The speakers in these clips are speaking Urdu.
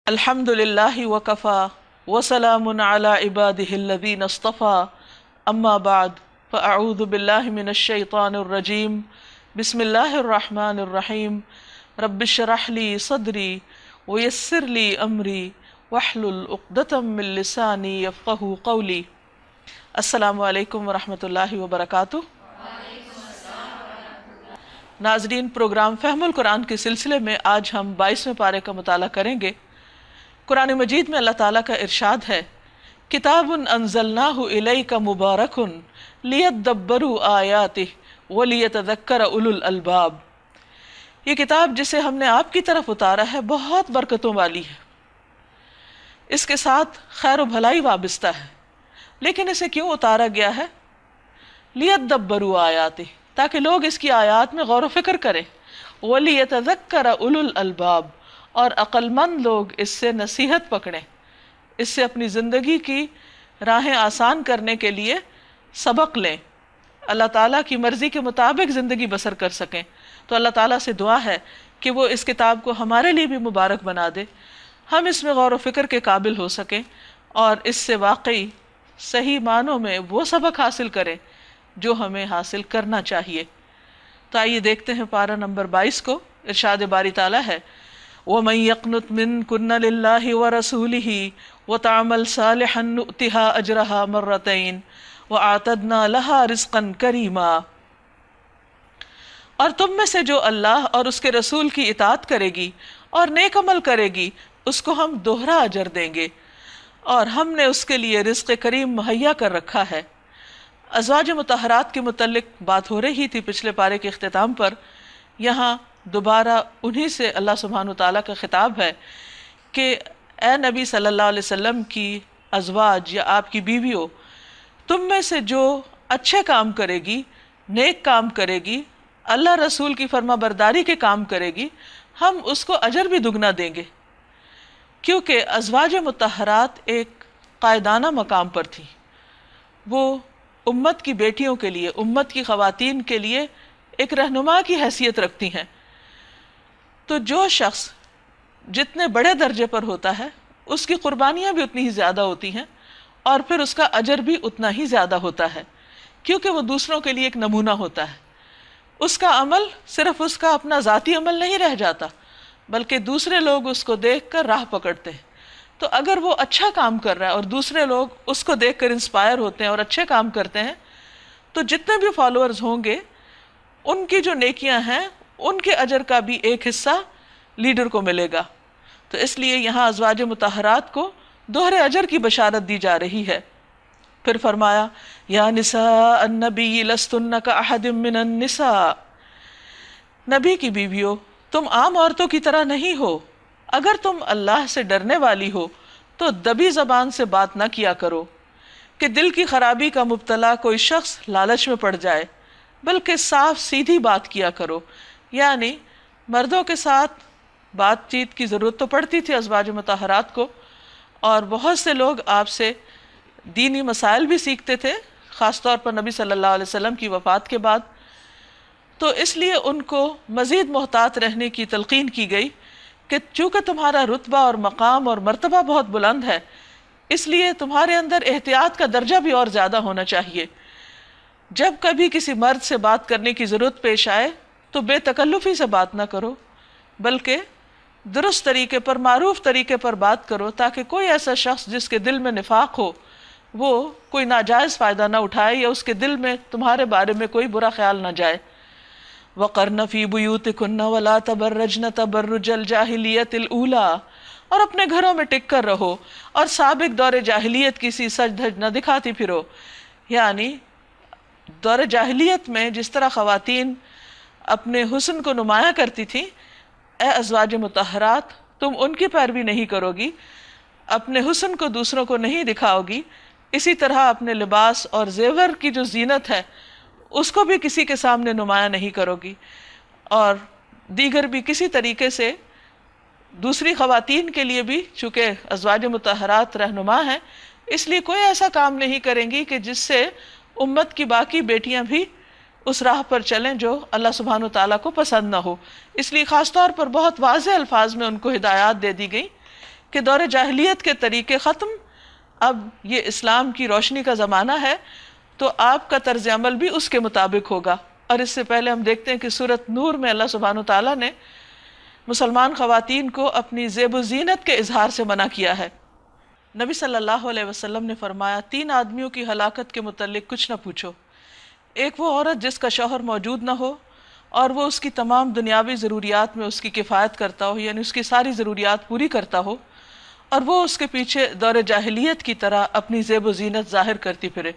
الحمد للہ وکفا وسلام علی عبادہ الذین اصطفیٰ اما بعد فاعوذ باللہ من الشیطان الرجیم بسم اللہ الرحمن الرحیم رب اشرح لی صدری ویسر لی امری واحلل عقدۃ من لسانی یفقہوا قولی۔ السلام علیکم ورحمۃ اللہ وبرکاتہ۔ ناظرین، پروگرام فہم القرآن کے سلسلے میں آج ہم 22ویں پارے کا مطالعہ کریں گے۔ قرآن مجید میں اللہ تعالیٰ کا ارشاد ہے، کتاب انزلناہ الیک مبارک لیدبروا آیاتہ ولیتذکر اولو الالباب۔ یہ کتاب جسے ہم نے آپ کی طرف اتارا ہے بہت برکتوں والی ہے، اس کے ساتھ خیر و بھلائی وابستہ ہے۔ لیکن اسے کیوں اتارا گیا ہے؟ لیدبروا آیاتہ، تاکہ لوگ اس کی آیات میں غور و فکر کریں، ولیتذکر اولو الالباب، اور عقل مند لوگ اس سے نصیحت پکڑیں، اس سے اپنی زندگی کی راہیں آسان کرنے کے لیے سبق لیں، اللہ تعالیٰ کی مرضی کے مطابق زندگی بسر کر سکیں۔ تو اللہ تعالیٰ سے دعا ہے کہ وہ اس کتاب کو ہمارے لیے بھی مبارک بنا دے، ہم اس میں غور و فکر کے قابل ہو سکیں اور اس سے واقعی صحیح معنوں میں وہ سبق حاصل کریں جو ہمیں حاصل کرنا چاہیے۔ تو آئیے دیکھتے ہیں پارہ نمبر 22 کو۔ ارشاد باری تعالیٰ ہے، وَمَن يَقْنُتْ مِنكُنَّ لِلَّهِ وَرَسُولِهِ وَتَعْمَلْ صَالِحًا نُؤْتِهَا أَجْرَهَا مَرَّتَيْنِ وَأَعْتَدْنَا لَهَا رِزْقًا كَرِيمًا۔ اور تم میں سے جو اللہ اور اس کے رسول کی اطاعت کرے گی اور نیک عمل کرے گی، اس کو ہم دوہرا اجر دیں گے، اور ہم نے اس کے لیے رزق کریم مہیا کر رکھا ہے۔ ازواج مطہرات کے متعلق بات ہو رہی تھی پچھلے پارے کے اختتام پر۔ یہاں دوبارہ انہی سے اللہ سبحانہ وتعالیٰ کا خطاب ہے کہ اے نبی صلی اللہ علیہ وسلم کی ازواج یا آپ کی بیویوں، تم میں سے جو اچھے کام کرے گی، نیک کام کرے گی، اللہ رسول کی فرما برداری کے کام کرے گی، ہم اس کو اجر بھی دگنا دیں گے۔ کیونکہ ازواج مطہرات ایک قائدانہ مقام پر تھی، وہ امت کی بیٹیوں کے لیے، امت کی خواتین کے لیے ایک رہنما کی حیثیت رکھتی ہیں۔ تو جو شخص جتنے بڑے درجے پر ہوتا ہے، اس کی قربانیاں بھی اتنی ہی زیادہ ہوتی ہیں، اور پھر اس کا اجر بھی اتنا ہی زیادہ ہوتا ہے، کیونکہ وہ دوسروں کے لیے ایک نمونہ ہوتا ہے۔ اس کا عمل صرف اس کا اپنا ذاتی عمل نہیں رہ جاتا، بلکہ دوسرے لوگ اس کو دیکھ کر راہ پکڑتے ہیں۔ تو اگر وہ اچھا کام کر رہا ہے اور دوسرے لوگ اس کو دیکھ کر انسپائر ہوتے ہیں اور اچھے کام کرتے ہیں، تو جتنے بھی فالوورز ہوں گے، ان کی جو نیکیاں ہیں ان کے اجر کا بھی ایک حصہ لیڈر کو ملے گا۔ تو اس لیے یہاں ازواج مطہرات کو دوہرے اجر کی بشارت دی جا رہی ہے۔ پھر فرمایا، یا نساء النبی لستن کاحد من النساء، نبی کی بیویوں تم عام عورتوں کی طرح نہیں ہو، اگر تم اللہ سے ڈرنے والی ہو تو دبی زبان سے بات نہ کیا کرو کہ دل کی خرابی کا مبتلا کوئی شخص لالچ میں پڑ جائے، بلکہ صاف سیدھی بات کیا کرو۔ یعنی مردوں کے ساتھ بات چیت کی ضرورت تو پڑتی تھی ازواج مطہرات کو، اور بہت سے لوگ آپ سے دینی مسائل بھی سیکھتے تھے، خاص طور پر نبی صلی اللہ علیہ وسلم کی وفات کے بعد۔ تو اس لیے ان کو مزید محتاط رہنے کی تلقین کی گئی کہ چونکہ تمہارا رتبہ اور مقام اور مرتبہ بہت بلند ہے، اس لیے تمہارے اندر احتیاط کا درجہ بھی اور زیادہ ہونا چاہیے۔ جب کبھی کسی مرد سے بات کرنے کی ضرورت پیش آئے تو بے تکلفی سے بات نہ کرو، بلکہ درست طریقے پر، معروف طریقے پر بات کرو، تاکہ کوئی ایسا شخص جس کے دل میں نفاق ہو وہ کوئی ناجائز فائدہ نہ اٹھائے، یا اس کے دل میں تمہارے بارے میں کوئی برا خیال نہ جائے۔ وَقَرْنَ فِي بُيُوتِكُنَّ وَلَا تَبَرَّجْنَ تَبَرُّجَ الْجَاهِلِيَّةِ الْأُولَىٰ، اور اپنے گھروں میں ٹک کر رہو اور سابق دور جاہلیت کی سی سج دھج نہ دکھاتی پھرو۔ یعنی دور جاہلیت میں جس طرح خواتین اپنے حسن کو نمایاں کرتی تھیں، اے ازواج مطہرات تم ان کی پیروی نہیں کرو گی، اپنے حسن کو دوسروں کو نہیں دکھاؤ گی، اسی طرح اپنے لباس اور زیور کی جو زینت ہے اس کو بھی کسی کے سامنے نمایاں نہیں کرو گی، اور دیگر بھی کسی طریقے سے دوسری خواتین کے لیے بھی، چونکہ ازواج مطہرات رہنما ہیں، اس لیے کوئی ایسا کام نہیں کریں گی کہ جس سے امت کی باقی بیٹیاں بھی اس راہ پر چلیں جو اللہ سبحانہ وتعالیٰ کو پسند نہ ہو۔ اس لیے خاص طور پر بہت واضح الفاظ میں ان کو ہدایات دے دی گئی کہ دور جاہلیت کے طریقے ختم، اب یہ اسلام کی روشنی کا زمانہ ہے، تو آپ کا طرز عمل بھی اس کے مطابق ہوگا۔ اور اس سے پہلے ہم دیکھتے ہیں کہ سورۃ نور میں اللہ سبحانہ وتعالیٰ نے مسلمان خواتین کو اپنی زیب و زینت کے اظہار سے منع کیا ہے۔ نبی صلی اللہ علیہ وسلم نے فرمایا، 3 آدمیوں کی ہلاکت کے متعلق کچھ نہ پوچھو۔ ایک وہ عورت جس کا شوہر موجود نہ ہو اور وہ اس کی تمام دنیاوی ضروریات میں اس کی کفایت کرتا ہو، یعنی اس کی ساری ضروریات پوری کرتا ہو، اور وہ اس کے پیچھے دور جاہلیت کی طرح اپنی زیب و زینت ظاہر کرتی پھرے۔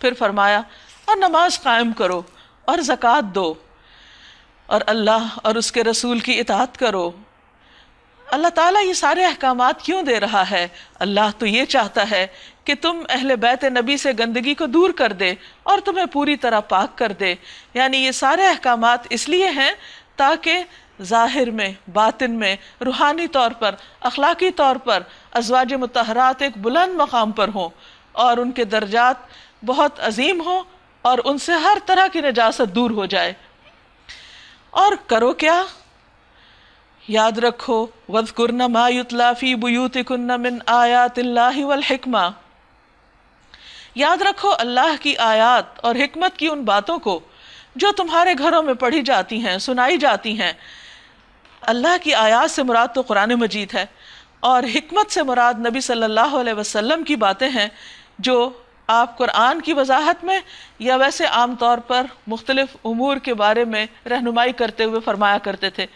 پھر فرمایا، اور نماز قائم کرو اور زکوٰۃ دو اور اللہ اور اس کے رسول کی اطاعت کرو۔ اللہ تعالیٰ یہ سارے احکامات کیوں دے رہا ہے؟ اللہ تو یہ چاہتا ہے کہ تم اہل بیت نبی سے گندگی کو دور کر دے اور تمہیں پوری طرح پاک کر دے۔ یعنی یہ سارے احکامات اس لیے ہیں تاکہ ظاہر میں، باطن میں، روحانی طور پر، اخلاقی طور پر ازواج مطہرات ایک بلند مقام پر ہوں اور ان کے درجات بہت عظیم ہوں اور ان سے ہر طرح کی نجاست دور ہو جائے۔ اور کرو کیا؟ یاد رکھو، وَاذْكُرْنَ مَا يُتْلَى فِي بُيُوتِكُنَّ مِنْ آيَاتِ اللَّهِ وَالْحِكْمَةِ، یاد رکھو اللہ کی آیات اور حکمت کی ان باتوں کو جو تمہارے گھروں میں پڑھی جاتی ہیں، سنائی جاتی ہیں۔ اللہ کی آیات سے مراد تو قرآن مجید ہے، اور حکمت سے مراد نبی صلی اللہ علیہ وسلم کی باتیں ہیں جو آپ قرآن کی وضاحت میں یا ویسے عام طور پر مختلف امور کے بارے میں رہنمائی کرتے ہوئے فرمایا کرتے تھے۔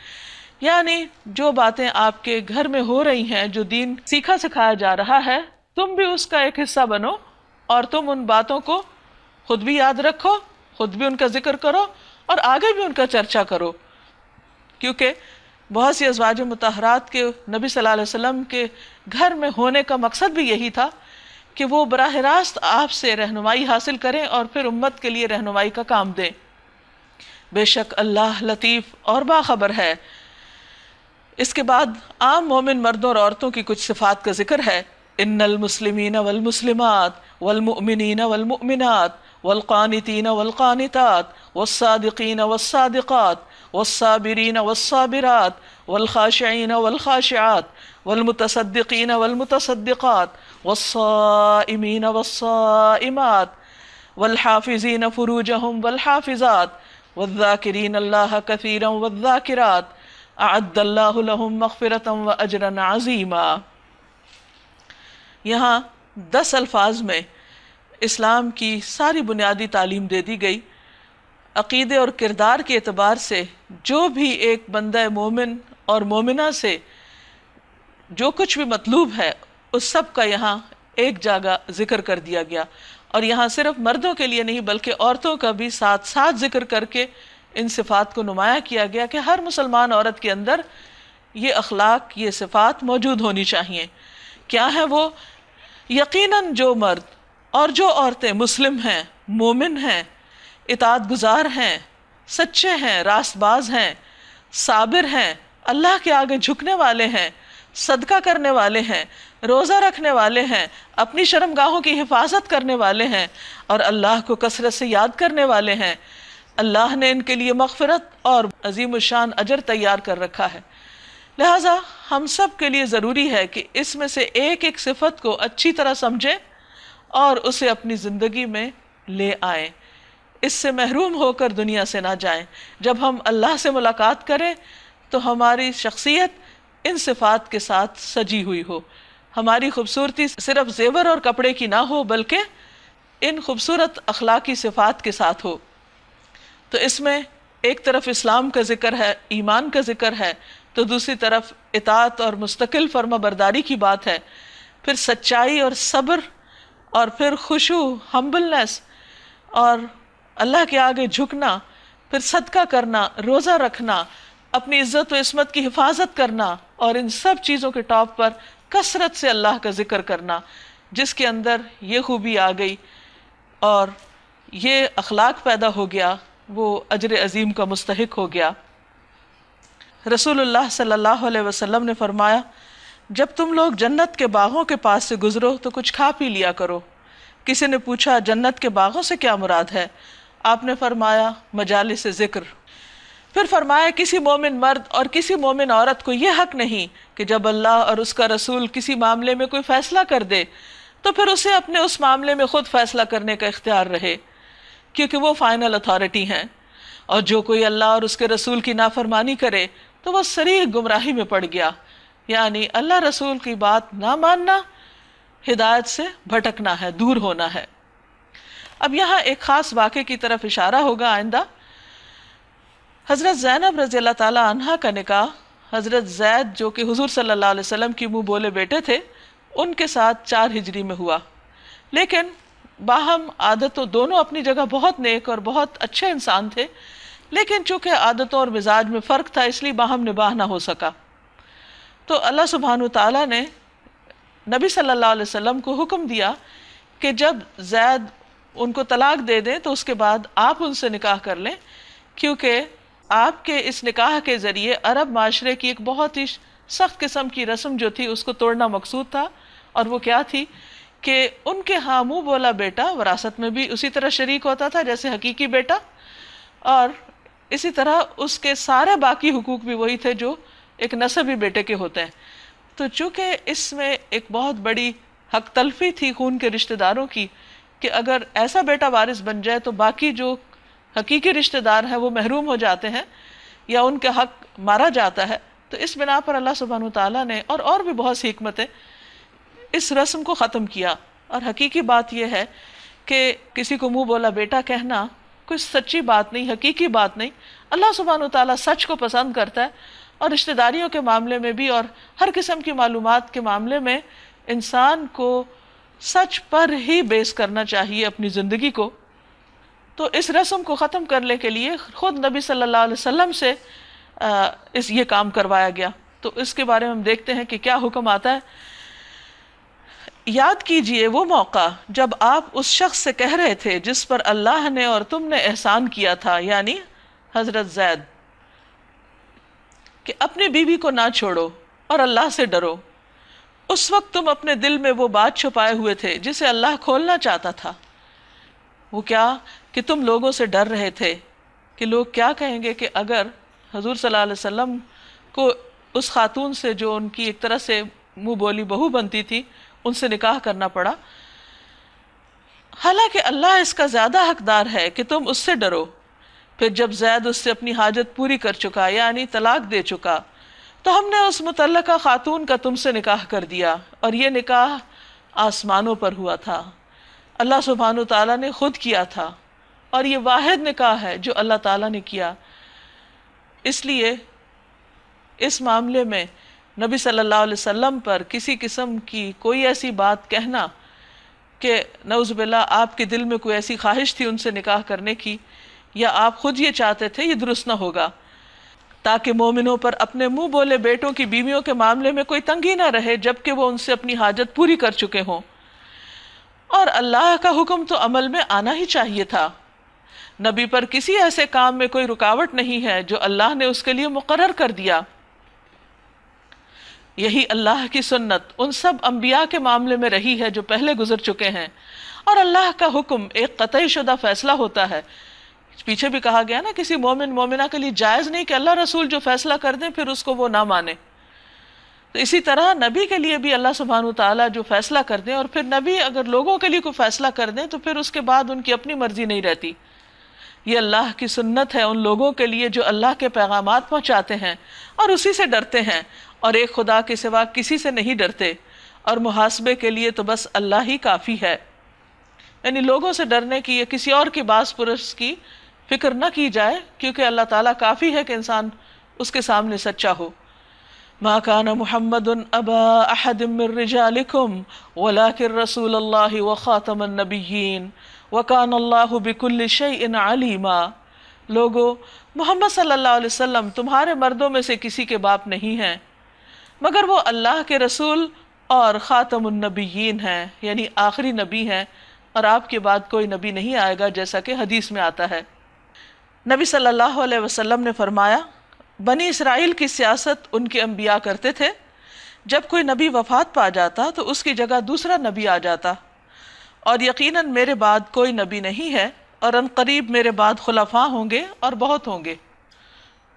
یعنی جو باتیں آپ کے گھر میں ہو رہی ہیں، جو دین سیکھا سکھایا جا رہا ہے، تم بھی اس کا ایک حصہ بنو اور تم ان باتوں کو خود بھی یاد رکھو، خود بھی ان کا ذکر کرو اور آگے بھی ان کا چرچا کرو، کیونکہ بہت سی ازواج مطہرات کے نبی صلی اللہ علیہ وسلم کے گھر میں ہونے کا مقصد بھی یہی تھا کہ وہ براہ راست آپ سے رہنمائی حاصل کریں اور پھر امت کے لیے رہنمائی کا کام دیں۔ بے شک اللہ لطیف اور باخبر ہے۔ اس کے بعد عام مومن مردوں اور عورتوں کی کچھ صفات کا ذکر ہے۔ ان المسلمین والمسلمات والمؤمنین والمؤمنات والقانتین والقانتات والصادقین والصادقات والصابرین والصابرات والخاشعین والخاشعات والمتصدقین والمتصدقات والصائمین والصائمات والحافظین فروجہم والحافظات والذاکرین اللہ کثیرا والذاکرات اعد اللہ لہم مغفرۃ واجرا عظیما۔ یہاں 10 الفاظ میں اسلام کی ساری بنیادی تعلیم دے دی گئی۔ عقیدے اور کردار کے اعتبار سے جو بھی ایک بندہ مومن اور مومنہ سے جو کچھ بھی مطلوب ہے اس سب کا یہاں ایک جگہ ذکر کر دیا گیا، اور یہاں صرف مردوں کے لیے نہیں بلکہ عورتوں کا بھی ساتھ ساتھ ذکر کر کے ان صفات کو نمایاں کیا گیا کہ ہر مسلمان عورت کے اندر یہ اخلاق، یہ صفات موجود ہونی چاہیے۔ کیا ہے وہ؟ یقیناً جو مرد اور جو عورتیں مسلم ہیں، مومن ہیں، اطاعت گزار ہیں، سچے ہیں، راست باز ہیں، صابر ہیں، اللہ کے آگے جھکنے والے ہیں، صدقہ کرنے والے ہیں، روزہ رکھنے والے ہیں، اپنی شرمگاہوں کی حفاظت کرنے والے ہیں اور اللہ کو کثرت سے یاد کرنے والے ہیں، اللہ نے ان کے لیے مغفرت اور عظیم الشان اجر تیار کر رکھا ہے۔ لہٰذا ہم سب کے لیے ضروری ہے کہ اس میں سے ایک ایک صفت کو اچھی طرح سمجھیں اور اسے اپنی زندگی میں لے آئیں، اس سے محروم ہو کر دنیا سے نہ جائیں۔ جب ہم اللہ سے ملاقات کریں تو ہماری شخصیت ان صفات کے ساتھ سجی ہوئی ہو، ہماری خوبصورتی صرف زیور اور کپڑے کی نہ ہو بلکہ ان خوبصورت اخلاقی صفات کے ساتھ ہو۔ تو اس میں ایک طرف اسلام کا ذکر ہے، ایمان کا ذکر ہے، تو دوسری طرف اطاعت اور مستقل فرما برداری کی بات ہے، پھر سچائی اور صبر، اور پھر خشوع، ہمبلنس اور اللہ کے آگے جھکنا، پھر صدقہ کرنا، روزہ رکھنا، اپنی عزت و عصمت کی حفاظت کرنا، اور ان سب چیزوں کے ٹاپ پر کثرت سے اللہ کا ذکر کرنا۔ جس کے اندر یہ خوبی آ گئی اور یہ اخلاق پیدا ہو گیا، وہ اجر عظیم کا مستحق ہو گیا۔ رسول اللہ صلی اللہ علیہ وسلم نے فرمایا، جب تم لوگ جنت کے باغوں کے پاس سے گزرو تو کچھ کھا پی لیا کرو۔ کسی نے پوچھا، جنت کے باغوں سے کیا مراد ہے؟ آپ نے فرمایا، مجالس ذکر۔ پھر فرمایا کسی مومن مرد اور کسی مومن عورت کو یہ حق نہیں کہ جب اللہ اور اس کا رسول کسی معاملے میں کوئی فیصلہ کر دے تو پھر اسے اپنے اس معاملے میں خود فیصلہ کرنے کا اختیار رہے، کیونکہ وہ فائنل اتھارٹی ہیں، اور جو کوئی اللہ اور اس کے رسول کی نافرمانی کرے تو وہ صریح گمراہی میں پڑ گیا، یعنی اللہ رسول کی بات نہ ماننا ہدایت سے بھٹکنا ہے، دور ہونا ہے۔ اب یہاں ایک خاص واقعے کی طرف اشارہ ہوگا آئندہ۔ حضرت زینب رضی اللہ تعالی عنہا کا نکاح حضرت زید جو کہ حضور صلی اللہ علیہ وسلم کی منہ بولے بیٹے تھے ان کے ساتھ 4 ہجری میں ہوا، لیکن باہم عادتوں دونوں اپنی جگہ بہت نیک اور بہت اچھے انسان تھے، لیکن چونکہ عادتوں اور مزاج میں فرق تھا اس لیے باہم نباہ نہ ہو سکا۔ تو اللہ سبحانہ تعالیٰ نے نبی صلی اللہ علیہ وسلم کو حکم دیا کہ جب زید ان کو طلاق دے دیں تو اس کے بعد آپ ان سے نکاح کر لیں، کیونکہ آپ کے اس نکاح کے ذریعے عرب معاشرے کی ایک بہت ہی سخت قسم کی رسم جو تھی اس کو توڑنا مقصود تھا، اور وہ کیا تھی کہ ان کے ہاں منہ بولا بیٹا وراثت میں بھی اسی طرح شریک ہوتا تھا جیسے حقیقی بیٹا، اور اسی طرح اس کے سارے باقی حقوق بھی وہی تھے جو ایک نسبی بیٹے کے ہوتے ہیں۔ تو چونکہ اس میں ایک بہت بڑی حق تلفی تھی خون کے رشتہ داروں کی کہ اگر ایسا بیٹا وارث بن جائے تو باقی جو حقیقی رشتہ دار ہیں وہ محروم ہو جاتے ہیں یا ان کے حق مارا جاتا ہے، تو اس بنا پر اللہ سبحانہ تعالیٰ نے اور بھی بہت سی حکمتیں اس رسم کو ختم کیا۔ اور حقیقی بات یہ ہے کہ کسی کو منہ بولا بیٹا کہنا کوئی سچی بات نہیں، حقیقی بات نہیں۔ اللہ سبحانہ تعالیٰ سچ کو پسند کرتا ہے، اور رشتہ داریوں کے معاملے میں بھی اور ہر قسم کی معلومات کے معاملے میں انسان کو سچ پر ہی بیس کرنا چاہیے اپنی زندگی کو۔ تو اس رسم کو ختم کرنے کے لیے خود نبی صلی اللہ علیہ وسلم سے یہ کام کروایا گیا۔ تو اس کے بارے میں ہم دیکھتے ہیں کہ کیا حکم آتا ہے۔ یاد کیجئے وہ موقع جب آپ اس شخص سے کہہ رہے تھے جس پر اللہ نے اور تم نے احسان کیا تھا، یعنی حضرت زید، کہ اپنی بیوی کو نہ چھوڑو اور اللہ سے ڈرو۔ اس وقت تم اپنے دل میں وہ بات چھپائے ہوئے تھے جسے اللہ کھولنا چاہتا تھا۔ وہ کیا کہ تم لوگوں سے ڈر رہے تھے کہ لوگ کیا کہیں گے کہ اگر حضور صلی اللہ علیہ وسلم کو اس خاتون سے جو ان کی ایک طرح سے منہ بولی بہو بنتی تھی ان سے نکاح کرنا پڑا، حالانکہ اللہ اس کا زیادہ حقدار ہے کہ تم اس سے ڈرو۔ پھر جب زید اس سے اپنی حاجت پوری کر چکا یعنی طلاق دے چکا تو ہم نے اس متعلقہ خاتون کا تم سے نکاح کر دیا، اور یہ نکاح آسمانوں پر ہوا تھا، اللہ سبحانہ تعالیٰ نے خود کیا تھا، اور یہ واحد نکاح ہے جو اللہ تعالیٰ نے کیا۔ اس لیے اس معاملے میں نبی صلی اللہ علیہ وسلم پر کسی قسم کی کوئی ایسی بات کہنا کہ نعوذ باللہ آپ کے دل میں کوئی ایسی خواہش تھی ان سے نکاح کرنے کی یا آپ خود یہ چاہتے تھے، یہ درست نہ ہوگا، تاکہ مومنوں پر اپنے منہ بولے بیٹوں کی بیویوں کے معاملے میں کوئی تنگی نہ رہے جبکہ وہ ان سے اپنی حاجت پوری کر چکے ہوں۔ اور اللہ کا حکم تو عمل میں آنا ہی چاہیے تھا۔ نبی پر کسی ایسے کام میں کوئی رکاوٹ نہیں ہے جو اللہ نے اس کے لیے مقرر کر دیا۔ یہی اللہ کی سنت ان سب انبیاء کے معاملے میں رہی ہے جو پہلے گزر چکے ہیں، اور اللہ کا حکم ایک قطعی شدہ فیصلہ ہوتا ہے۔ پیچھے بھی کہا گیا نا کسی مومن مومنہ کے لیے جائز نہیں کہ اللہ رسول جو فیصلہ کر دیں پھر اس کو وہ نہ مانے۔ تو اسی طرح نبی کے لیے بھی اللہ سبحانہ تعالیٰ جو فیصلہ کر دیں، اور پھر نبی اگر لوگوں کے لیے کوئی فیصلہ کر دیں تو پھر اس کے بعد ان کی اپنی مرضی نہیں رہتی۔ یہ اللہ کی سنت ہے ان لوگوں کے لیے جو اللہ کے پیغامات پہنچاتے ہیں اور اسی سے ڈرتے ہیں، اور ایک خدا کے سوا کسی سے نہیں ڈرتے، اور محاسبے کے لیے تو بس اللہ ہی کافی ہے۔ یعنی لوگوں سے ڈرنے کی یا کسی اور کی باس پرس کی فکر نہ کی جائے، کیونکہ اللہ تعالیٰ کافی ہے کہ انسان اس کے سامنے سچا ہو۔ ما كان محمد ابا احد من رجالكم ولكن رسول الله وخاتم النبيين وكان الله بكل شيء عليما۔ لوگو، محمد صلی اللہ علیہ وسلم تمہارے مردوں میں سے کسی کے باپ نہیں ہیں، مگر وہ اللہ کے رسول اور خاتم النبیین ہیں، یعنی آخری نبی ہیں، اور آپ کے بعد کوئی نبی نہیں آئے گا، جیسا کہ حدیث میں آتا ہے۔ نبی صلی اللہ علیہ وسلم نے فرمایا، بنی اسرائیل کی سیاست ان کے انبیاء کرتے تھے، جب کوئی نبی وفات پا جاتا تو اس کی جگہ دوسرا نبی آ جاتا، اور یقیناً میرے بعد کوئی نبی نہیں ہے، اور ان قریب میرے بعد خلفاء ہوں گے اور بہت ہوں گے۔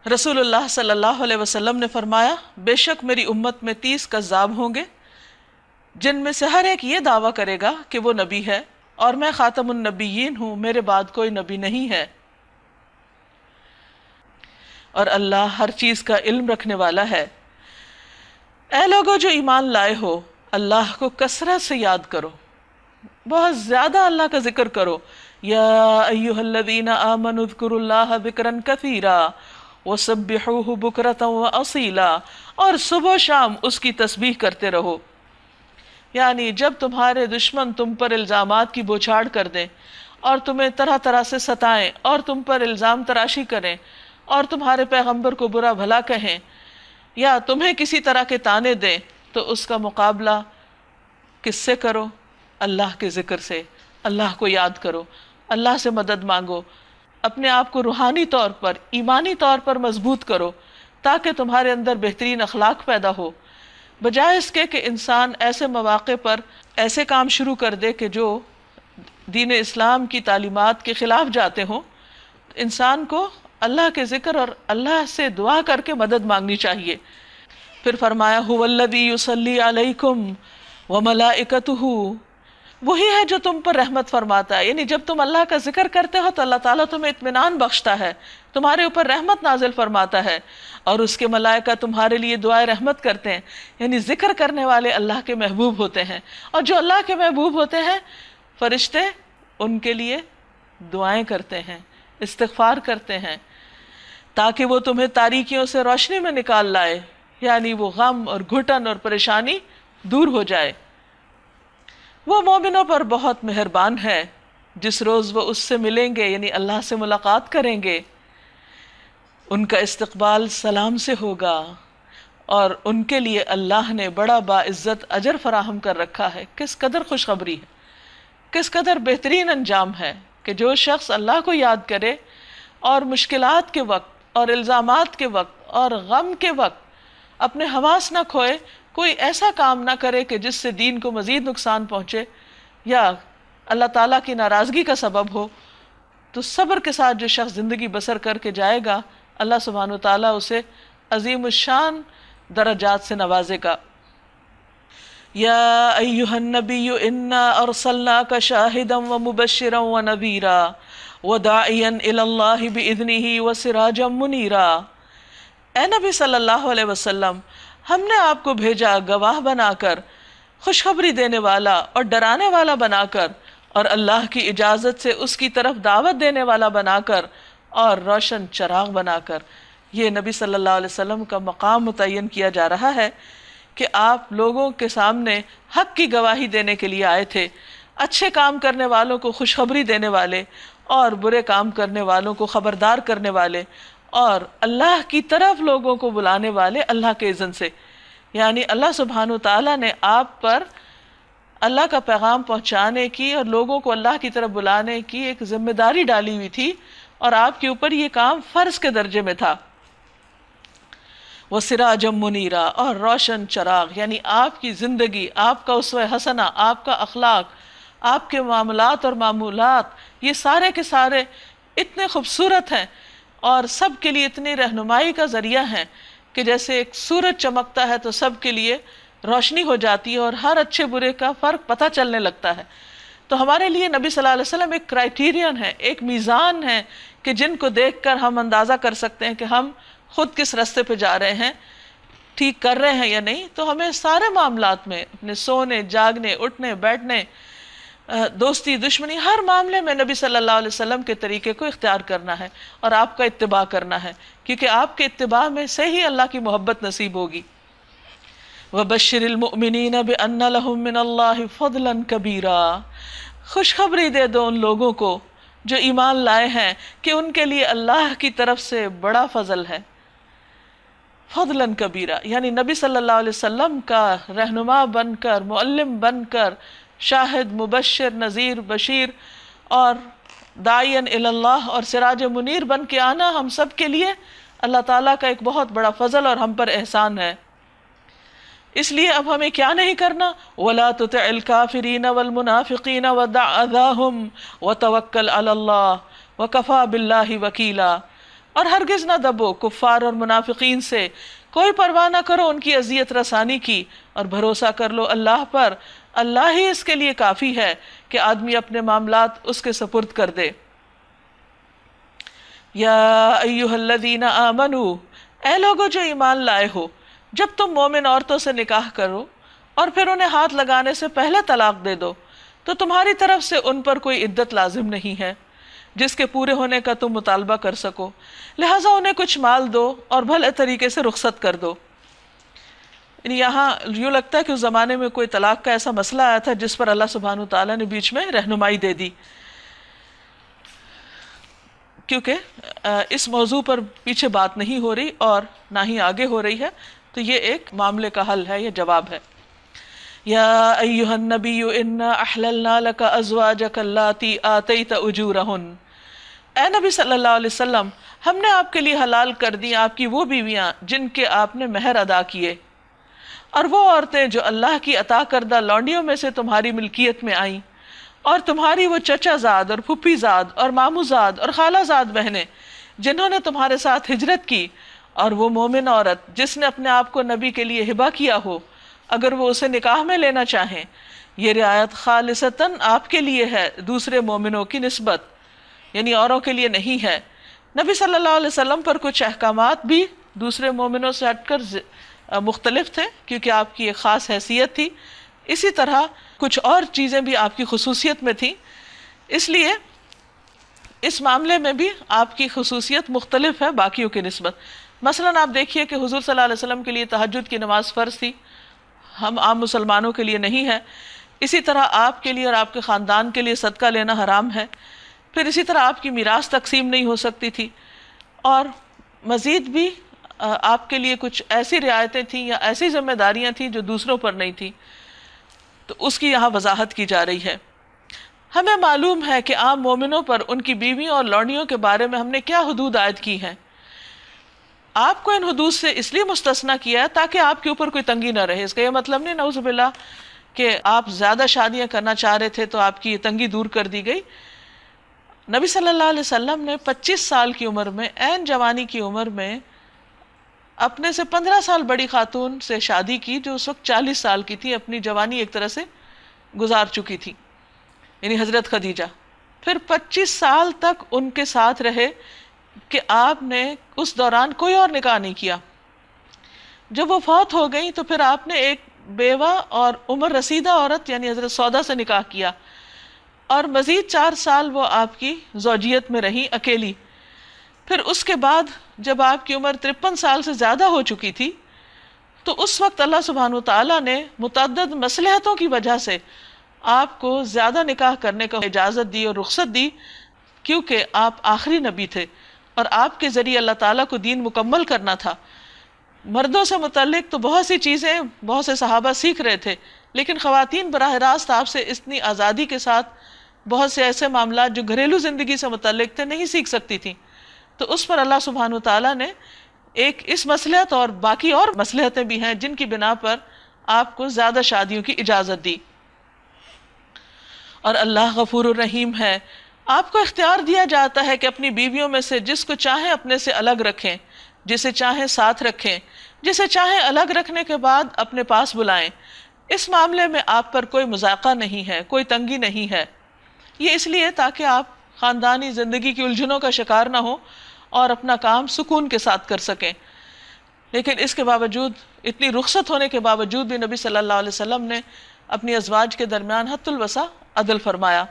رسول اللہ صلی اللہ علیہ وسلم نے فرمایا بے شک میری امت میں 30 کذاب ہوں گے جن میں سے ہر ایک یہ دعویٰ کرے گا کہ وہ نبی ہے اور میں خاتم النبیین ہوں، میرے بعد کوئی نبی نہیں ہے، اور اللہ ہر چیز کا علم رکھنے والا ہے۔ اے لوگو جو ایمان لائے ہو، اللہ کو کثرت سے یاد کرو، بہت زیادہ اللہ کا ذکر کرو۔ یا ایہا الذین آمنوا اذکروا اللہ ذکرا کثیرا وسبحوہ بکرۃ واصیلا، اور صبح و شام اس کی تسبیح کرتے رہو۔ یعنی جب تمہارے دشمن تم پر الزامات کی بوچھاڑ کر دیں اور تمہیں طرح طرح سے ستائیں اور تم پر الزام تراشی کریں اور تمہارے پیغمبر کو برا بھلا کہیں یا تمہیں کسی طرح کے طعنے دیں، تو اس کا مقابلہ کس سے کرو؟ اللہ کے ذکر سے۔ اللہ کو یاد کرو، اللہ سے مدد مانگو، اپنے آپ کو روحانی طور پر، ایمانی طور پر مضبوط کرو تاکہ تمہارے اندر بہترین اخلاق پیدا ہو، بجائے اس کے کہ انسان ایسے مواقع پر ایسے کام شروع کر دے کہ جو دین اسلام کی تعلیمات کے خلاف جاتے ہوں۔ انسان کو اللہ کے ذکر اور اللہ سے دعا کر کے مدد مانگنی چاہیے۔ پھر فرمایا هو الذی یصلی علیکم وملائکتہ، وہی ہے جو تم پر رحمت فرماتا ہے، یعنی جب تم اللہ کا ذکر کرتے ہو تو اللہ تعالیٰ تمہیں اطمینان بخشتا ہے، تمہارے اوپر رحمت نازل فرماتا ہے، اور اس کے ملائکہ تمہارے لیے دعائے رحمت کرتے ہیں۔ یعنی ذکر کرنے والے اللہ کے محبوب ہوتے ہیں، اور جو اللہ کے محبوب ہوتے ہیں فرشتے ان کے لیے دعائیں کرتے ہیں، استغفار کرتے ہیں، تاکہ وہ تمہیں تاریکیوں سے روشنی میں نکال لائے، یعنی وہ غم اور گھٹن اور پریشانی دور ہو جائے۔ وہ مومنوں پر بہت مہربان ہے، جس روز وہ اس سے ملیں گے یعنی اللہ سے ملاقات کریں گے، ان کا استقبال سلام سے ہوگا، اور ان کے لیے اللہ نے بڑا باعزت اجر فراہم کر رکھا ہے۔ کس قدر خوشخبری ہے، کس قدر بہترین انجام ہے کہ جو شخص اللہ کو یاد کرے اور مشکلات کے وقت اور الزامات کے وقت اور غم کے وقت اپنے حواس نہ کھوئے، کوئی ایسا کام نہ کرے کہ جس سے دین کو مزید نقصان پہنچے یا اللہ تعالیٰ کی ناراضگی کا سبب ہو، تو صبر کے ساتھ جو شخص زندگی بسر کر کے جائے گا، اللہ سبحانہ و تعالیٰ اسے عظیم الشان درجات سے نوازے گا۔ یا ایہا النبی انا ارسلناک شاہدا ومبشرا ونذیرا وداعیا الی اللہ باذنہ وسراجا منیرا، اے نبی صلی اللہ علیہ وسلم، ہم نے آپ کو بھیجا گواہ بنا کر، خوشخبری دینے والا اور ڈرانے والا بنا کر، اور اللہ کی اجازت سے اس کی طرف دعوت دینے والا بنا کر، اور روشن چراغ بنا کر۔ یہ نبی صلی اللہ علیہ وسلم کا مقام متعین کیا جا رہا ہے کہ آپ لوگوں کے سامنے حق کی گواہی دینے کے لیے آئے تھے، اچھے کام کرنے والوں کو خوشخبری دینے والے اور برے کام کرنے والوں کو خبردار کرنے والے، اور اللہ کی طرف لوگوں کو بلانے والے اللہ کے اذن سے۔ یعنی اللہ سبحانہ وتعالیٰ نے آپ پر اللہ کا پیغام پہنچانے کی اور لوگوں کو اللہ کی طرف بلانے کی ایک ذمہ داری ڈالی ہوئی تھی، اور آپ کے اوپر یہ کام فرض کے درجے میں تھا۔ وَسِرَاجًا مُنِيرًا، اور روشن چراغ، یعنی آپ کی زندگی، آپ کا اسوہ حسنہ، آپ کا اخلاق، آپ کے معاملات اور معمولات، یہ سارے کے سارے اتنے خوبصورت ہیں اور سب کے لیے اتنی رہنمائی کا ذریعہ ہیں کہ جیسے ایک سورج چمکتا ہے تو سب کے لیے روشنی ہو جاتی ہے اور ہر اچھے برے کا فرق پتہ چلنے لگتا ہے۔ تو ہمارے لیے نبی صلی اللہ علیہ وسلم ایک کرائیٹیرین ہے، ایک میزان ہے کہ جن کو دیکھ کر ہم اندازہ کر سکتے ہیں کہ ہم خود کس راستے پہ جا رہے ہیں، ٹھیک کر رہے ہیں یا نہیں۔ تو ہمیں سارے معاملات میں، اپنے سونے، جاگنے، اٹھنے، بیٹھنے، دوستی، دشمنی، ہر معاملے میں نبی صلی اللہ علیہ وسلم کے طریقے کو اختیار کرنا ہے اور آپ کا اتباع کرنا ہے، کیونکہ آپ کے اتباع میں سے ہی اللہ کی محبت نصیب ہوگی۔ وَبَشِّرِ الْمُؤْمِنِينَ بِأَنَّ لَهُم مِّنَ اللَّهِ فَضْلًا كَبِيرًا، خوشخبری دے دو ان لوگوں کو جو ایمان لائے ہیں کہ ان کے لیے اللہ کی طرف سے بڑا فضل ہے۔ فضلاً کبیرہ، یعنی نبی صلی اللہ علیہ وسلم کا رہنما بن کر، معلم بن کر، شاہد، مبشر، نذیر، بشیر اور داعین الی اللہ اور سراج منیر بن کے آنا ہم سب کے لیے اللہ تعالیٰ کا ایک بہت بڑا فضل اور ہم پر احسان ہے۔ اس لیے اب ہمیں کیا نہیں کرنا؟ وَلَا تُطِعِ الْكَافِرِينَ وَالْمُنَافِقِينَ وَدَعْ أَذَاهُمْ وَتَوَكَّلْ عَلَى اللَّهِ وَكَفَى بِاللَّهِ وَكِيلًا، اور ہرگز نہ دبو کفار اور منافقین سے، کوئی پرواہ نہ کرو ان کی اذیت رسانی کی، اور بھروسہ کر لو اللہ پر، اللہ ہی اس کے لیے کافی ہے کہ آدمی اپنے معاملات اس کے سپرد کر دے۔ یا ایھا الذین آمنو، اے لوگو جو ایمان لائے ہو، جب تم مومن عورتوں سے نکاح کرو اور پھر انہیں ہاتھ لگانے سے پہلے طلاق دے دو تو تمہاری طرف سے ان پر کوئی عدت لازم نہیں ہے جس کے پورے ہونے کا تم مطالبہ کر سکو، لہٰذا انہیں کچھ مال دو اور بھلے طریقے سے رخصت کر دو۔ یعنی یہاں یوں لگتا ہے کہ اس زمانے میں کوئی طلاق کا ایسا مسئلہ آیا تھا جس پر اللہ سبحانہ وتعالیٰ نے بیچ میں رہنمائی دے دی، کیونکہ اس موضوع پر پیچھے بات نہیں ہو رہی اور نہ ہی آگے ہو رہی ہے، تو یہ ایک معاملے کا حل ہے، یہ جواب ہے۔ یا ایھا النبی انا احللنا لک ازواجک اللاتی آتیت اجورہن، اے نبی صلی اللہ علیہ وسلم، ہم نے آپ کے لیے حلال کر دی آپ کی وہ بیویاں جن کے آپ نے مہر ادا کیے، اور وہ عورتیں جو اللہ کی عطا کردہ لونڈیوں میں سے تمہاری ملکیت میں آئیں، اور تمہاری وہ چچا زاد اور پھپھی زاد اور مامو زاد اور خالہ زاد بہنیں جنہوں نے تمہارے ساتھ ہجرت کی، اور وہ مومن عورت جس نے اپنے آپ کو نبی کے لیے ہبہ کیا ہو اگر وہ اسے نکاح میں لینا چاہیں۔ یہ رعایت خالصتاً آپ کے لیے ہے دوسرے مومنوں کی نسبت، یعنی اوروں کے لیے نہیں ہے۔ نبی صلی اللہ علیہ وسلم پر کچھ احکامات بھی دوسرے مومنوں سے ہٹ کر مختلف تھے کیونکہ آپ کی ایک خاص حیثیت تھی، اسی طرح کچھ اور چیزیں بھی آپ کی خصوصیت میں تھیں، اس لیے اس معاملے میں بھی آپ کی خصوصیت مختلف ہے باقیوں کی نسبت۔ مثلاً آپ دیکھیے کہ حضور صلی اللہ علیہ وسلم کے لیے تہجد کی نماز فرض تھی، ہم عام مسلمانوں کے لیے نہیں ہے۔ اسی طرح آپ کے لیے اور آپ کے خاندان کے لیے صدقہ لینا حرام ہے۔ پھر اسی طرح آپ کی میراث تقسیم نہیں ہو سکتی تھی، اور مزید بھی آپ کے لیے کچھ ایسی رعایتیں تھیں یا ایسی ذمہ داریاں تھیں جو دوسروں پر نہیں تھیں، تو اس کی یہاں وضاحت کی جا رہی ہے۔ ہمیں معلوم ہے کہ عام مومنوں پر ان کی بیویوں اور لونڈیوں کے بارے میں ہم نے کیا حدود عائد کی ہیں۔ آپ کو ان حدود سے اس لیے مستثنیٰ کیا ہے تاکہ آپ کے اوپر کوئی تنگی نہ رہے۔ اس کا یہ مطلب نہیں نعوذ باللہ کہ آپ زیادہ شادیاں کرنا چاہ رہے تھے تو آپ کی یہ تنگی دور کر دی گئی۔ نبی صلی اللہ علیہ وسلم نے 25 سال کی عمر میں، عین جوانی کی عمر میں، اپنے سے 15 سال بڑی خاتون سے شادی کی جو اس وقت 40 سال کی تھی، اپنی جوانی ایک طرح سے گزار چکی تھی، یعنی حضرت خدیجہ۔ پھر 25 سال تک ان کے ساتھ رہے کہ آپ نے اس دوران کوئی اور نکاح نہیں کیا۔ جب وہ فوت ہو گئی تو پھر آپ نے ایک بیوہ اور عمر رسیدہ عورت یعنی حضرت سودا سے نکاح کیا، اور مزید 4 سال وہ آپ کی زوجیت میں رہی اکیلی۔ پھر اس کے بعد جب آپ کی عمر 53 سال سے زیادہ ہو چکی تھی تو اس وقت اللہ سبحانہ وتعالیٰ نے متعدد مصلحتوں کی وجہ سے آپ کو زیادہ نکاح کرنے کا اجازت دی اور رخصت دی، کیونکہ آپ آخری نبی تھے اور آپ کے ذریعے اللہ تعالیٰ کو دین مکمل کرنا تھا۔ مردوں سے متعلق تو بہت سی چیزیں بہت سے صحابہ سیکھ رہے تھے، لیکن خواتین براہ راست آپ سے اتنی آزادی کے ساتھ بہت سے ایسے معاملات جو گھریلو زندگی سے متعلق تھے نہیں سیکھ سکتی تھیں۔ تو اس پر اللہ سبحانہ وتعالیٰ نے ایک اس مصلحت اور باقی اور مصلحتیں بھی ہیں جن کی بنا پر آپ کو زیادہ شادیوں کی اجازت دی۔ اور اللہ غفور الرحیم ہے، آپ کو اختیار دیا جاتا ہے کہ اپنی بیویوں میں سے جس کو چاہیں اپنے سے الگ رکھیں، جسے چاہیں ساتھ رکھیں، جسے چاہیں الگ رکھنے کے بعد اپنے پاس بلائیں۔ اس معاملے میں آپ پر کوئی مذاقہ نہیں ہے، کوئی تنگی نہیں ہے۔ یہ اس لیے تاکہ آپ خاندانی زندگی کی الجھنوں کا شکار نہ ہو اور اپنا کام سکون کے ساتھ کر سکیں۔ لیکن اس کے باوجود، اتنی رخصت ہونے کے باوجود بھی نبی صلی اللہ علیہ وسلم نے اپنی ازواج کے درمیان حد الوسع عدل فرمایا۔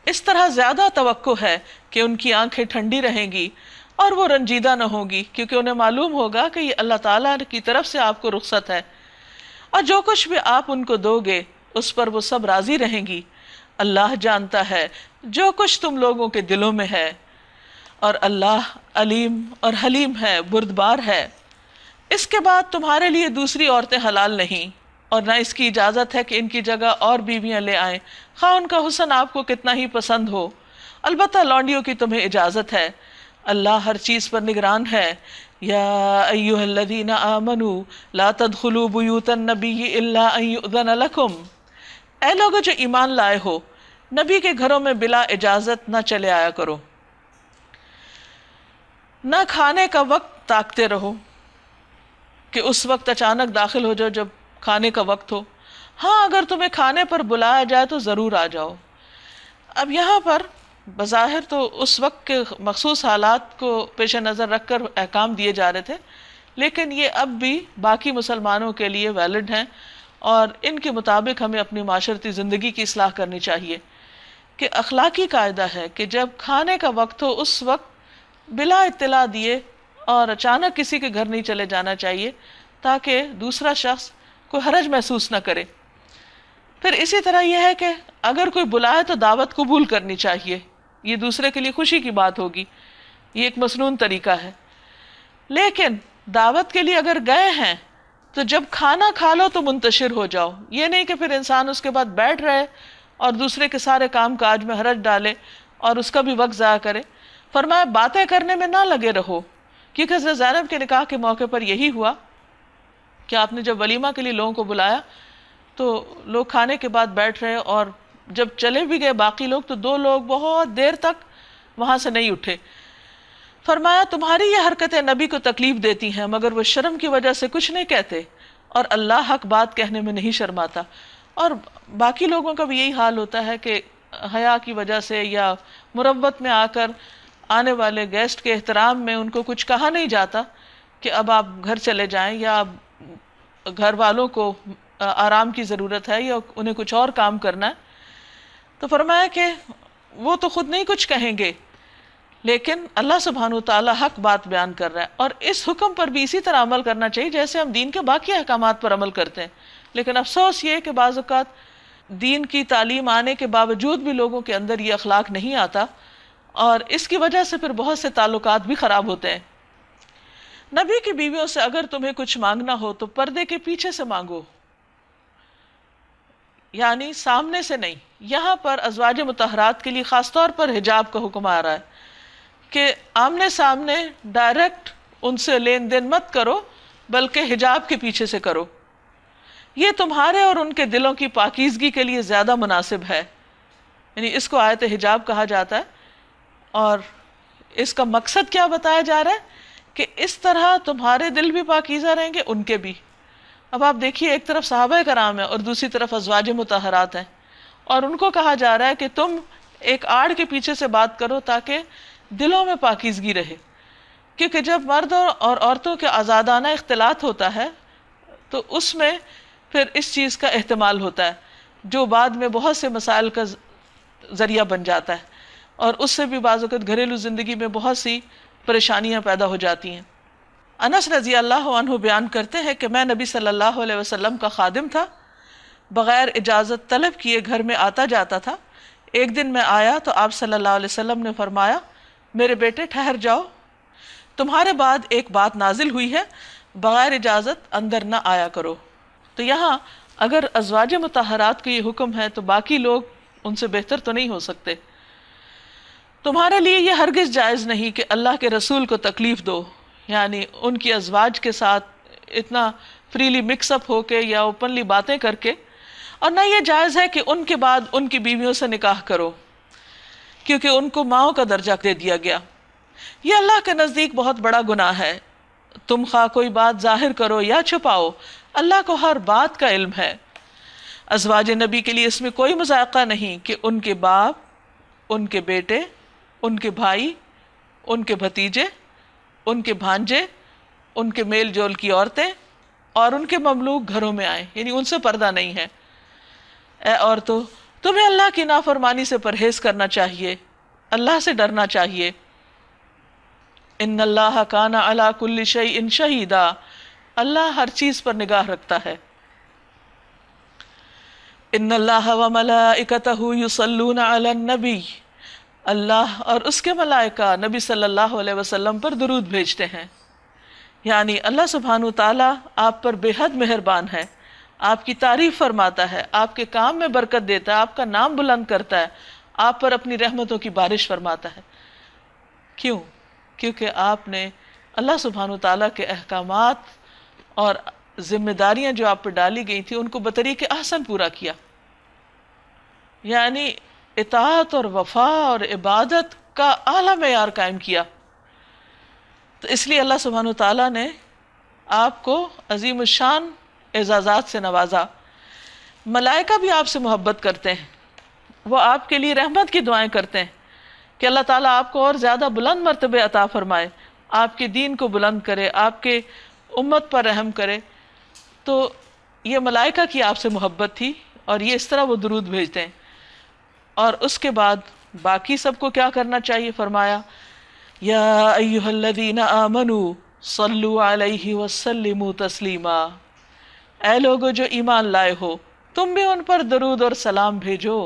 اس طرح زیادہ توقع ہے کہ ان کی آنکھیں ٹھنڈی رہیں گی اور وہ رنجیدہ نہ ہوں گی، کیونکہ انہیں معلوم ہوگا کہ یہ اللہ تعالیٰ کی طرف سے آپ کو رخصت ہے، اور جو کچھ بھی آپ ان کو دو گے اس پر وہ سب راضی رہیں گی۔ اللہ جانتا ہے جو کچھ تم لوگوں کے دلوں میں ہے، اور اللہ علیم اور حلیم ہے، بردبار ہے۔ اس کے بعد تمہارے لیے دوسری عورتیں حلال نہیں، اور نہ اس کی اجازت ہے کہ ان کی جگہ اور بیویاں لے آئیں، خواہ ان کا حسن آپ کو کتنا ہی پسند ہو۔ البتہ لونڈیوں کی تمہیں اجازت ہے، اللہ ہر چیز پر نگران ہے۔ یا ایھا الذین آمنوا لا تدخلوا بیوت النبی الا ان یؤذن لکم، اے لوگو جو ایمان لائے ہو، نبی کے گھروں میں بلا اجازت نہ چلے آیا کرو۔ نہ کھانے کا وقت تاکتے رہو کہ اس وقت اچانک داخل ہو جاؤ جب کھانے کا وقت ہو. ہاں اگر تمہیں کھانے پر بلایا جائے تو ضرور آ جاؤ. اب یہاں پر بظاہر تو اس وقت کے مخصوص حالات کو پیش نظر رکھ کر احکام دیے جا رہے تھے، لیکن یہ اب بھی باقی مسلمانوں کے لیے ویلڈ ہیں، اور ان کے مطابق ہمیں اپنی معاشرتی زندگی کی اصلاح کرنی چاہیے. کہ اخلاقی قاعدہ ہے کہ جب کھانے کا وقت ہو اس وقت بلا اطلاع دیے اور اچانک کسی کے گھر نہیں چلے جانا چاہیے، تاکہ دوسرا شخص کوئی حرج محسوس نہ کرے. پھر اسی طرح یہ ہے کہ اگر کوئی بلائے تو دعوت قبول کرنی چاہیے، یہ دوسرے کے لیے خوشی کی بات ہوگی، یہ ایک مسنون طریقہ ہے. لیکن دعوت کے لیے اگر گئے ہیں تو جب کھانا کھا لو تو منتشر ہو جاؤ. یہ نہیں کہ پھر انسان اس کے بعد بیٹھ رہے اور دوسرے کے سارے کام کاج میں حرج ڈالے اور اس کا بھی وقت ضائع کرے. فرمایا باتیں کرنے میں نہ لگے رہو، کیونکہ حضرت زینب کے نکاح کے موقع پر یہی ہوا کہ آپ نے جب ولیمہ کے لیے لوگوں کو بلایا تو لوگ کھانے کے بعد بیٹھ رہے، اور جب چلے بھی گئے باقی لوگ تو دو لوگ بہت دیر تک وہاں سے نہیں اٹھے. فرمایا تمہاری یہ حرکتیں نبی کو تکلیف دیتی ہیں، مگر وہ شرم کی وجہ سے کچھ نہیں کہتے، اور اللہ حق بات کہنے میں نہیں شرماتا. اور باقی لوگوں کا بھی یہی حال ہوتا ہے کہ حیا کی وجہ سے یا مروت میں آ کر آنے والے گیسٹ کے احترام میں ان کو کچھ کہا نہیں جاتا کہ اب آپ گھر چلے جائیں، یا گھر والوں کو آرام کی ضرورت ہے یا انہیں کچھ اور کام کرنا ہے. تو فرمایا کہ وہ تو خود نہیں کچھ کہیں گے، لیکن اللہ سبحانہ وتعالی حق بات بیان کر رہا ہے، اور اس حکم پر بھی اسی طرح عمل کرنا چاہیے جیسے ہم دین کے باقی احکامات پر عمل کرتے ہیں. لیکن افسوس یہ کہ بعض اوقات دین کی تعلیم آنے کے باوجود بھی لوگوں کے اندر یہ اخلاق نہیں آتا، اور اس کی وجہ سے پھر بہت سے تعلقات بھی خراب ہوتے ہیں. نبی کی بیویوں سے اگر تمہیں کچھ مانگنا ہو تو پردے کے پیچھے سے مانگو، یعنی سامنے سے نہیں. یہاں پر ازواج مطہرات کے لیے خاص طور پر حجاب کا حکم آ رہا ہے کہ آمنے سامنے ڈائریکٹ ان سے لین دین مت کرو، بلکہ حجاب کے پیچھے سے کرو. یہ تمہارے اور ان کے دلوں کی پاکیزگی کے لیے زیادہ مناسب ہے. یعنی اس کو آیت حجاب کہا جاتا ہے، اور اس کا مقصد کیا بتایا جا رہا ہے کہ اس طرح تمہارے دل بھی پاکیزہ رہیں گے، ان کے بھی. اب آپ دیکھیے ایک طرف صحابہ کرام ہیں اور دوسری طرف ازواج مطہرات ہیں، اور ان کو کہا جا رہا ہے کہ تم ایک آڑ کے پیچھے سے بات کرو تاکہ دلوں میں پاکیزگی رہے. کیونکہ جب مرد اور عورتوں کے آزادانہ اختلاط ہوتا ہے تو اس میں پھر اس چیز کا احتمال ہوتا ہے جو بعد میں بہت سے مسائل کا ذریعہ بن جاتا ہے، اور اس سے بھی بعض اوقات گھریلو زندگی میں بہت سی پریشانیاں پیدا ہو جاتی ہیں. انس رضی اللہ عنہ بیان کرتے ہیں کہ میں نبی صلی اللہ علیہ وسلم کا خادم تھا، بغیر اجازت طلب کیے گھر میں آتا جاتا تھا. ایک دن میں آیا تو آپ صلی اللہ علیہ وسلم نے فرمایا میرے بیٹے ٹھہر جاؤ، تمہارے بعد ایک بات نازل ہوئی ہے، بغیر اجازت اندر نہ آیا کرو. تو یہاں اگر ازواج مطہرات کا یہ حکم ہے تو باقی لوگ ان سے بہتر تو نہیں ہو سکتے. تمہارے لیے یہ ہرگز جائز نہیں کہ اللہ کے رسول کو تکلیف دو، یعنی ان کی ازواج کے ساتھ اتنا فریلی مکس اپ ہو کے یا اوپنلی باتیں کر کے، اور نہ یہ جائز ہے کہ ان کے بعد ان کی بیویوں سے نکاح کرو، کیونکہ ان کو ماؤں کا درجہ دے دیا گیا. یہ اللہ کے نزدیک بہت بڑا گناہ ہے. تم خواہ کوئی بات ظاہر کرو یا چھپاؤ، اللہ کو ہر بات کا علم ہے. ازواج نبی کے لیے اس میں کوئی مذائقہ نہیں کہ ان کے باپ، ان کے بیٹے، ان کے بھائی، ان کے بھتیجے، ان کے بھانجے، ان کے میل جول کی عورتیں اور ان کے مملوک گھروں میں آئیں، یعنی ان سے پردہ نہیں ہے. اے عورتوں، تمہیں اللہ کی نافرمانی سے پرہیز کرنا چاہیے، اللہ سے ڈرنا چاہیے. ان اللہ کان علی کل شیء شہیدا، اللہ ہر چیز پر نگاہ رکھتا ہے. ان اللہ وملائکتہ یصلون علی النبی، اللہ اور اس کے ملائکہ نبی صلی اللہ علیہ وسلم پر درود بھیجتے ہیں. یعنی اللہ سبحانہ تعالیٰ آپ پر بے حد مہربان ہے، آپ کی تعریف فرماتا ہے، آپ کے کام میں برکت دیتا ہے، آپ کا نام بلند کرتا ہے، آپ پر اپنی رحمتوں کی بارش فرماتا ہے. کیوں؟ کیونکہ آپ نے اللہ سبحانہ تعالیٰ کے احکامات اور ذمہ داریاں جو آپ پر ڈالی گئی تھی ان کو بطریق احسن پورا کیا. یعنی اطاعت اور وفا اور عبادت کا اعلیٰ معیار قائم کیا. تو اس لیے اللہ سبحانہ تعالیٰ نے آپ کو عظیم الشان اعزازات سے نوازا۔ ملائکہ بھی آپ سے محبت کرتے ہیں، وہ آپ کے لیے رحمت کی دعائیں کرتے ہیں کہ اللہ تعالیٰ آپ کو اور زیادہ بلند مرتبے عطا فرمائے، آپ کے دین کو بلند کرے، آپ کے امت پر رحم کرے۔ تو یہ ملائکہ کی آپ سے محبت تھی، اور یہ اس طرح وہ درود بھیجتے ہیں۔ اور اس کے بعد باقی سب کو کیا کرنا چاہیے؟ فرمایا یا ایھا الذین آمنوا صلوا علیہ وسلموا تسلیما، اے لوگو جو ایمان لائے ہو تم بھی ان پر درود اور سلام بھیجو۔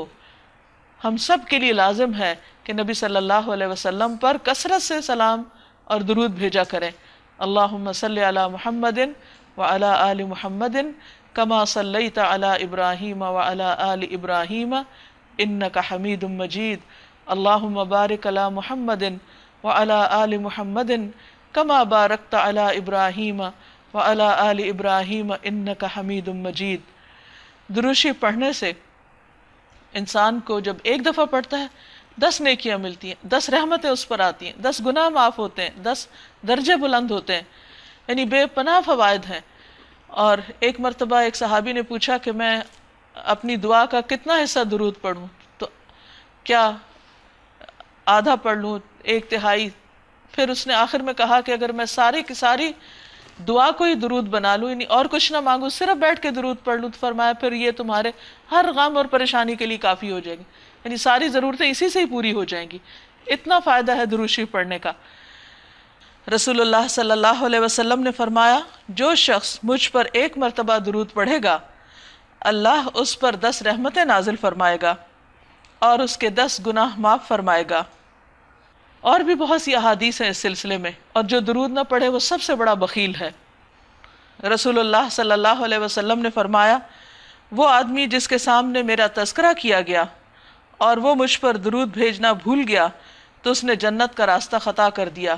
ہم سب کے لیے لازم ہے کہ نبی صلی اللہ علیہ وسلم پر کثرت سے سلام اور درود بھیجا کریں۔ اللہم صلی علی محمد وعلی آل محمد کما صلیت علی ابراہیم وعلی آل ابراہیم انک حمید مجید۔ اللہم بارک علی محمد وعلی آل محمد کما بارکت علی ابراہیم وعلی آل ابراہیم انک حمید مجید۔ درود شریف پڑھنے سے انسان کو جب ایک دفعہ پڑھتا ہے 10 نیکیاں ملتی ہیں، 10 رحمتیں اس پر آتی ہیں، 10 گناہ معاف ہوتے ہیں، 10 درجے بلند ہوتے ہیں، یعنی بے پناہ فوائد ہیں۔ اور ایک مرتبہ ایک صحابی نے پوچھا کہ میں اپنی دعا کا کتنا حصہ درود پڑھوں، تو کیا آدھا پڑھ لوں، 1/3؟ پھر اس نے آخر میں کہا کہ اگر میں ساری کی ساری دعا کو ہی درود بنا لوں، یعنی اور کچھ نہ مانگوں، صرف بیٹھ کے درود پڑھ لوں، تو فرمایا پھر یہ تمہارے ہر غم اور پریشانی کے لیے کافی ہو جائے گی، یعنی ساری ضرورتیں اسی سے ہی پوری ہو جائیں گی۔ اتنا فائدہ ہے درود شریف پڑھنے کا۔ رسول اللہ صلی اللہ علیہ وسلم نے فرمایا جو شخص مجھ پر 1 مرتبہ درود پڑھے گا اللہ اس پر 10 رحمتیں نازل فرمائے گا اور اس کے 10 گناہ معاف فرمائے گا۔ اور بھی بہت سی احادیث ہیں اس سلسلے میں، اور جو درود نہ پڑھے وہ سب سے بڑا بخیل ہے۔ رسول اللہ صلی اللہ علیہ وسلم نے فرمایا وہ آدمی جس کے سامنے میرا تذکرہ کیا گیا اور وہ مجھ پر درود بھیجنا بھول گیا تو اس نے جنت کا راستہ خطا کر دیا۔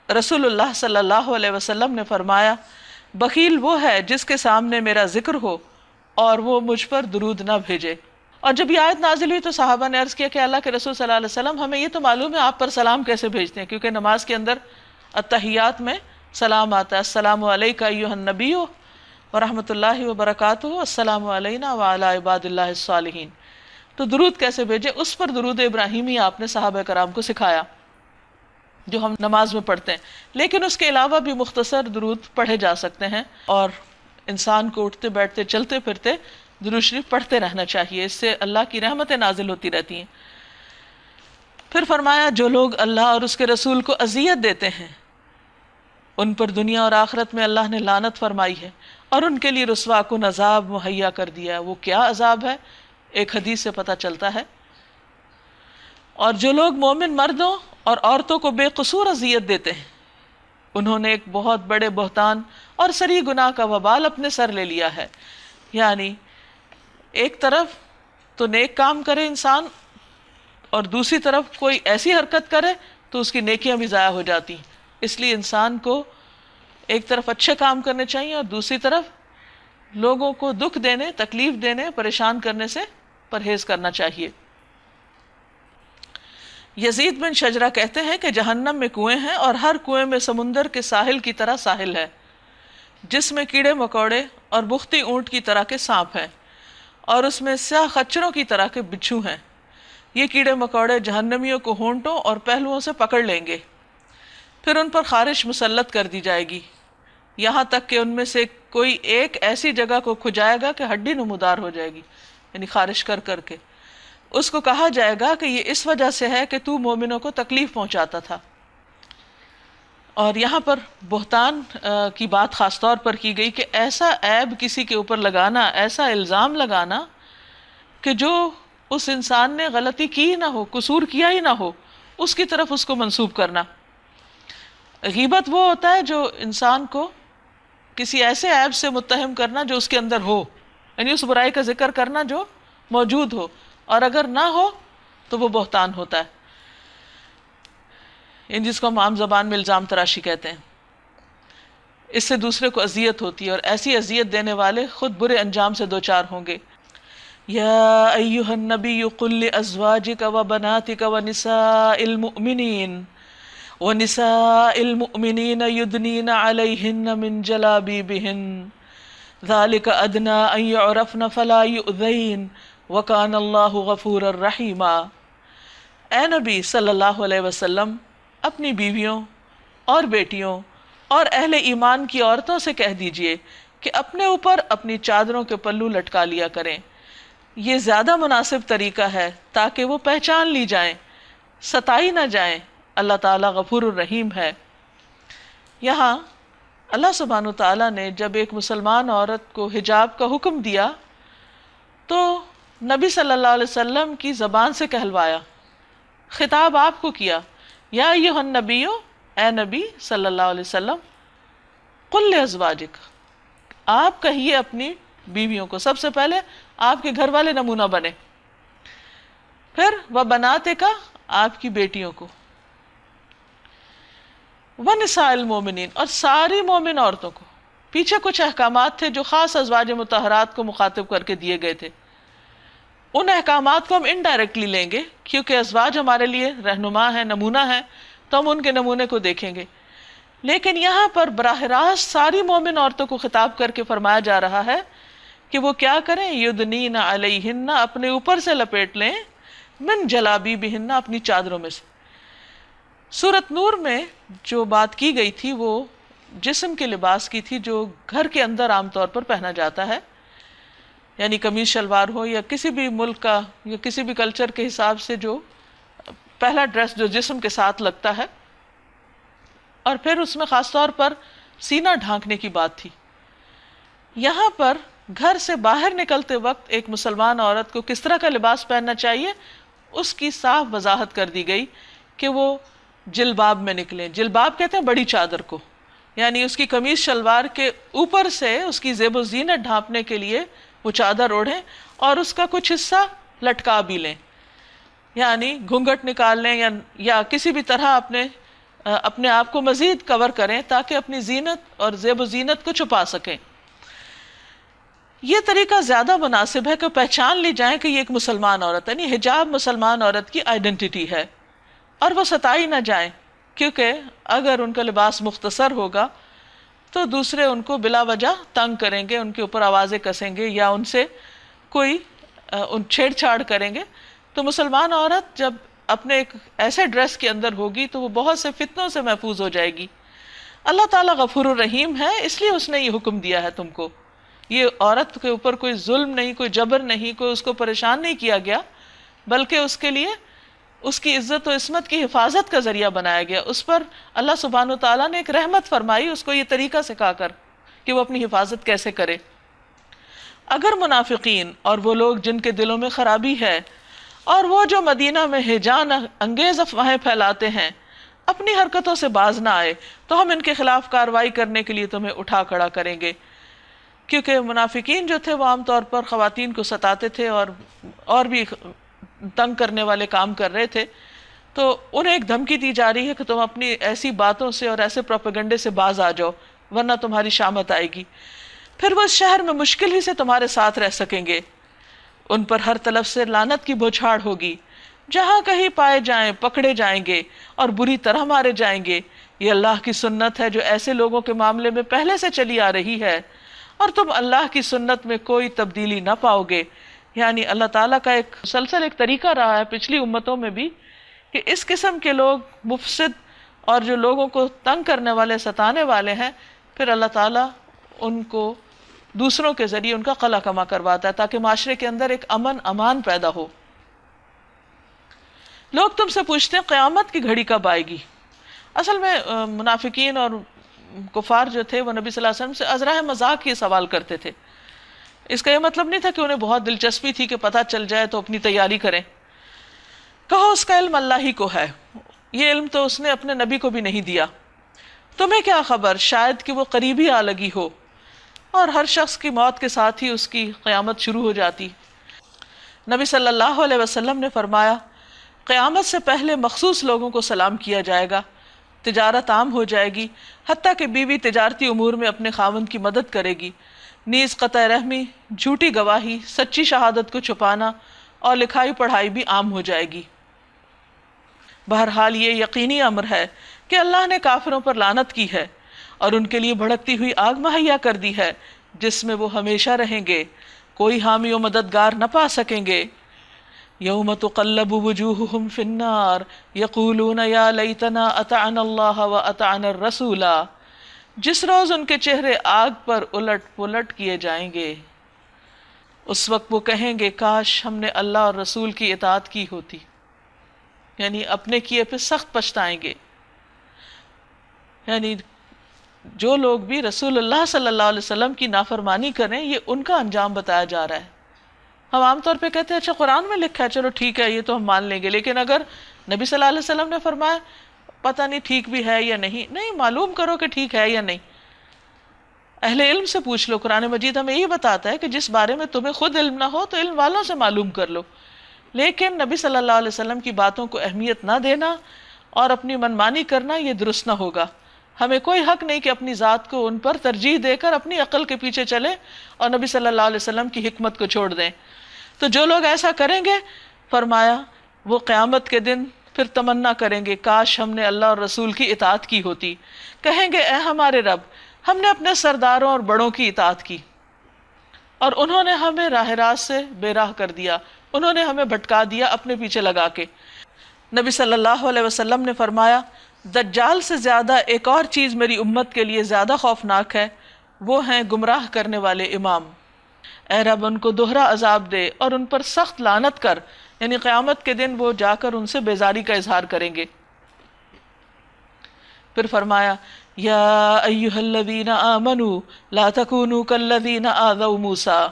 رسول اللہ صلی اللہ علیہ وسلم نے فرمایا بخیل وہ ہے جس کے سامنے میرا ذکر ہو اور وہ مجھ پر درود نہ بھیجے۔ اور جب یہ آیت نازل ہوئی تو صحابہ نے عرض کیا کہ اللہ کے رسول صلی اللہ علیہ وسلم ہمیں یہ تو معلوم ہے آپ پر سلام کیسے بھیجتے ہیں، کیونکہ نماز کے اندر التحیات میں سلام آتا ہے، السلام علیکہ ایھا النبی ورحمۃ اللہ وبرکاتہ، السلام علینا وعلی عباد اللہ الصالحین۔ تو درود کیسے بھیجے؟ اس پر درود ابراہیمی آپ نے صحابہ کرام کو سکھایا جو ہم نماز میں پڑھتے ہیں، لیکن اس کے علاوہ بھی مختصر درود پڑھے جا سکتے ہیں، اور انسان کو اٹھتے بیٹھتے چلتے پھرتے درود شریف پڑھتے رہنا چاہیے، اس سے اللہ کی رحمتیں نازل ہوتی رہتی ہیں۔ پھر فرمایا جو لوگ اللہ اور اس کے رسول کو اذیت دیتے ہیں ان پر دنیا اور آخرت میں اللہ نے لعنت فرمائی ہے اور ان کے لیے رسوا کن عذاب مہیا کر دیا ہے۔ وہ کیا عذاب ہے؟ ایک حدیث سے پتہ چلتا ہے۔ اور جو لوگ مومن مردوں اور عورتوں کو بے قصور اذیت دیتے ہیں انہوں نے ایک بہت بڑے بہتان اور سری گناہ کا وبال اپنے سر لے لیا ہے۔ یعنی ایک طرف تو نیک کام کرے انسان اور دوسری طرف کوئی ایسی حرکت کرے تو اس کی نیکیاں بھی ضائع ہو جاتی ہیں۔ اس لیے انسان کو ایک طرف اچھے کام کرنے چاہیے اور دوسری طرف لوگوں کو دکھ دینے، تکلیف دینے، پریشان کرنے سے پرہیز کرنا چاہیے۔ یزید بن شجرہ کہتے ہیں کہ جہنم میں کنویں ہیں اور ہر کنویں میں سمندر کے ساحل کی طرح ساحل ہے جس میں کیڑے مکوڑے اور بختی اونٹ کی طرح کے سانپ ہیں اور اس میں سیاہ خچروں کی طرح کے بچھو ہیں۔ یہ کیڑے مکوڑے جہنمیوں کو ہونٹوں اور پہلوؤں سے پکڑ لیں گے، پھر ان پر خارش مسلط کر دی جائے گی یہاں تک کہ ان میں سے کوئی ایک ایسی جگہ کو کھجائے گا کہ ہڈی نمودار ہو جائے گی، یعنی خارش کر کر کے۔ اس کو کہا جائے گا کہ یہ اس وجہ سے ہے کہ تو مومنوں کو تکلیف پہنچاتا تھا۔ اور یہاں پر بہتان کی بات خاص طور پر کی گئی کہ ایسا عیب کسی کے اوپر لگانا، ایسا الزام لگانا کہ جو اس انسان نے غلطی کی نہ ہو، قصور کیا ہی نہ ہو، اس کی طرف اس کو منسوب کرنا۔ غیبت وہ ہوتا ہے جو انسان کو کسی ایسے عیب سے متہم کرنا جو اس کے اندر ہو، یعنی اس برائی کا ذکر کرنا جو موجود ہو، اور اگر نہ ہو تو وہ بہتان ہوتا ہے، جس کو ہم عام زبان میں الزام تراشی کہتے ہیں۔ اس سے دوسرے کو اذیت ہوتی ہے اور ایسی اذیت دینے والے خود برے انجام سے دوچار ہوں گے۔ یا ایھا النبی قل لازواجک وبناتک ونساء المؤمنین وَنِسَاءِ الْمُؤْمِنِينَ يُدْنِينَ عَلَيْهِنَّ مِنْ جَلَابِيبِهِنَّ ذَلِكَ أَدْنَىٰ أَنْ يُعْرَفْنَ فَلَا يُؤْذَيْنَ وَكَانَ اللَّهُ غَفُورًا رَحِيمًا۔ اے نبی صلی اللہ علیہ وسلم اپنی بیویوں اور بیٹیوں اور اہل ایمان کی عورتوں سے کہہ دیجئے کہ اپنے اوپر اپنی چادروں کے پلو لٹکا لیا کریں، یہ زیادہ مناسب طریقہ ہے تاکہ وہ پہچان لی جائیں، ستائی نہ جائیں۔ اللہ تعالیٰ غفور الرحیم ہے۔ یہاں اللہ سبحانہ وتعالیٰ نے جب ایک مسلمان عورت کو حجاب کا حکم دیا تو نبی صلی اللہ علیہ وسلم کی زبان سے کہلوایا، خطاب آپ کو کیا، یا ایھا النبی، اے نبی صلی اللہ علیہ وسلم، قل لازواجک، آپ کہیے اپنی بیویوں کو، سب سے پہلے آپ کے گھر والے نمونہ بنے، پھر وبناتک، آپ کی بیٹیوں کو، ونساء المومنین، اور ساری مومن عورتوں کو۔ پیچھے کچھ احکامات تھے جو خاص ازواج مطہرات کو مخاطب کر کے دیے گئے تھے، ان احکامات کو ہم انڈائریکٹلی لیں گے کیونکہ ازواج ہمارے لیے رہنما ہیں، نمونہ ہیں، تو ہم ان کے نمونے کو دیکھیں گے۔ لیکن یہاں پر براہ راست ساری مومن عورتوں کو خطاب کر کے فرمایا جا رہا ہے کہ وہ کیا کریں، یدنین علیہن، اپنے اوپر سے لپیٹ لیں، من جلابیبہن، اپنی چادروں میں سے۔ سورۃ نور میں جو بات کی گئی تھی وہ جسم کے لباس کی تھی جو گھر کے اندر عام طور پر پہنا جاتا ہے، یعنی قمیص شلوار ہو یا کسی بھی ملک کا یا کسی بھی کلچر کے حساب سے جو پہلا ڈریس جو جسم کے ساتھ لگتا ہے، اور پھر اس میں خاص طور پر سینہ ڈھانکنے کی بات تھی۔ یہاں پر گھر سے باہر نکلتے وقت ایک مسلمان عورت کو کس طرح کا لباس پہننا چاہیے اس کی صاف وضاحت کر دی گئی کہ وہ جلباب میں نکلیں۔ جلباب کہتے ہیں بڑی چادر کو، یعنی اس کی قمیص شلوار کے اوپر سے اس کی زیب و زینت ڈھانپنے کے لیے وہ چادر اوڑھیں اور اس کا کچھ حصہ لٹکا بھی لیں، یعنی گھونگھٹ نکال لیں یا کسی بھی طرح اپنے آپ کو مزید کور کریں تاکہ اپنی زینت اور زیب و زینت کو چھپا سکیں۔ یہ طریقہ زیادہ مناسب ہے کہ پہچان لی جائیں کہ یہ ایک مسلمان عورت ہے، یعنی حجاب مسلمان عورت کی آئیڈینٹی ہے، اور وہ ستائی نہ جائیں، کیونکہ اگر ان کا لباس مختصر ہوگا تو دوسرے ان کو بلا وجہ تنگ کریں گے، ان کے اوپر آوازیں کسیں گے یا ان سے کوئی چھیڑ چھاڑ کریں گے۔ تو مسلمان عورت جب اپنے ایک ایسے ڈریس کے اندر ہوگی تو وہ بہت سے فتنوں سے محفوظ ہو جائے گی۔ اللہ تعالیٰ غفور الرحیم ہے، اس لیے اس نے یہ حکم دیا ہے تم کو۔ یہ عورت کے اوپر کوئی ظلم نہیں، کوئی جبر نہیں، کوئی اس کو پریشان نہیں کیا گیا، بلکہ اس کے لیے اس کی عزت و عصمت کی حفاظت کا ذریعہ بنایا گیا۔ اس پر اللہ سبحانہ وتعالیٰ نے ایک رحمت فرمائی، اس کو یہ طریقہ سکھا کر کہ وہ اپنی حفاظت کیسے کرے۔ اگر منافقین اور وہ لوگ جن کے دلوں میں خرابی ہے اور وہ جو مدینہ میں ہیجان انگیز افواہیں پھیلاتے ہیں اپنی حرکتوں سے باز نہ آئے تو ہم ان کے خلاف کارروائی کرنے کے لیے تمہیں اٹھا کھڑا کریں گے، کیونکہ منافقین جو تھے وہ عام طور پر خواتین کو ستاتے تھے اور بھی تنگ کرنے والے کام کر رہے تھے، تو انہیں ایک دھمکی دی جا رہی ہے کہ تم اپنی ایسی باتوں سے اور ایسے پروپیگنڈے سے باز آ جاؤ ورنہ تمہاری شامت آئے گی، پھر وہ اس شہر میں مشکل ہی سے تمہارے ساتھ رہ سکیں گے، ان پر ہر طرف سے لعنت کی بوچھاڑ ہوگی، جہاں کہیں پائے جائیں پکڑے جائیں گے اور بری طرح مارے جائیں گے۔ یہ اللہ کی سنت ہے جو ایسے لوگوں کے معاملے میں پہلے سے چلی آ رہی ہے، اور تم اللہ کی سنت میں کوئی تبدیلی نہ پاؤ گے۔ یعنی اللہ تعالیٰ کا ایک مسلسل ایک طریقہ رہا ہے پچھلی امتوں میں بھی کہ اس قسم کے لوگ مفسد اور جو لوگوں کو تنگ کرنے والے، ستانے والے ہیں، پھر اللہ تعالیٰ ان کو دوسروں کے ذریعے ان کا قلع کما کرواتا ہے تاکہ معاشرے کے اندر ایک امن امان پیدا ہو۔ لوگ تم سے پوچھتے ہیں قیامت کی گھڑی کب آئے گی؟ اصل میں منافقین اور کفار جو تھے وہ نبی صلی اللہ علیہ وسلم سے ازراہ مذاق یہ سوال کرتے تھے۔ اس کا یہ مطلب نہیں تھا کہ انہیں بہت دلچسپی تھی کہ پتہ چل جائے تو اپنی تیاری کریں۔ کہو اس کا علم اللہ ہی کو ہے، یہ علم تو اس نے اپنے نبی کو بھی نہیں دیا، تمہیں کیا خبر شاید کہ وہ قریبی آ لگی ہو، اور ہر شخص کی موت کے ساتھ ہی اس کی قیامت شروع ہو جاتی۔ نبی صلی اللہ علیہ وسلم نے فرمایا قیامت سے پہلے مخصوص لوگوں کو سلام کیا جائے گا، تجارت عام ہو جائے گی، حتیٰ کہ بیوی تجارتی امور میں اپنے خاوند کی مدد کرے گی، نیز قطع رحمی، جھوٹی گواہی، سچی شہادت کو چھپانا اور لکھائی پڑھائی بھی عام ہو جائے گی۔ بہرحال یہ یقینی امر ہے کہ اللہ نے کافروں پر لعنت کی ہے اور ان کے لیے بھڑکتی ہوئی آگ مہیا کر دی ہے جس میں وہ ہمیشہ رہیں گے، کوئی حامی و مددگار نہ پا سکیں گے۔ یوم تقلب وجوہہم فی النار یقولون یا لیتنا اطعنا اللہ و اطعنا الرسولا، جس روز ان کے چہرے آگ پر الٹ پلٹ کیے جائیں گے، اس وقت وہ کہیں گے کاش ہم نے اللہ اور رسول کی اطاعت کی ہوتی، یعنی اپنے کیے پہ سخت پچھتائیں گے۔ یعنی جو لوگ بھی رسول اللہ صلی اللہ علیہ وسلم کی نافرمانی کریں، یہ ان کا انجام بتایا جا رہا ہے۔ ہم عام طور پہ کہتے ہیں اچھا قرآن میں لکھا ہے، چلو ٹھیک ہے یہ تو ہم مان لیں گے، لیکن اگر نبی صلی اللہ علیہ وسلم نے فرمایا پتہ نہیں ٹھیک بھی ہے یا نہیں، نہیں معلوم کرو کہ ٹھیک ہے یا نہیں، اہل علم سے پوچھ لو۔ قرآن مجید ہمیں یہی بتاتا ہے کہ جس بارے میں تمہیں خود علم نہ ہو تو علم والوں سے معلوم کر لو، لیکن نبی صلی اللہ علیہ وسلم کی باتوں کو اہمیت نہ دینا اور اپنی منمانی کرنا یہ درست نہ ہوگا۔ ہمیں کوئی حق نہیں کہ اپنی ذات کو ان پر ترجیح دے کر اپنی عقل کے پیچھے چلیں اور نبی صلی اللہ علیہ وسلم کی حکمت کو چھوڑ دیں۔ تو جو لوگ ایسا کریں گے، فرمایا وہ قیامت کے دن پھر تمنا کریں گے کاش ہم نے اللہ اور رسول کی اطاعت کی ہوتی، کہیں گے اے ہمارے رب ہم نے اپنے سرداروں اور بڑوں کی اطاعت کی اور انہوں نے ہمیں راہ راست سے بے راہ کر دیا، انہوں نے ہمیں بھٹکا دیا اپنے پیچھے لگا کے۔ نبی صلی اللہ علیہ وسلم نے فرمایا دجال سے زیادہ ایک اور چیز میری امت کے لیے زیادہ خوفناک ہے، وہ ہیں گمراہ کرنے والے امام۔ اے رب ان کو دوہرا عذاب دے اور ان پر سخت لعنت کر، یعنی قیامت کے دن وہ جا کر ان سے بیزاری کا اظہار کریں گے۔ پھر فرمایا یا ایھا الذین آمنوا لا تکونوا کالذین آذوا موسیٰ،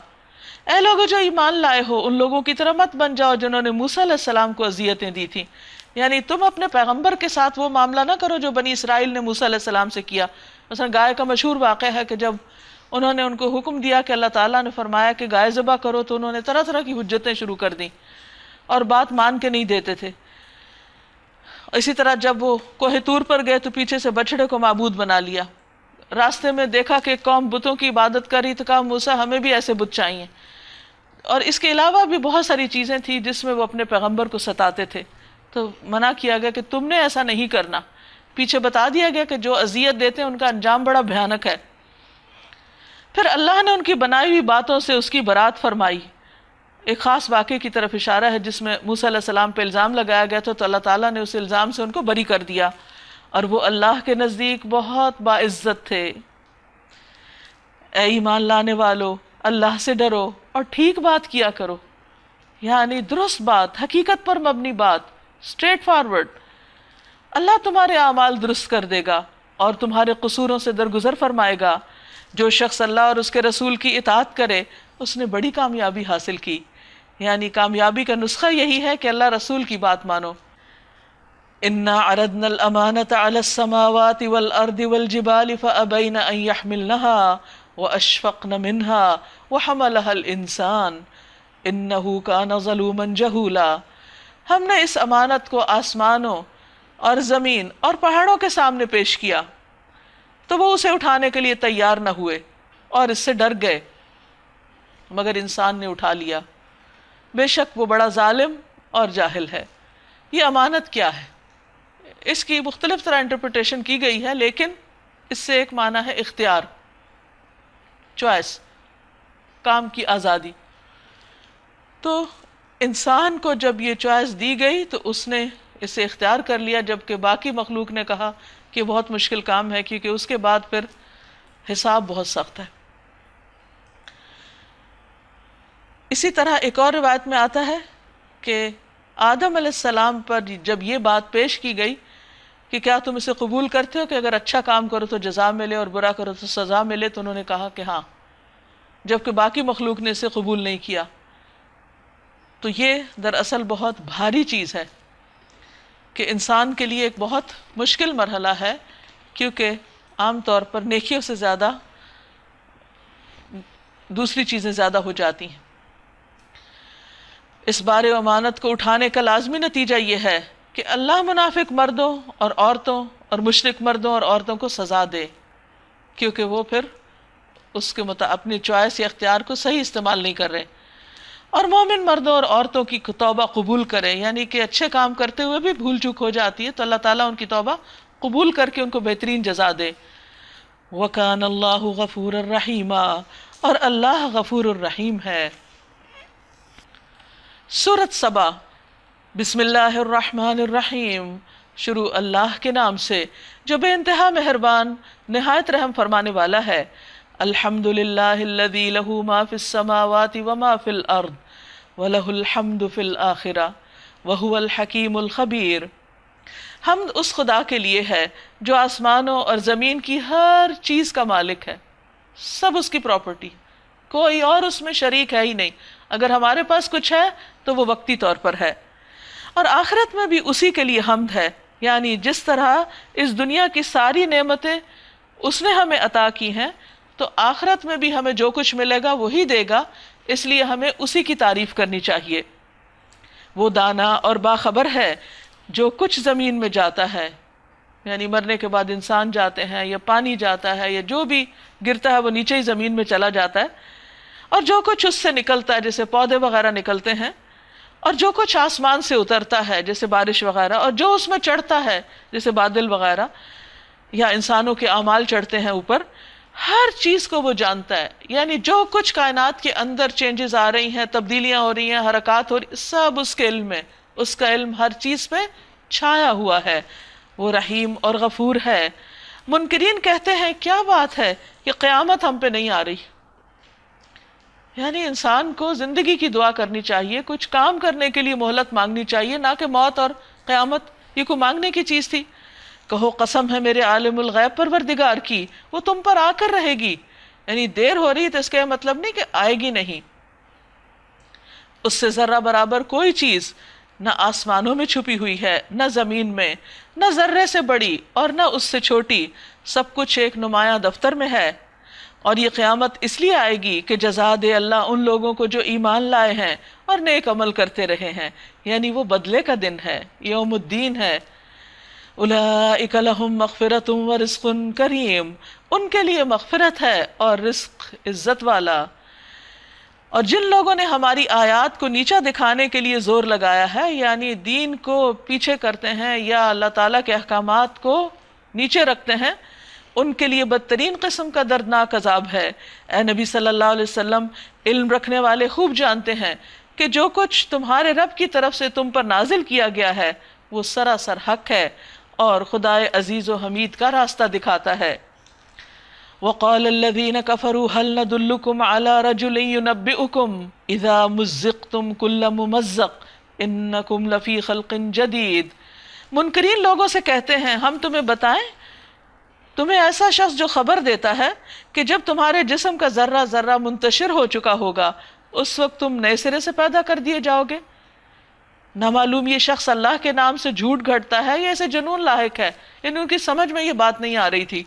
اے لوگو جو ایمان لائے ہو ان لوگوں کی طرح مت بن جاؤ جنہوں نے موسیٰ علیہ السلام کو اذیتیں دی تھیں، یعنی تم اپنے پیغمبر کے ساتھ وہ معاملہ نہ کرو جو بنی اسرائیل نے موسیٰ علیہ السلام سے کیا۔ مثلا گائے کا مشہور واقعہ ہے کہ جب انہوں نے ان کو حکم دیا کہ اللہ تعالیٰ نے فرمایا کہ گائے ذبح کرو تو انہوں نے طرح طرح کی حجتیں شروع کر دیں اور بات مان کے نہیں دیتے تھے۔ اسی طرح جب وہ کوہ طور پر گئے تو پیچھے سے بچڑے کو معبود بنا لیا، راستے میں دیکھا کہ قوم بتوں کی عبادت کر رہی تو کہا موسیٰ ہمیں بھی ایسے بت چاہیے، اور اس کے علاوہ بھی بہت ساری چیزیں تھیں جس میں وہ اپنے پیغمبر کو ستاتے تھے، تو منع کیا گیا کہ تم نے ایسا نہیں کرنا۔ پیچھے بتا دیا گیا کہ جو اذیت دیتے ہیں ان کا انجام بڑا بھیانک ہے۔ پھر اللہ نے ان کی بنائی ہوئی باتوں سے اس کی برات فرمائی۔ ایک خاص واقعے کی طرف اشارہ ہے جس میں موسیٰ علیہ السلام پہ الزام لگایا گیا تھا، تو اللہ تعالیٰ نے اس الزام سے ان کو بری کر دیا، اور وہ اللہ کے نزدیک بہت باعزت تھے۔ اے ایمان لانے والو اللہ سے ڈرو اور ٹھیک بات کیا کرو، یعنی درست بات، حقیقت پر مبنی بات، اسٹریٹ فارورڈ۔ اللہ تمہارے اعمال درست کر دے گا اور تمہارے قصوروں سے درگزر فرمائے گا۔ جو شخص اللہ اور اس کے رسول کی اطاعت کرے اس نے بڑی کامیابی حاصل کی، یعنی کامیابی کا نسخہ یہی ہے کہ اللہ رسول کی بات مانو۔ انا عرضنا الامانۃ علی السماوات والارض والجبال فابین ان یحملنها واشفقن منها وحملها الانسان انه کان ظلوما جہولا۔ ہم نے اس امانت کو آسمانوں اور زمین اور پہاڑوں کے سامنے پیش کیا تو وہ اسے اٹھانے کے لیے تیار نہ ہوئے اور اس سے ڈر گئے، مگر انسان نے اٹھا لیا، بے شک وہ بڑا ظالم اور جاہل ہے۔ یہ امانت کیا ہے؟ اس کی مختلف طرح انٹرپریٹیشن کی گئی ہے، لیکن اس سے ایک معنی ہے اختیار، چوائس، کام کی آزادی۔ تو انسان کو جب یہ چوائس دی گئی تو اس نے اسے اختیار کر لیا، جبکہ باقی مخلوق نے کہا کہ بہت مشکل کام ہے کیونکہ اس کے بعد پھر حساب بہت سخت ہے۔ اسی طرح ایک اور روایت میں آتا ہے کہ آدم علیہ السلام پر جب یہ بات پیش کی گئی کہ کیا تم اسے قبول کرتے ہو کہ اگر اچھا کام کرو تو جزا ملے اور برا کرو تو سزا ملے، تو انہوں نے کہا کہ ہاں، جبکہ باقی مخلوق نے اسے قبول نہیں کیا۔ تو یہ دراصل بہت بھاری چیز ہے کہ انسان کے لیے ایک بہت مشکل مرحلہ ہے، کیونکہ عام طور پر نیکیوں سے زیادہ دوسری چیزیں زیادہ ہو جاتی ہیں۔ اس بار امانت کو اٹھانے کا لازمی نتیجہ یہ ہے کہ اللہ منافق مردوں اور عورتوں اور مشرک مردوں اور عورتوں کو سزا دے، کیونکہ وہ پھر اس کے اپنی چوائس یا اختیار کو صحیح استعمال نہیں کر رہے، اور مومن مردوں اور عورتوں کی توبہ قبول کرے، یعنی کہ اچھے کام کرتے ہوئے بھی بھول چوک ہو جاتی ہے تو اللہ تعالیٰ ان کی توبہ قبول کر کے ان کو بہترین جزا دے۔ وَكَانَ اللَّهُ غَفُورًا رَحِيمًا، اور اللہ غفور الرحیم ہے۔ سورۃ سبا، بسم اللہ الرحمن الرحیم، شروع اللہ کے نام سے جو بے انتہا مہربان نہایت رحم فرمانے والا ہے۔ الحمد للہ الذی لہ ما فی السماوات وما فی الارض وَلَهُ الْحَمْدُ فِي الْآخِرَةِ وَهُوَ الْحَكِيمُ الْخَبِيرُ۔ حمد اس خدا کے لیے ہے جو آسمانوں اور زمین کی ہر چیز کا مالک ہے، سب اس کی پراپرٹی، کوئی اور اس میں شریک ہے ہی نہیں۔ اگر ہمارے پاس کچھ ہے تو وہ وقتی طور پر ہے، اور آخرت میں بھی اسی کے لیے حمد ہے، یعنی جس طرح اس دنیا کی ساری نعمتیں اس نے ہمیں عطا کی ہیں تو آخرت میں بھی ہمیں جو کچھ ملے گا وہی دے گا، اس لیے ہمیں اسی کی تعریف کرنی چاہیے۔ وہ دانا اور باخبر ہے جو کچھ زمین میں جاتا ہے، یعنی مرنے کے بعد انسان جاتے ہیں یا پانی جاتا ہے یا جو بھی گرتا ہے وہ نیچے ہی زمین میں چلا جاتا ہے، اور جو کچھ اس سے نکلتا ہے جیسے پودے وغیرہ نکلتے ہیں، اور جو کچھ آسمان سے اترتا ہے جیسے بارش وغیرہ، اور جو اس میں چڑھتا ہے جیسے بادل وغیرہ یا انسانوں کے اعمال چڑھتے ہیں اوپر، ہر چیز کو وہ جانتا ہے۔ یعنی جو کچھ کائنات کے اندر چینجز آ رہی ہیں، تبدیلیاں ہو رہی ہیں، حرکات ہو رہی، سب اس کے علم میں، اس کا علم ہر چیز پہ چھایا ہوا ہے۔ وہ رحیم اور غفور ہے۔ منکرین کہتے ہیں کیا بات ہے کہ قیامت ہم پہ نہیں آ رہی؟ یعنی انسان کو زندگی کی دعا کرنی چاہیے، کچھ کام کرنے کے لیے مہلت مانگنی چاہیے، نہ کہ موت اور قیامت یہ کوئی مانگنے کی چیز تھی۔ کہو قسم ہے میرے عالم الغیب پروردگار کی، وہ تم پر آ کر رہے گی۔ یعنی دیر ہو رہی تو اس کا مطلب نہیں کہ آئے گی نہیں۔ اس سے ذرہ برابر کوئی چیز نہ آسمانوں میں چھپی ہوئی ہے، نہ زمین میں، نہ ذرے سے بڑی اور نہ اس سے چھوٹی، سب کچھ ایک نمایاں دفتر میں ہے۔ اور یہ قیامت اس لیے آئے گی کہ جزا دے اللہ ان لوگوں کو جو ایمان لائے ہیں اور نیک عمل کرتے رہے ہیں، یعنی وہ بدلے کا دن ہے، یوم الدین ہے۔ اولئک لہم مغفرۃ ورزق کریم، ان کے لیے مغفرت ہے اور رزق عزت والا۔ اور جن لوگوں نے ہماری آیات کو نیچا دکھانے کے لیے زور لگایا ہے، یعنی دین کو پیچھے کرتے ہیں یا اللہ تعالیٰ کے احکامات کو نیچے رکھتے ہیں، ان کے لیے بدترین قسم کا دردناک عذاب ہے۔ اے نبی صلی اللہ علیہ وسلم، علم رکھنے والے خوب جانتے ہیں کہ جو کچھ تمہارے رب کی طرف سے تم پر نازل کیا گیا ہے وہ سراسر حق ہے اور خدائے عزیز و حمید کا راستہ دکھاتا ہے۔ وَقَالَ الَّذِينَ كَفَرُوا هَلْ نَدُلُّكُمْ عَلَى رَجُلٍ يُنَبِّئُكُمْ إِذَا مُزِّقْتُمْ كُلَّ مُمَزَّقٍ إِنَّكُمْ لَفِي خَلْقٍ جَدِيدٍ۔ منکرین لوگوں سے کہتے ہیں ہم تمہیں بتائیں، تمہیں ایسا شخص جو خبر دیتا ہے کہ جب تمہارے جسم کا ذرہ ذرہ منتشر ہو چکا ہوگا اس وقت تم نئے سرے سے پیدا کر دیے جاؤ گے۔ نہ معلوم یہ شخص اللہ کے نام سے جھوٹ گھڑتا ہے یا اسے جنون لاحق ہے، یعنی ان کی سمجھ میں یہ بات نہیں آ رہی تھی۔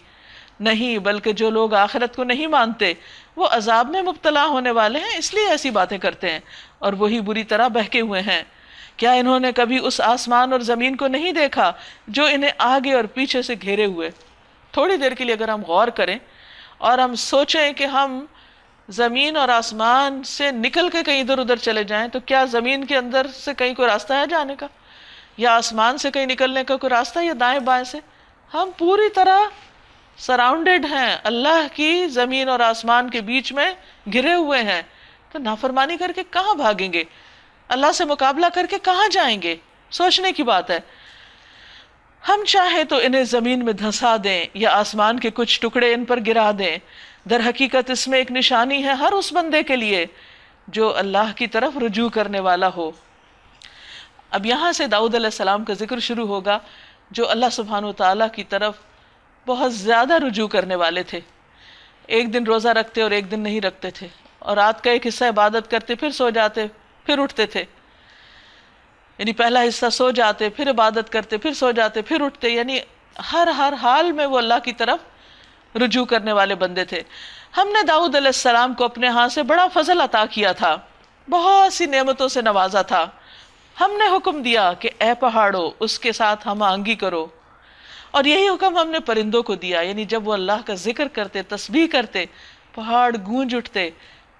نہیں، بلکہ جو لوگ آخرت کو نہیں مانتے وہ عذاب میں مبتلا ہونے والے ہیں، اس لیے ایسی باتیں کرتے ہیں، اور وہی بری طرح بہکے ہوئے ہیں۔ کیا انہوں نے کبھی اس آسمان اور زمین کو نہیں دیکھا جو انہیں آگے اور پیچھے سے گھیرے ہوئے؟ تھوڑی دیر کے لیے اگر ہم غور کریں اور ہم سوچیں کہ ہم زمین اور آسمان سے نکل کے کہیں ادھر ادھر چلے جائیں تو کیا زمین کے اندر سے کہیں کوئی راستہ ہے جانے کا، یا آسمان سے کہیں نکلنے کا کوئی راستہ، یا دائیں بائیں سے؟ ہم پوری طرح سراؤنڈڈ ہیں، اللہ کی زمین اور آسمان کے بیچ میں گھرے ہوئے ہیں، تو نافرمانی کر کے کہاں بھاگیں گے؟ اللہ سے مقابلہ کر کے کہاں جائیں گے؟ سوچنے کی بات ہے۔ ہم چاہیں تو انہیں زمین میں دھنسا دیں یا آسمان کے کچھ ٹکڑے ان پر گرا دیں، در حقیقت اس میں ایک نشانی ہے ہر اس بندے کے لیے جو اللہ کی طرف رجوع کرنے والا ہو۔ اب یہاں سے داؤد علیہ السلام کا ذکر شروع ہوگا، جو اللہ سبحانہ و تعالیٰ کی طرف بہت زیادہ رجوع کرنے والے تھے۔ ایک دن روزہ رکھتے اور ایک دن نہیں رکھتے تھے، اور رات کا ایک حصہ عبادت کرتے پھر سو جاتے پھر اٹھتے تھے، یعنی پہلا حصہ سو جاتے پھر عبادت کرتے پھر سو جاتے پھر اٹھتے، یعنی ہر حال میں وہ اللہ کی طرف رجوع کرنے والے بندے تھے۔ ہم نے داؤد علیہ السلام کو اپنے ہاں سے بڑا فضل عطا کیا تھا، بہت سی نعمتوں سے نوازا تھا۔ ہم نے حکم دیا کہ اے پہاڑو اس کے ساتھ ہم آہنگی کرو، اور یہی حکم ہم نے پرندوں کو دیا، یعنی جب وہ اللہ کا ذکر کرتے، تسبیح کرتے، پہاڑ گونج اٹھتے،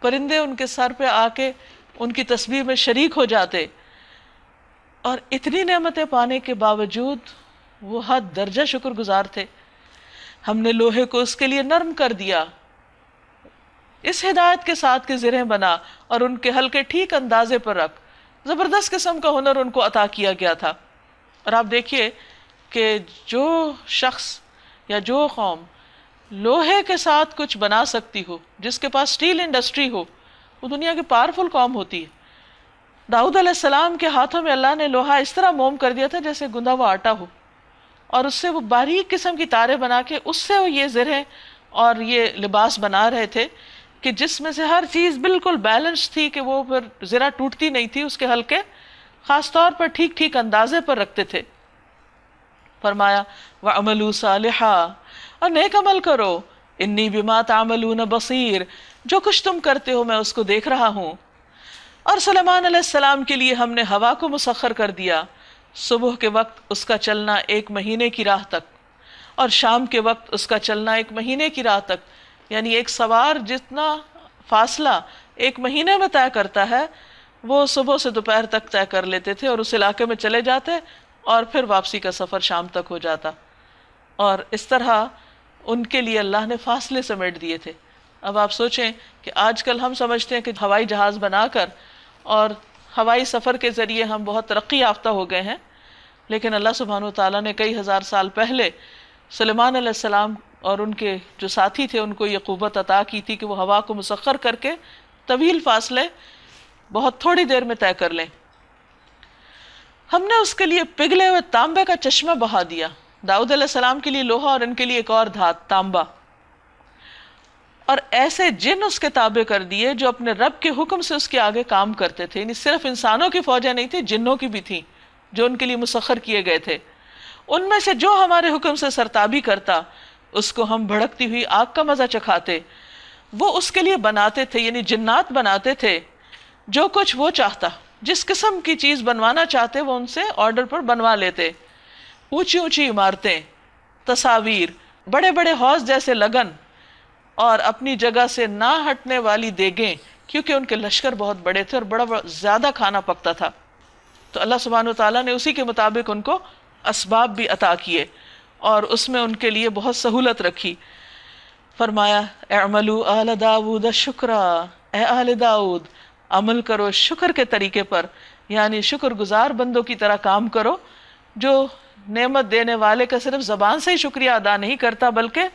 پرندے ان کے سر پہ آ کے ان کی تسبیح میں شریک ہو جاتے۔ اور اتنی نعمتیں پانے کے باوجود وہ حد درجہ شکر گزار تھے. ہم نے لوہے کو اس کے لیے نرم کر دیا اس ہدایت کے ساتھ کہ زرہیں بنا اور ان کے حلقے ٹھیک اندازے پر رکھ. زبردست قسم کا ہنر ان کو عطا کیا گیا تھا. اور آپ دیکھیے کہ جو شخص یا جو قوم لوہے کے ساتھ کچھ بنا سکتی ہو، جس کے پاس سٹیل انڈسٹری ہو، وہ دنیا کی پاورفل قوم ہوتی ہے. داؤد علیہ السلام کے ہاتھوں میں اللہ نے لوہا اس طرح موم کر دیا تھا جیسے گندا ہوا آٹا ہو، اور اس سے وہ باریک قسم کی تاریں بنا کے اس سے وہ یہ زرہیں اور یہ لباس بنا رہے تھے کہ جس میں سے ہر چیز بالکل بیلنس تھی، کہ وہ پھر ذرا ٹوٹتی نہیں تھی. اس کے حلقے خاص طور پر ٹھیک ٹھیک اندازے پر رکھتے تھے. فرمایا وَعَمَلُوا صَالِحًا، اور نیک عمل کرو، انی بما تعملون بصیر، جو کچھ تم کرتے ہو میں اس کو دیکھ رہا ہوں. اور سلیمان علیہ السلام کے لیے ہم نے ہوا کو مسخر کر دیا، صبح کے وقت اس کا چلنا 1 مہینے کی راہ تک، اور شام کے وقت اس کا چلنا 1 مہینے کی راہ تک. یعنی ایک سوار جتنا فاصلہ 1 مہینے میں طے کرتا ہے وہ صبح سے دوپہر تک طے کر لیتے تھے، اور اس علاقے میں چلے جاتے اور پھر واپسی کا سفر شام تک ہو جاتا. اور اس طرح ان کے لیے اللہ نے فاصلے سمیٹ دیے تھے. اب آپ سوچیں کہ آج کل ہم سمجھتے ہیں کہ ہوائی جہاز بنا کر اور ہوائی سفر کے ذریعے ہم بہت ترقی یافتہ ہو گئے ہیں، لیکن اللہ سبحانہ و تعالیٰ نے کئی ہزار سال پہلے سلیمان علیہ السلام اور ان کے جو ساتھی تھے ان کو یہ قوت عطا کی تھی کہ وہ ہوا کو مسخر کر کے طویل فاصلے بہت تھوڑی دیر میں طے کر لیں. ہم نے اس کے لیے پگھلے ہوئے تانبے کا چشمہ بہا دیا. داؤد علیہ السلام کے لیے لوہا اور ان کے لیے ایک اور دھات تانبا. اور ایسے جن اس کے تابع کر دیے جو اپنے رب کے حکم سے اس کے آگے کام کرتے تھے. یعنی صرف انسانوں کی فوجیں نہیں تھی، جنوں کی بھی تھیں جو ان کے لیے مسخر کیے گئے تھے. ان میں سے جو ہمارے حکم سے سرتابی کرتا اس کو ہم بھڑکتی ہوئی آگ کا مزہ چکھاتے. وہ اس کے لیے بناتے تھے، یعنی جنات بناتے تھے جو کچھ وہ چاہتا، جس قسم کی چیز بنوانا چاہتے وہ ان سے آرڈر پر بنوا لیتے. اونچی اونچی عمارتیں، تصاویر، بڑے بڑے حوض جیسے لگن، اور اپنی جگہ سے نہ ہٹنے والی دیگیں، کیونکہ ان کے لشکر بہت بڑے تھے اور بڑا زیادہ کھانا پکتا تھا. تو اللہ سبحانہ و تعالیٰ نے اسی کے مطابق ان کو اسباب بھی عطا کیے اور اس میں ان کے لیے بہت سہولت رکھی. فرمایا اعملوا آل داود شکرا، اے آل داؤد عمل کرو شکر کے طریقے پر، یعنی شکر گزار بندوں کی طرح کام کرو جو نعمت دینے والے کا صرف زبان سے ہی شکریہ ادا نہیں کرتا بلکہ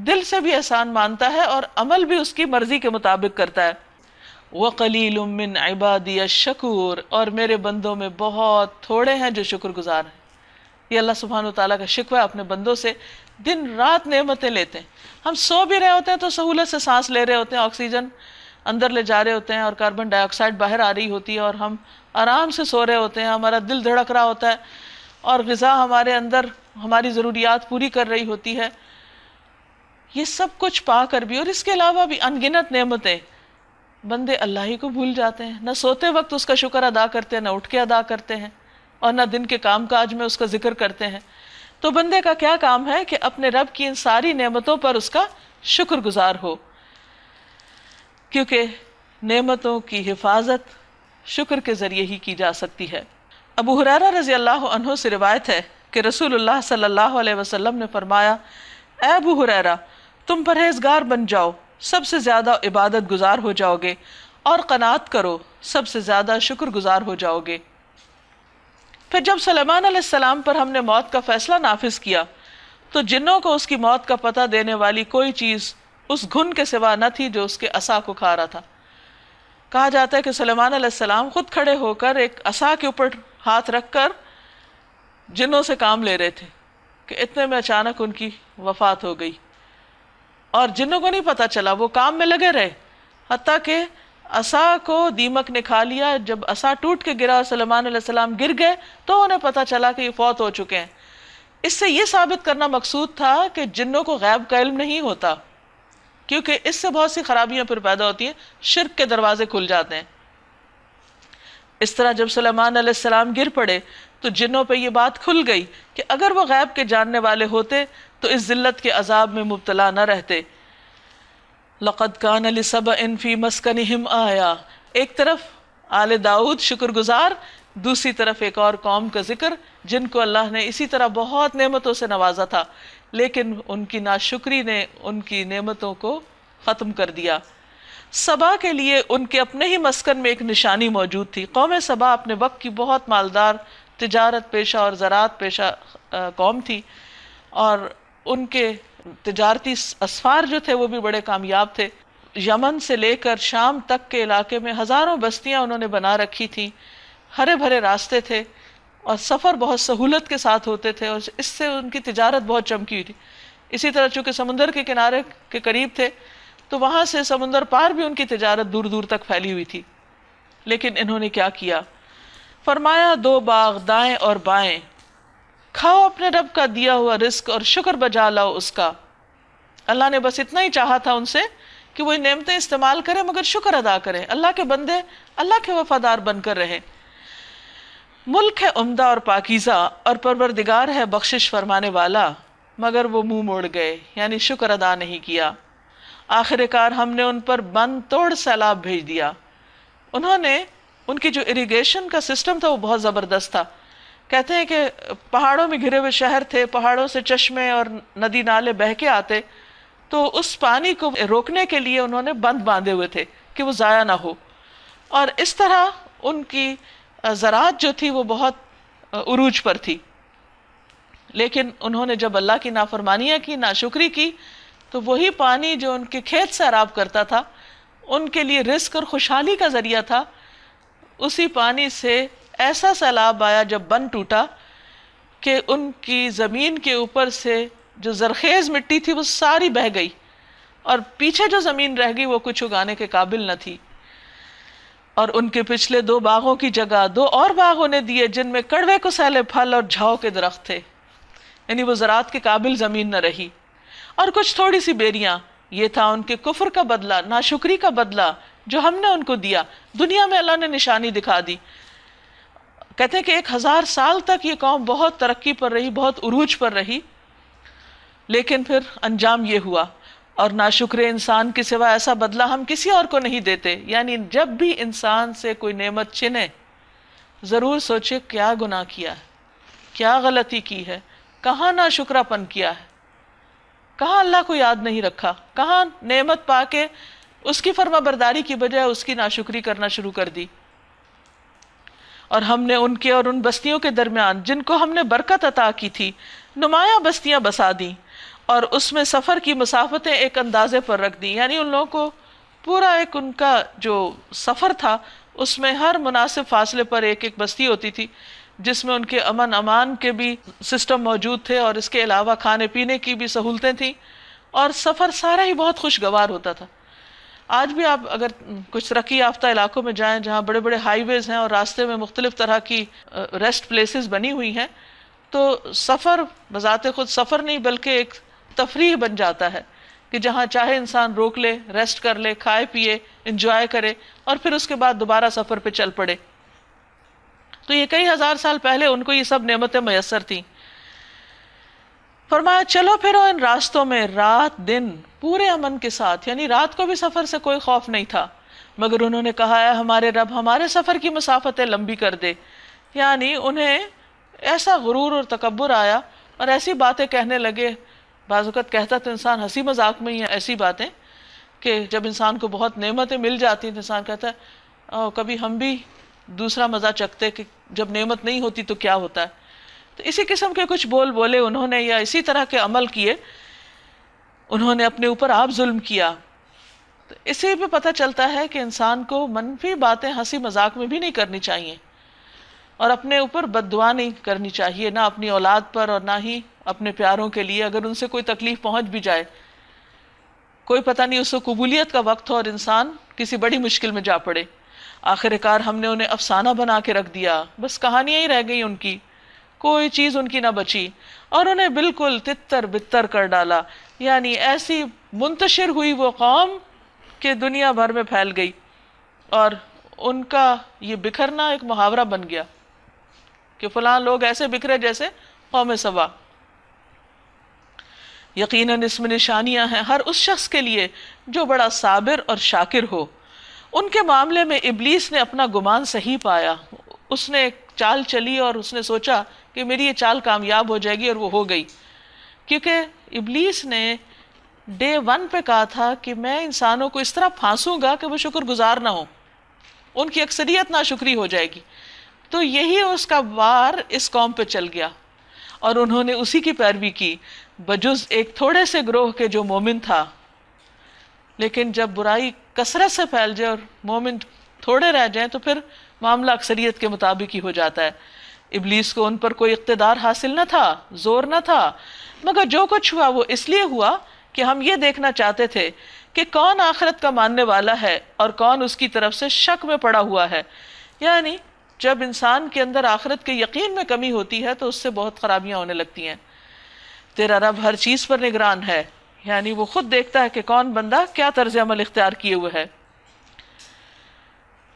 دل سے بھی احسان مانتا ہے اور عمل بھی اس کی مرضی کے مطابق کرتا ہے. وَقَلِيلٌ مِّنْ عِبَادِيَ الشَّكُورُ، اور میرے بندوں میں بہت تھوڑے ہیں جو شکر گزار ہیں. یہ اللہ سبحانہ وتعالیٰ کا شکوہ ہے اپنے بندوں سے. دن رات نعمتیں لیتے ہیں، ہم سو بھی رہے ہوتے ہیں تو سہولت سے سانس لے رہے ہوتے ہیں، آکسیجن اندر لے جا رہے ہوتے ہیں اور کاربن ڈائی آکسائڈ باہر آ رہی ہوتی ہے، اور ہم آرام سے سو رہے ہوتے ہیں، ہمارا دل دھڑک رہا ہوتا ہے اور غذا ہمارے اندر ہماری ضروریات پوری کر رہی ہوتی ہے. یہ سب کچھ پا کر بھی اور اس کے علاوہ بھی ان گنت نعمتیں، بندے اللہ ہی کو بھول جاتے ہیں. نہ سوتے وقت اس کا شکر ادا کرتے ہیں، نہ اٹھ کے ادا کرتے ہیں، اور نہ دن کے کام کاج میں اس کا ذکر کرتے ہیں. تو بندے کا کیا کام ہے کہ اپنے رب کی ان ساری نعمتوں پر اس کا شکر گزار ہو، کیونکہ نعمتوں کی حفاظت شکر کے ذریعے ہی کی جا سکتی ہے. ابو ہریرہ رضی اللہ عنہ سے روایت ہے کہ رسول اللہ صلی اللہ علیہ وسلم نے فرمایا، اے ابو ہریرہ تم پرہیزگار بن جاؤ، سب سے زیادہ عبادت گزار ہو جاؤ گے، اور قناعت کرو، سب سے زیادہ شکر گزار ہو جاؤ گے. پھر جب سلیمان علیہ السلام پر ہم نے موت کا فیصلہ نافذ کیا تو جنوں کو اس کی موت کا پتہ دینے والی کوئی چیز اس گھن کے سوا نہ تھی جو اس کے عصا کو کھا رہا تھا. کہا جاتا ہے کہ سلیمان علیہ السلام خود کھڑے ہو کر ایک عصا کے اوپر ہاتھ رکھ کر جنوں سے کام لے رہے تھے کہ اتنے میں اچانک ان کی وفات ہو گئی، اور جنوں کو نہیں پتا چلا، وہ کام میں لگے رہے حتیٰ کہ عصا کو دیمک نے کھا لیا. جب عصا ٹوٹ کے گرا اور سلیمان علیہ السلام گر گئے تو انہیں پتا چلا کہ یہ فوت ہو چکے ہیں. اس سے یہ ثابت کرنا مقصود تھا کہ جنوں کو غیب کا علم نہیں ہوتا، کیونکہ اس سے بہت سی خرابیاں پھر پیدا ہوتی ہیں، شرک کے دروازے کھل جاتے ہیں. اس طرح جب سلیمان علیہ السلام گر پڑے تو جنوں پہ یہ بات کھل گئی کہ اگر وہ غیب کے جاننے والے ہوتے تو اس ذلت کے عذاب میں مبتلا نہ رہتے. لقد کان لسبأ فی مسکنہم آیا، ایک طرف آل داؤد شکر گزار، دوسری طرف ایک اور قوم کا ذکر جن کو اللہ نے اسی طرح بہت نعمتوں سے نوازا تھا، لیکن ان کی ناشکری نے ان کی نعمتوں کو ختم کر دیا۔ سبا کے لیے ان کے اپنے ہی مسکن میں ایک نشانی موجود تھی۔ قوم سبا اپنے وقت کی بہت مالدار، تجارت پیشہ اور زراعت پیشہ قوم تھی، اور ان کے تجارتی اسفار جو تھے وہ بھی بڑے کامیاب تھے۔ یمن سے لے کر شام تک کے علاقے میں ہزاروں بستیاں انہوں نے بنا رکھی تھیں، ہرے بھرے راستے تھے، اور سفر بہت سہولت کے ساتھ ہوتے تھے، اور اس سے ان کی تجارت بہت چمکی ہوئی تھی۔ اسی طرح چونکہ سمندر کے کنارے کے قریب تھے تو وہاں سے سمندر پار بھی ان کی تجارت دور دور تک پھیلی ہوئی تھی۔ لیکن انہوں نے کیا کیا؟ فرمایا 2 باغ دائیں اور بائیں، کھاؤ اپنے رب کا دیا ہوا رزق اور شکر بجا لاؤ اس کا۔ اللہ نے بس اتنا ہی چاہا تھا ان سے کہ وہ نعمتیں استعمال کریں مگر شکر ادا کریں، اللہ کے بندے اللہ کے وفادار بن کر رہیں۔ ملک ہے عمدہ اور پاکیزہ، اور پروردگار ہے بخشش فرمانے والا، مگر وہ منہ موڑ گئے، یعنی شکر ادا نہیں کیا۔ آخر کار ہم نے ان پر بند توڑ سیلاب بھیج دیا۔ انہوں نے، ان کی جو اریگیشن کا سسٹم تھا وہ بہت زبردست تھا۔ کہتے ہیں کہ پہاڑوں میں گھرے ہوئے شہر تھے، پہاڑوں سے چشمے اور ندی نالے بہہ کے آتے، تو اس پانی کو روکنے کے لیے انہوں نے بند باندھے ہوئے تھے کہ وہ ضائع نہ ہو، اور اس طرح ان کی زراعت جو تھی وہ بہت عروج پر تھی۔ لیکن انہوں نے جب اللہ کی نافرمانیاں کی، ناشکری کی، تو وہی پانی جو ان کے کھیت سیراب کرتا تھا، ان کے لیے رزق اور خوشحالی کا ذریعہ تھا، اسی پانی سے ایسا سیلاب آیا جب بند ٹوٹا کہ ان کی زمین کے اوپر سے جو زرخیز مٹی تھی وہ ساری بہہ گئی، اور پیچھے جو زمین رہ گئی وہ کچھ اگانے کے قابل نہ تھی۔ اور ان کے پچھلے 2 باغوں کی جگہ 2 اور باغ انہیں دیے جن میں کڑوے کو سیلے پھل اور جھاؤ کے درخت تھے، یعنی وہ زراعت کے قابل زمین نہ رہی۔ اور کچھ تھوڑی سی بیریاں، یہ تھا ان کے کفر کا بدلہ، ناشکری کا بدلہ جو ہم نے ان کو دیا۔ دنیا میں اللہ نے نشانی دکھا دی۔ کہتے ہیں کہ 1000 سال تک یہ قوم بہت ترقی پر رہی، بہت عروج پر رہی، لیکن پھر انجام یہ ہوا۔ اور ناشکر انسان کے سوا ایسا بدلہ ہم کسی اور کو نہیں دیتے۔ یعنی جب بھی انسان سے کوئی نعمت چھنے، ضرور سوچے کیا گناہ کیا ہے، کیا غلطی کی ہے، کہاں ناشکرا پن کیا ہے، کہاں اللہ کو یاد نہیں رکھا، کہاں نعمت پا کے اس کی فرما برداری کی بجائے اس کی ناشکری کرنا شروع کر دی۔ اور ہم نے ان کے اور ان بستیوں کے درمیان جن کو ہم نے برکت عطا کی تھی نمایاں بستیاں بسا دیں، اور اس میں سفر کی مسافتیں ایک اندازے پر رکھ دیں۔ یعنی ان لوگوں کو پورا ایک ان کا جو سفر تھا اس میں ہر مناسب فاصلے پر ایک ایک بستی ہوتی تھی، جس میں ان کے امن امان کے بھی سسٹم موجود تھے، اور اس کے علاوہ کھانے پینے کی بھی سہولتیں تھیں، اور سفر سارا ہی بہت خوشگوار ہوتا تھا۔ آج بھی آپ اگر کچھ ترقی یافتہ علاقوں میں جائیں جہاں بڑے بڑے ہائی ویز ہیں اور راستے میں مختلف طرح کی ریسٹ پلیسز بنی ہوئی ہیں، تو سفر بذات خود سفر نہیں بلکہ ایک تفریح بن جاتا ہے کہ جہاں چاہے انسان روک لے، ریسٹ کر لے، کھائے پیے، انجوائے کرے، اور پھر اس کے بعد دوبارہ سفر پہ چل پڑے۔ تو یہ کئی 1000 سال پہلے ان کو یہ سب نعمتیں میسر تھیں۔ فرمایا چلو پھرو ان راستوں میں رات دن پورے امن کے ساتھ، یعنی رات کو بھی سفر سے کوئی خوف نہیں تھا، مگر انہوں نے کہا ہے ہمارے رب ہمارے سفر کی مسافتیں لمبی کر دے۔ یعنی انہیں ایسا غرور اور تکبر آیا اور ایسی باتیں کہنے لگے۔ بعض اوقات کہتا تو انسان ہنسی مذاق میں ہی ہے ایسی باتیں کہ جب انسان کو بہت نعمتیں مل جاتی ہیں تو انسان کہتا ہے کبھی ہم بھی دوسرا مزہ چکھتے کہ جب نعمت نہیں ہوتی تو کیا ہوتا ہے۔ تو اسی قسم کے کچھ بول بولے انہوں نے، یا اسی طرح کے عمل کیے، انہوں نے اپنے اوپر آپ ظلم کیا۔ تو اسی پہ پتہ چلتا ہے کہ انسان کو منفی باتیں ہنسی مذاق میں بھی نہیں کرنی چاہیے، اور اپنے اوپر بد دعا نہیں کرنی چاہیے، نہ اپنی اولاد پر اور نہ ہی اپنے پیاروں کے لیے۔ اگر ان سے کوئی تکلیف پہنچ بھی جائے، کوئی پتہ نہیں اس کو قبولیت کا وقت ہو اور انسان کسی بڑی مشکل میں جا پڑے۔ آخر کار ہم نے انہیں افسانہ بنا کے رکھ دیا، بس کہانیاں ہی رہ گئی ان کی، کوئی چیز ان کی نہ بچی، اور انہیں بالکل تتر بتر کر ڈالا۔ یعنی ایسی منتشر ہوئی وہ قوم کہ دنیا بھر میں پھیل گئی، اور ان کا یہ بکھرنا ایک محاورہ بن گیا کہ فلاں لوگ ایسے بکھرے جیسے قوم سبا۔ یقیناً اس میں نشانیاں ہیں ہر اس شخص کے لیے جو بڑا صابر اور شاکر ہو۔ ان کے معاملے میں ابلیس نے اپنا گمان صحیح پایا، اس نے ایک چال چلی اور اس نے سوچا کہ میری یہ چال کامیاب ہو جائے گی، اور وہ ہو گئی، کیونکہ ابلیس نے ڈے 1 پہ کہا تھا کہ میں انسانوں کو اس طرح پھانسوں گا کہ وہ شکر گزار نہ ہو، ان کی اکثریت ناشکری ہو جائے گی. تو یہی اس کا وار اس قوم پہ چل گیا اور انہوں نے اسی کی پیروی کی، بجز ایک تھوڑے سے گروہ کے جو مومن تھا. لیکن جب برائی کثرت سے پھیل جائے اور مومن تھوڑے رہ جائیں تو پھر معاملہ اکثریت کے مطابق ہی ہو جاتا ہے. ابلیس کو ان پر کوئی اقتدار حاصل نہ تھا، زور نہ تھا، مگر جو کچھ ہوا وہ اس لیے ہوا کہ ہم یہ دیکھنا چاہتے تھے کہ کون آخرت کا ماننے والا ہے اور کون اس کی طرف سے شک میں پڑا ہوا ہے. یعنی جب انسان کے اندر آخرت کے یقین میں کمی ہوتی ہے تو اس سے بہت خرابیاں ہونے لگتی ہیں. تیرا رب ہر چیز پر نگران ہے، یعنی وہ خود دیکھتا ہے کہ کون بندہ کیا طرز عمل اختیار کیے ہوئے ہے.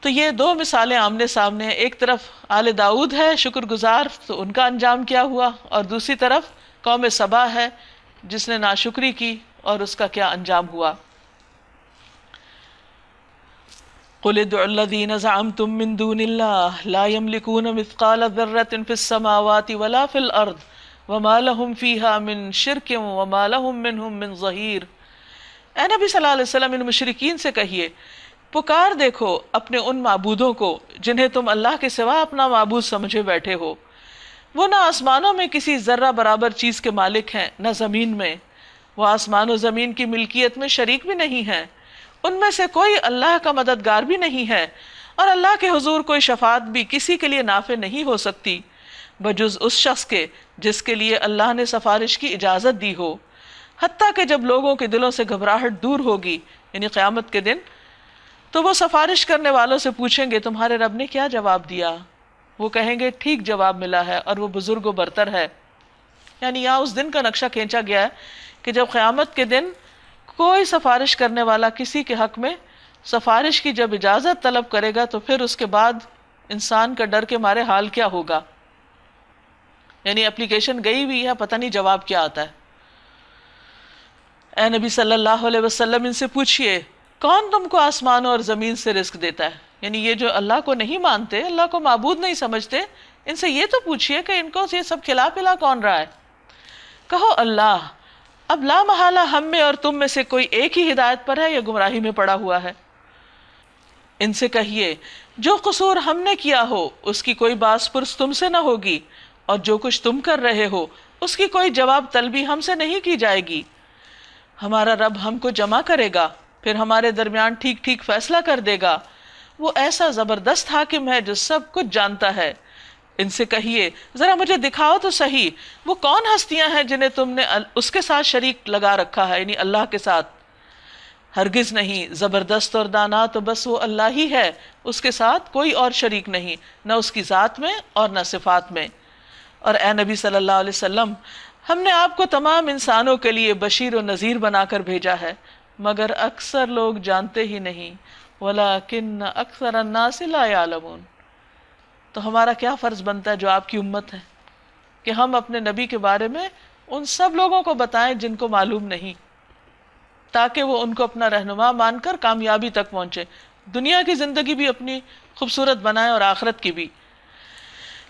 تو یہ دو مثالیں آمنے سامنے ہیں. ایک طرف آل داؤد ہے شکر گزار، تو ان کا انجام کیا ہوا، اور دوسری طرف قوم سبا ہے جس نے ناشکری کی اور اس کا کیا انجام ہوا. قل ادعوا الذين زعمتم من دون الله لا يملكون مثقال ذرة في السماوات ولا في الأرض وما لهم فيها من شرك وما لهم منهم من ظهير. اے نبی صلی اللہ علیہ وسلم، ان مشرکین سے کہیے پکار دیکھو اپنے ان معبودوں کو جنہیں تم اللہ کے سوا اپنا معبود سمجھے بیٹھے ہو. وہ نہ آسمانوں میں کسی ذرہ برابر چیز کے مالک ہیں نہ زمین میں، وہ آسمان و زمین کی ملکیت میں شریک بھی نہیں ہیں، ان میں سے کوئی اللہ کا مددگار بھی نہیں ہے، اور اللہ کے حضور کوئی شفاعت بھی کسی کے لیے نافع نہیں ہو سکتی بجز اس شخص کے جس کے لیے اللہ نے سفارش کی اجازت دی ہو. حتیٰ کہ جب لوگوں کے دلوں سے گھبراہٹ دور ہوگی، یعنی قیامت کے دن، تو وہ سفارش کرنے والوں سے پوچھیں گے تمہارے رب نے کیا جواب دیا؟ وہ کہیں گے ٹھیک جواب ملا ہے اور وہ بزرگ و برتر ہے. یعنی یہاں اس دن کا نقشہ کھینچا گیا ہے کہ جب قیامت کے دن کوئی سفارش کرنے والا کسی کے حق میں سفارش کی جب اجازت طلب کرے گا تو پھر اس کے بعد انسان کا ڈر کے مارے حال کیا ہوگا. یعنی اپلیکیشن گئی ہوئی ہے، پتہ نہیں جواب کیا آتا ہے. اے نبی صلی اللہ علیہ وسلم، ان سے پوچھئے کون تم کو آسمانوں اور زمین سے رزق دیتا ہے؟ یعنی یہ جو اللہ کو نہیں مانتے، اللہ کو معبود نہیں سمجھتے، ان سے یہ تو پوچھئے کہ ان کو یہ سب کھلا پلا کون رہا ہے؟ کہو اللہ. اب لا محالہ ہم میں اور تم میں سے کوئی ایک ہی ہدایت پر ہے یا گمراہی میں پڑا ہوا ہے. ان سے کہیے جو قصور ہم نے کیا ہو اس کی کوئی باز پرس تم سے نہ ہوگی، اور جو کچھ تم کر رہے ہو اس کی کوئی جواب طلبی ہم سے نہیں کی جائے گی. ہمارا رب ہم کو جمع کرے گا، پھر ہمارے درمیان ٹھیک ٹھیک فیصلہ کر دے گا. وہ ایسا زبردست حاکم ہے جو سب کچھ جانتا ہے. ان سے کہیے ذرا مجھے دکھاؤ تو صحیح وہ کون ہستیاں ہیں جنہیں تم نے اس کے ساتھ شریک لگا رکھا ہے، یعنی اللہ کے ساتھ. ہرگز نہیں، زبردست اور دانا تو بس وہ اللہ ہی ہے، اس کے ساتھ کوئی اور شریک نہیں، نہ اس کی ذات میں اور نہ صفات میں. اور اے نبی صلی اللہ علیہ وسلم، ہم نے آپ کو تمام انسانوں کے لیے بشیر و نذیر بنا کر بھیجا ہے، مگر اکثر لوگ جانتے ہی نہیں. وَلَكِنَّ أَكْثَرَ النَّاسِ لَا يَعْلَمُونَ. تو ہمارا کیا فرض بنتا ہے جو آپ کی امت ہے کہ ہم اپنے نبی کے بارے میں ان سب لوگوں کو بتائیں جن کو معلوم نہیں، تاکہ وہ ان کو اپنا رہنما مان کر کامیابی تک پہنچے، دنیا کی زندگی بھی اپنی خوبصورت بنائیں اور آخرت کی بھی.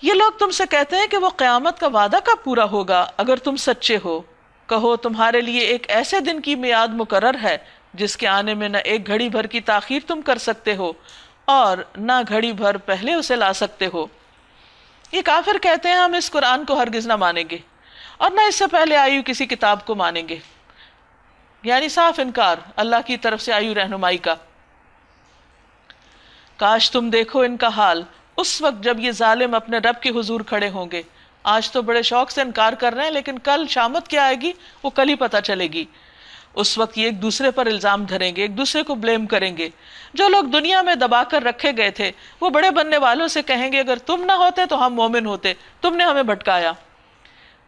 یہ لوگ تم سے کہتے ہیں کہ وہ قیامت کا وعدہ کب پورا ہوگا اگر تم سچے ہو. کہو تمہارے لیے ایک ایسے دن کی میعاد مقرر ہے جس کے آنے میں نہ ایک گھڑی بھر کی تاخیر تم کر سکتے ہو اور نہ گھڑی بھر پہلے اسے لا سکتے ہو. یہ کافر کہتے ہیں ہم اس قرآن کو ہرگز نہ مانیں گے اور نہ اس سے پہلے آئی ہوئی کسی کتاب کو مانیں گے. یعنی صاف انکار اللہ کی طرف سے آئی ہوئی رہنمائی کا. کاش تم دیکھو ان کا حال اس وقت جب یہ ظالم اپنے رب کے حضور کھڑے ہوں گے. آج تو بڑے شوق سے انکار کر رہے ہیں، لیکن کل شامت کیا آئے گی وہ کل ہی پتہ چلے گی. اس وقت یہ ایک دوسرے پر الزام دھریں گے، ایک دوسرے کو بلیم کریں گے. جو لوگ دنیا میں دبا کر رکھے گئے تھے وہ بڑے بننے والوں سے کہیں گے اگر تم نہ ہوتے تو ہم مومن ہوتے، تم نے ہمیں بھٹکایا.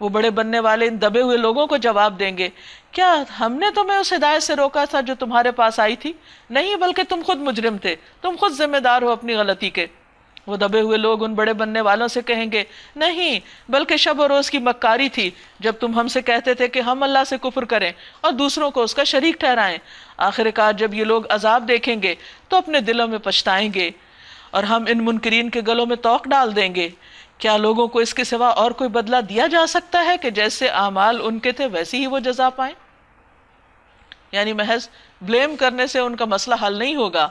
وہ بڑے بننے والے ان دبے ہوئے لوگوں کو جواب دیں گے کیا ہم نے تمہیں اس ہدایت سے روکا تھا جو تمہارے پاس آئی تھی؟ نہیں، بلکہ تم خود مجرم تھے، تم خود ذمہ دار ہو اپنی غلطی کے. وہ دبے ہوئے لوگ ان بڑے بننے والوں سے کہیں گے نہیں، بلکہ شب و روز کی مکاری تھی جب تم ہم سے کہتے تھے کہ ہم اللہ سے کفر کریں اور دوسروں کو اس کا شریک ٹھہرائیں. آخر کار جب یہ لوگ عذاب دیکھیں گے تو اپنے دلوں میں پچھتائیں گے اور ہم ان منکرین کے گلوں میں توق ڈال دیں گے. کیا لوگوں کو اس کے سوا اور کوئی بدلہ دیا جا سکتا ہے کہ جیسے اعمال ان کے تھے ویسی ہی وہ جزا پائیں؟ یعنی محض بلیم کرنے سے ان کا مسئلہ حل نہیں ہوگا.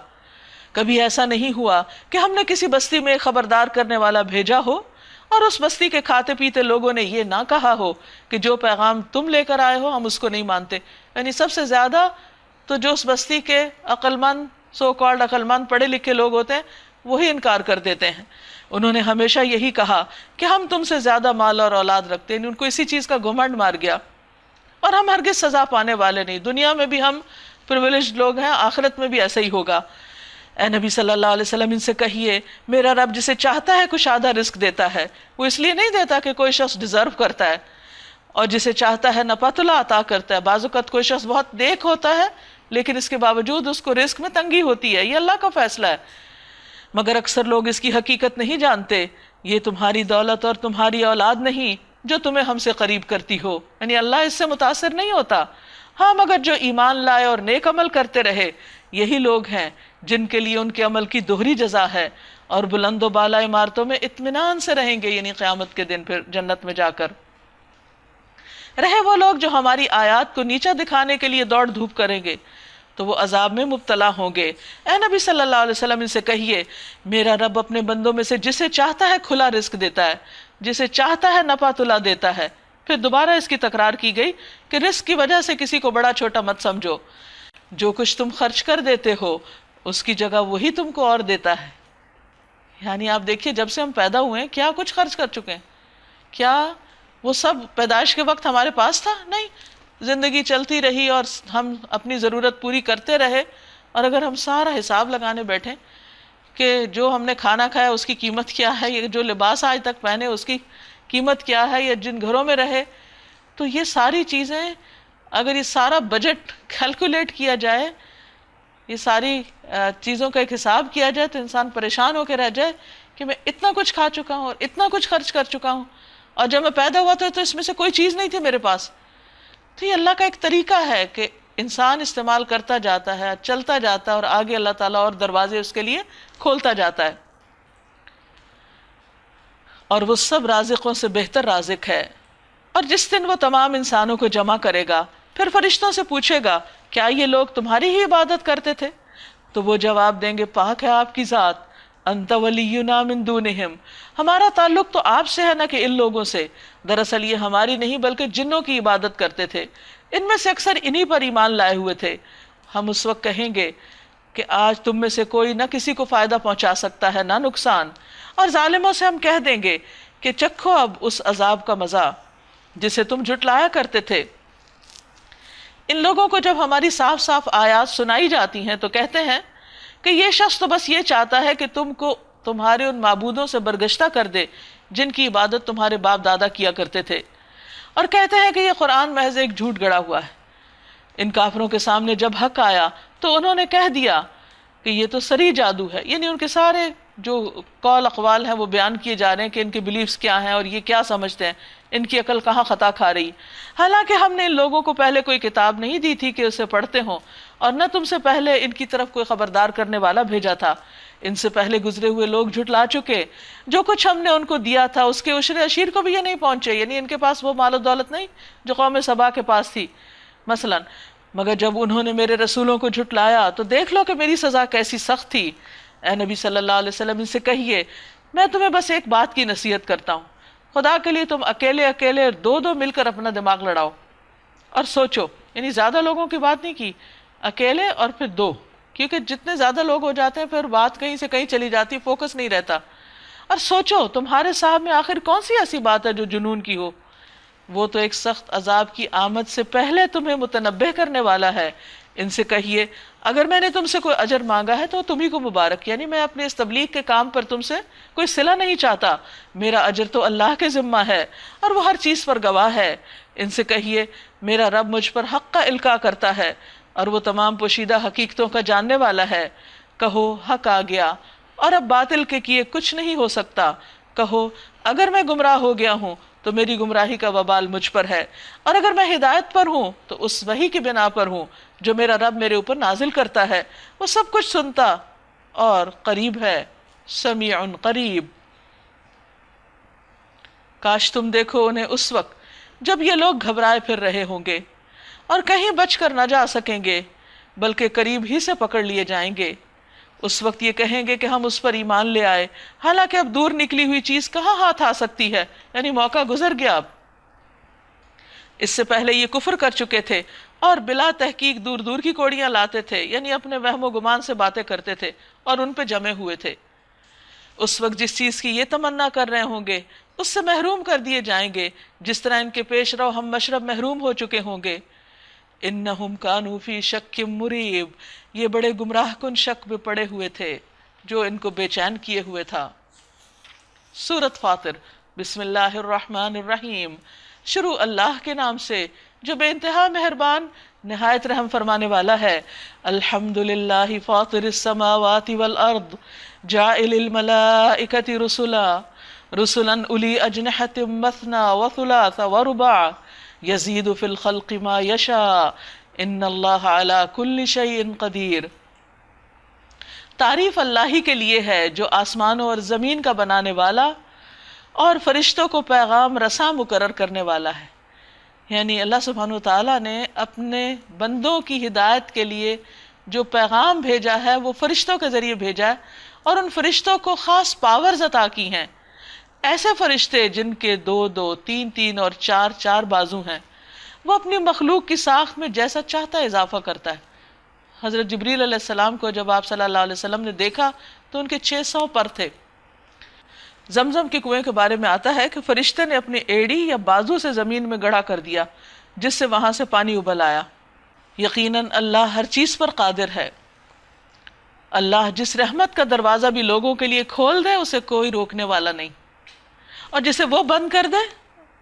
کبھی ایسا نہیں ہوا کہ ہم نے کسی بستی میں خبردار کرنے والا بھیجا ہو اور اس بستی کے کھاتے پیتے لوگوں نے یہ نہ کہا ہو کہ جو پیغام تم لے کر آئے ہو ہم اس کو نہیں مانتے. یعنی سب سے زیادہ تو جو اس بستی کے عقل مند، سو کالڈ عقل مند پڑھے لکھے لوگ ہوتے ہیں وہی انکار کر دیتے ہیں. انہوں نے ہمیشہ یہی کہا کہ ہم تم سے زیادہ مال اور اولاد رکھتے ہیں. ان کو اسی چیز کا گھمنڈ مار گیا. اور ہم ہرگز سزا پانے والے نہیں. دنیا میں بھی ہم پریویلیجڈ لوگ ہیں، آخرت میں بھی ایسا ہی ہوگا. اے نبی صلی اللہ علیہ وسلم ان سے کہیے میرا رب جسے چاہتا ہے کشادہ رزق دیتا ہے. وہ اس لیے نہیں دیتا کہ کوئی شخص ڈیزرو کرتا ہے، اور جسے چاہتا ہے نپاتلا عطا کرتا ہے. بعض اوقات کوئی شخص بہت نیک ہوتا ہے لیکن اس کے باوجود اس کو رزق میں تنگی ہوتی ہے. یہ اللہ کا فیصلہ ہے، مگر اکثر لوگ اس کی حقیقت نہیں جانتے. یہ تمہاری دولت اور تمہاری اولاد نہیں جو تمہیں ہم سے قریب کرتی ہو. یعنی اللہ اس سے متاثر نہیں ہوتا. ہاں مگر جو ایمان لائے اور نیک عمل کرتے رہے یہی لوگ ہیں جن کے لیے ان کے عمل کی دوہری جزا ہے، اور بلند و بالا عمارتوں میں اطمینان سے رہیں گے. یعنی قیامت کے دن پھر جنت میں جا کر رہے وہ لوگ جو ہماری آیات کو نیچا دکھانے کے لیے دوڑ دھوپ کریں گے تو وہ عذاب میں مبتلا ہوں گے. اے نبی صلی اللہ علیہ وسلم ان سے کہیے میرا رب اپنے بندوں میں سے جسے چاہتا ہے کھلا رزق دیتا ہے، جسے چاہتا ہے نپا تلا دیتا ہے. پھر دوبارہ اس کی تکرار کی گئی کہ رزق کی وجہ سے کسی کو بڑا چھوٹا مت سمجھو. جو کچھ تم خرچ کر دیتے ہو اس کی جگہ وہی تم کو اور دیتا ہے. یعنی آپ دیکھیے جب سے ہم پیدا ہوئے ہیں کیا کچھ خرچ کر چکے ہیں؟ کیا وہ سب پیدائش کے وقت ہمارے پاس تھا؟ نہیں. زندگی چلتی رہی اور ہم اپنی ضرورت پوری کرتے رہے. اور اگر ہم سارا حساب لگانے بیٹھیں کہ جو ہم نے کھانا کھایا اس کی قیمت کیا ہے، یا جو لباس آج تک پہنے اس کی قیمت کیا ہے، یا جن گھروں میں رہے، تو یہ ساری چیزیں اگر یہ سارا بجٹ کیلکولیٹ کیا جائے، یہ ساری چیزوں کا ایک حساب کیا جائے تو انسان پریشان ہو کے رہ جائے کہ میں اتنا کچھ کھا چکا ہوں اور اتنا کچھ خرچ کر چکا ہوں، اور جب میں پیدا ہوا تھا تو اس میں سے کوئی چیز نہیں تھی میرے پاس. تو یہ اللہ کا ایک طریقہ ہے کہ انسان استعمال کرتا جاتا ہے، چلتا جاتا ہے، اور آگے اللہ تعالیٰ اور دروازے اس کے لیے کھولتا جاتا ہے. اور وہ سب رازقوں سے بہتر رازق ہے. اور جس دن وہ تمام انسانوں کو جمع کرے گا پھر فرشتوں سے پوچھے گا کیا یہ لوگ تمہاری ہی عبادت کرتے تھے؟ تو وہ جواب دیں گے پاک ہے آپ کی ذات، انت ولینا من دونہم، ہمارا تعلق تو آپ سے ہے نہ کہ ان لوگوں سے. دراصل یہ ہماری نہیں بلکہ جنوں کی عبادت کرتے تھے، ان میں سے اکثر انہی پر ایمان لائے ہوئے تھے. ہم اس وقت کہیں گے کہ آج تم میں سے کوئی نہ کسی کو فائدہ پہنچا سکتا ہے نہ نقصان، اور ظالموں سے ہم کہہ دیں گے کہ چکھو اب اس عذاب کا مزہ جسے تم جھٹلایا کرتے تھے. ان لوگوں کو جب ہماری صاف صاف آیات سنائی جاتی ہیں تو کہتے ہیں کہ یہ شخص تو بس یہ چاہتا ہے کہ تم کو تمہارے ان معبودوں سے برگشتہ کر دے جن کی عبادت تمہارے باپ دادا کیا کرتے تھے، اور کہتے ہیں کہ یہ قرآن محض ایک جھوٹ گڑا ہوا ہے. ان کافروں کے سامنے جب حق آیا تو انہوں نے کہہ دیا کہ یہ تو سری جادو ہے. یعنی ان کے سارے جو قول اقوال ہیں وہ بیان کیے جا رہے ہیں کہ ان کے بلیفز کیا ہیں اور یہ کیا سمجھتے ہیں، ان کی عقل کہاں خطا کھا رہی. حالانکہ ہم نے ان لوگوں کو پہلے کوئی کتاب نہیں دی تھی کہ اسے پڑھتے ہوں، اور نہ تم سے پہلے ان کی طرف کوئی خبردار کرنے والا بھیجا تھا. ان سے پہلے گزرے ہوئے لوگ جھٹلا چکے، جو کچھ ہم نے ان کو دیا تھا اس کے عشر اشیر کو بھی یہ نہیں پہنچے. یعنی ان کے پاس وہ مال و دولت نہیں جو قوم سبا کے پاس تھی مثلا. مگر جب انہوں نے میرے رسولوں کو جھٹلایا تو دیکھ لو کہ میری سزا کیسی سخت تھی. اے نبی صلی اللہ علیہ وسلم ان سے کہیے میں تمہیں بس ایک بات کی نصیحت کرتا ہوں، خدا کے لیے تم اکیلے اکیلے دو دو مل کر اپنا دماغ لڑاؤ اور سوچو. یعنی زیادہ لوگوں کی بات نہیں کی، اکیلے اور پھر دو، کیونکہ جتنے زیادہ لوگ ہو جاتے ہیں پھر بات کہیں سے کہیں چلی جاتی، فوکس نہیں رہتا. اور سوچو تمہارے صاحب میں آخر کون سی ایسی بات ہے جو جنون کی ہو؟ وہ تو ایک سخت عذاب کی آمد سے پہلے تمہیں متنبہ کرنے والا ہے. ان سے کہیے اگر میں نے تم سے کوئی اجر مانگا ہے تو تمہیں کو مبارک. یعنی میں اپنے اس تبلیغ کے کام پر تم سے کوئی صلہ نہیں چاہتا، میرا اجر تو اللہ کے ذمہ ہے اور وہ ہر چیز پر گواہ ہے. ان سے کہیے میرا رب مجھ پر حق کا القاء کرتا ہے اور وہ تمام پوشیدہ حقیقتوں کا جاننے والا ہے. کہو حق آ گیا اور اب باطل کے کیے کچھ نہیں ہو سکتا. کہو اگر میں گمراہ ہو گیا ہوں تو میری گمراہی کا وبال مجھ پر ہے، اور اگر میں ہدایت پر ہوں تو اس وحی کی بنا پر ہوں جو میرا رب میرے اوپر نازل کرتا ہے. وہ سب کچھ سنتا اور قریب ہے سمیع قریب۔ کاش تم دیکھو انہیں اس وقت جب یہ لوگ گھبرائے پھر رہے ہوں گے اور کہیں بچ کر نہ جا سکیں گے، بلکہ قریب ہی سے پکڑ لیے جائیں گے۔ اس وقت یہ کہیں گے کہ ہم اس پر ایمان لے آئے، حالانکہ اب دور نکلی ہوئی چیز کہاں ہاتھ آ سکتی ہے، یعنی موقع گزر گیا۔ اب اس سے پہلے یہ کفر کر چکے تھے اور بلا تحقیق دور دور کی کوڑیاں لاتے تھے، یعنی اپنے وہم و گمان سے باتیں کرتے تھے اور ان پہ جمے ہوئے تھے۔ اس وقت جس چیز کی یہ تمنا کر رہے ہوں گے اس سے محروم کر دیے جائیں گے، جس طرح ان کے پیش رو ہم مشرب محروم ہو چکے ہوں گے۔ انہم کانوا فی شک مریب، یہ بڑے گمراہ کن شک میں پڑے ہوئے تھے جو ان کو بے چین کیے ہوئے تھا۔ سورۃ فاطر۔ بسم اللہ الرحمن الرحیم، شروع اللہ کے نام سے جو بے انتہا مہربان نہایت رحم فرمانے والا ہے۔ الحمد للہ فاطر السماوات والارض جاعل الملائکۃ رسلا رسلا اولی اجنحۃ مثنی وثلاث ورباع یزید فی الخلق ما یشاء ان اللہ علی کل شیء قدیر۔ تعریف اللہ ہی کے لیے ہے جو آسمانوں اور زمین کا بنانے والا اور فرشتوں کو پیغام رساں مقرر کرنے والا ہے۔ یعنی اللہ سبحانہ وتعالیٰ نے اپنے بندوں کی ہدایت کے لیے جو پیغام بھیجا ہے وہ فرشتوں کے ذریعے بھیجا ہے، اور ان فرشتوں کو خاص پاورز عطا کی ہیں۔ ایسے فرشتے جن کے 2 2 3 3 اور 4 4 بازو ہیں، وہ اپنی مخلوق کی ساخت میں جیسا چاہتا ہے اضافہ کرتا ہے۔ حضرت جبریل علیہ السلام کو جب آپ صلی اللہ علیہ وسلم نے دیکھا تو ان کے 600 پر تھے۔ زمزم کے کنویں کے بارے میں آتا ہے کہ فرشتے نے اپنی ایڑی یا بازو سے زمین میں گڑھا کر دیا، جس سے وہاں سے پانی ابل آیا۔ یقیناً اللہ ہر چیز پر قادر ہے۔ اللہ جس رحمت کا دروازہ بھی لوگوں کے لیے کھول دے اسے کوئی روکنے والا نہیں، اور جسے وہ بند کر دے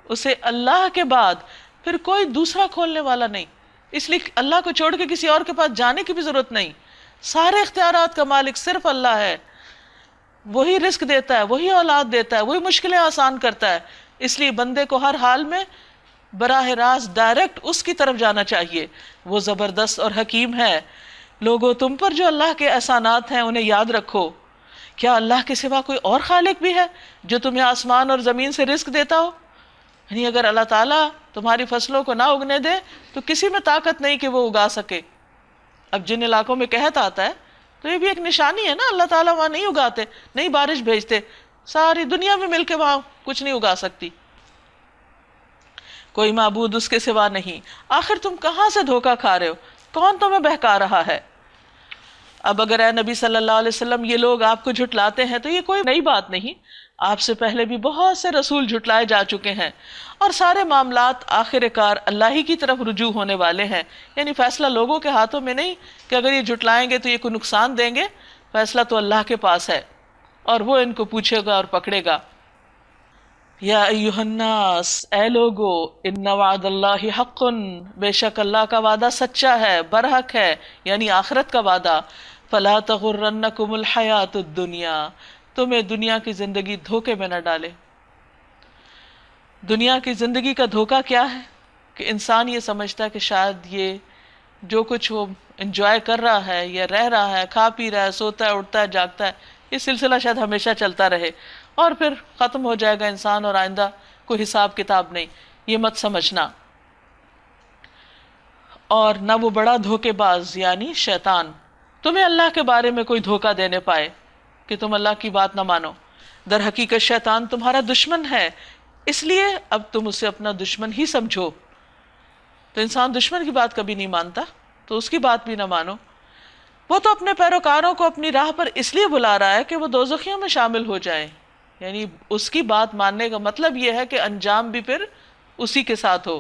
اسے اللہ کے بعد پھر کوئی دوسرا کھولنے والا نہیں۔ اس لیے اللہ کو چھوڑ کے کسی اور کے پاس جانے کی بھی ضرورت نہیں۔ سارے اختیارات کا مالک صرف اللہ ہے۔ وہی رزق دیتا ہے، وہی اولاد دیتا ہے، وہی مشکلیں آسان کرتا ہے۔ اس لیے بندے کو ہر حال میں براہ راست ڈائریکٹ اس کی طرف جانا چاہیے۔ وہ زبردست اور حکیم ہے۔ لوگو تم پر جو اللہ کے احسانات ہیں انہیں یاد رکھو۔ کیا اللہ کے سوا کوئی اور خالق بھی ہے جو تمہیں آسمان اور زمین سے رزق دیتا ہو؟ یعنی اگر اللہ تعالیٰ تمہاری فصلوں کو نہ اگنے دے تو کسی میں طاقت نہیں کہ وہ اگا سکے۔ اب جن علاقوں میں قحط آتا ہے تو یہ بھی ایک نشانی ہے نا، اللہ تعالیٰ وہاں نہیں اگاتے، نہیں بارش بھیجتے، ساری دنیا میں مل کے وہاں کچھ نہیں اگا سکتی۔ کوئی معبود اس کے سوا نہیں۔ آخر تم کہاں سے دھوکہ کھا رہے ہو؟ کون تمہیں بہکا رہا ہے؟ اب اگر اے نبی صلی اللہ علیہ وسلم یہ لوگ آپ کو جھٹلاتے ہیں تو یہ کوئی نئی بات نہیں، آپ سے پہلے بھی بہت سے رسول جھٹلائے جا چکے ہیں، اور سارے معاملات آخر کار اللہ ہی کی طرف رجوع ہونے والے ہیں۔ یعنی فیصلہ لوگوں کے ہاتھوں میں نہیں کہ اگر یہ جھٹلائیں گے تو یہ کوئی نقصان دیں گے، فیصلہ تو اللہ کے پاس ہے اور وہ ان کو پوچھے گا اور پکڑے گا۔ یا ایہا الناس، اے لوگو، ان وعد اللہ حق، بے شک اللہ کا وعدہ سچا ہے، برحق ہے، یعنی آخرت کا وعدہ۔ فلا تغرنکم الحیات الدنیا، تمہیں دنیا کی زندگی دھوکے میں نہ ڈالے۔ دنیا کی زندگی کا دھوکہ کیا ہے کہ انسان یہ سمجھتا ہے کہ شاید یہ جو کچھ وہ انجوائے کر رہا ہے یا رہ رہا ہے، کھا پی رہا ہے، سوتا ہے، اٹھتا ہے، جاگتا ہے، یہ سلسلہ شاید ہمیشہ چلتا رہے اور پھر ختم ہو جائے گا انسان اور آئندہ کوئی حساب کتاب نہیں۔ یہ مت سمجھنا۔ اور نہ وہ بڑا دھوکے باز یعنی شیطان تمہیں اللہ کے بارے میں کوئی دھوکہ دینے پائے کہ تم اللہ کی بات نہ مانو۔ در حقیقت شیطان تمہارا دشمن ہے، اس لیے اب تم اسے اپنا دشمن ہی سمجھو۔ تو انسان دشمن کی بات کبھی نہیں مانتا، تو اس کی بات بھی نہ مانو۔ وہ تو اپنے پیروکاروں کو اپنی راہ پر اس لیے بلا رہا ہے کہ وہ دوزخیوں میں شامل ہو جائیں، یعنی اس کی بات ماننے کا مطلب یہ ہے کہ انجام بھی پھر اسی کے ساتھ ہو۔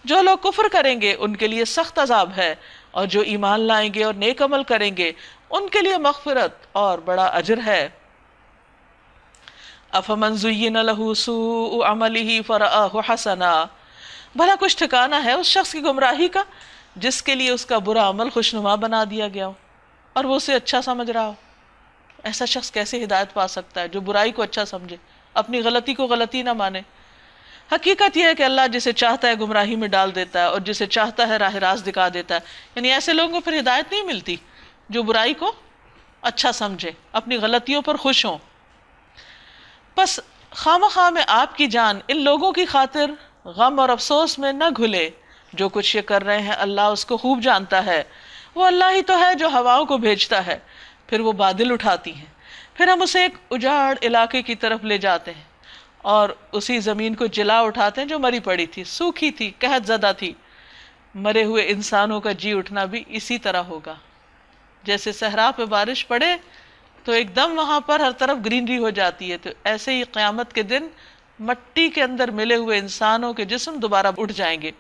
جو لوگ کفر کریں گے ان کے لیے سخت عذاب ہے، اور جو ایمان لائیں گے اور نیک عمل کریں گے ان کے لیے مغفرت اور بڑا اجر ہے۔ افمن زین لہ سوء عملہ فرآہ حسنا، بھلا کچھ ٹھکانہ ہے اس شخص کی گمراہی کا جس کے لیے اس کا برا عمل خوشنما بنا دیا گیا ہو اور وہ اسے اچھا سمجھ رہا ہو۔ ایسا شخص کیسے ہدایت پا سکتا ہے جو برائی کو اچھا سمجھے، اپنی غلطی کو غلطی نہ مانے؟ حقیقت یہ ہے کہ اللہ جسے چاہتا ہے گمراہی میں ڈال دیتا ہے اور جسے چاہتا ہے راہ راست دکھا دیتا ہے۔ یعنی ایسے لوگوں کو پھر ہدایت نہیں ملتی جو برائی کو اچھا سمجھیں، اپنی غلطیوں پر خوش ہوں. بس خواہ میں آپ کی جان ان لوگوں کی خاطر غم اور افسوس میں نہ گھلے. جو کچھ یہ کر رہے ہیں اللہ اس کو خوب جانتا ہے. وہ اللہ ہی تو ہے جو ہواؤں کو بھیجتا ہے، پھر وہ بادل اٹھاتی ہیں، پھر ہم اسے ایک اجاڑ علاقے کی طرف لے جاتے ہیں اور اسی زمین کو جلا اٹھاتے ہیں جو مری پڑی تھی، سوکھی تھی، قحط زدہ تھی. مرے ہوئے انسانوں کا جی اٹھنا بھی اسی طرح ہوگا. جیسے صحرا پہ بارش پڑے تو ایک دم وہاں پر ہر طرف گرینری ہو جاتی ہے، تو ایسے ہی قیامت کے دن مٹی کے اندر ملے ہوئے انسانوں کے جسم دوبارہ اٹھ جائیں گے.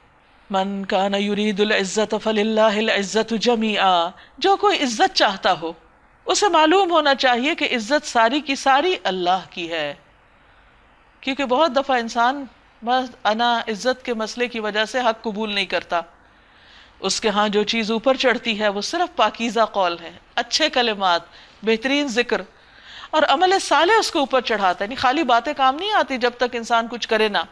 من کان یرید العزت فللہ العزت جمیعا. جو کوئی عزت چاہتا ہو اسے معلوم ہونا چاہیے کہ عزت ساری کی ساری اللہ کی ہے. کیونکہ بہت دفعہ انسان بس انا عزت کے مسئلے کی وجہ سے حق قبول نہیں کرتا. اس کے ہاں جو چیز اوپر چڑھتی ہے وہ صرف پاکیزہ قول ہے، اچھے کلمات، بہترین ذکر اور عمل صالح اس کو اوپر چڑھاتا ہے. یعنی خالی باتیں کام نہیں آتی جب تک انسان کچھ کرے نہ.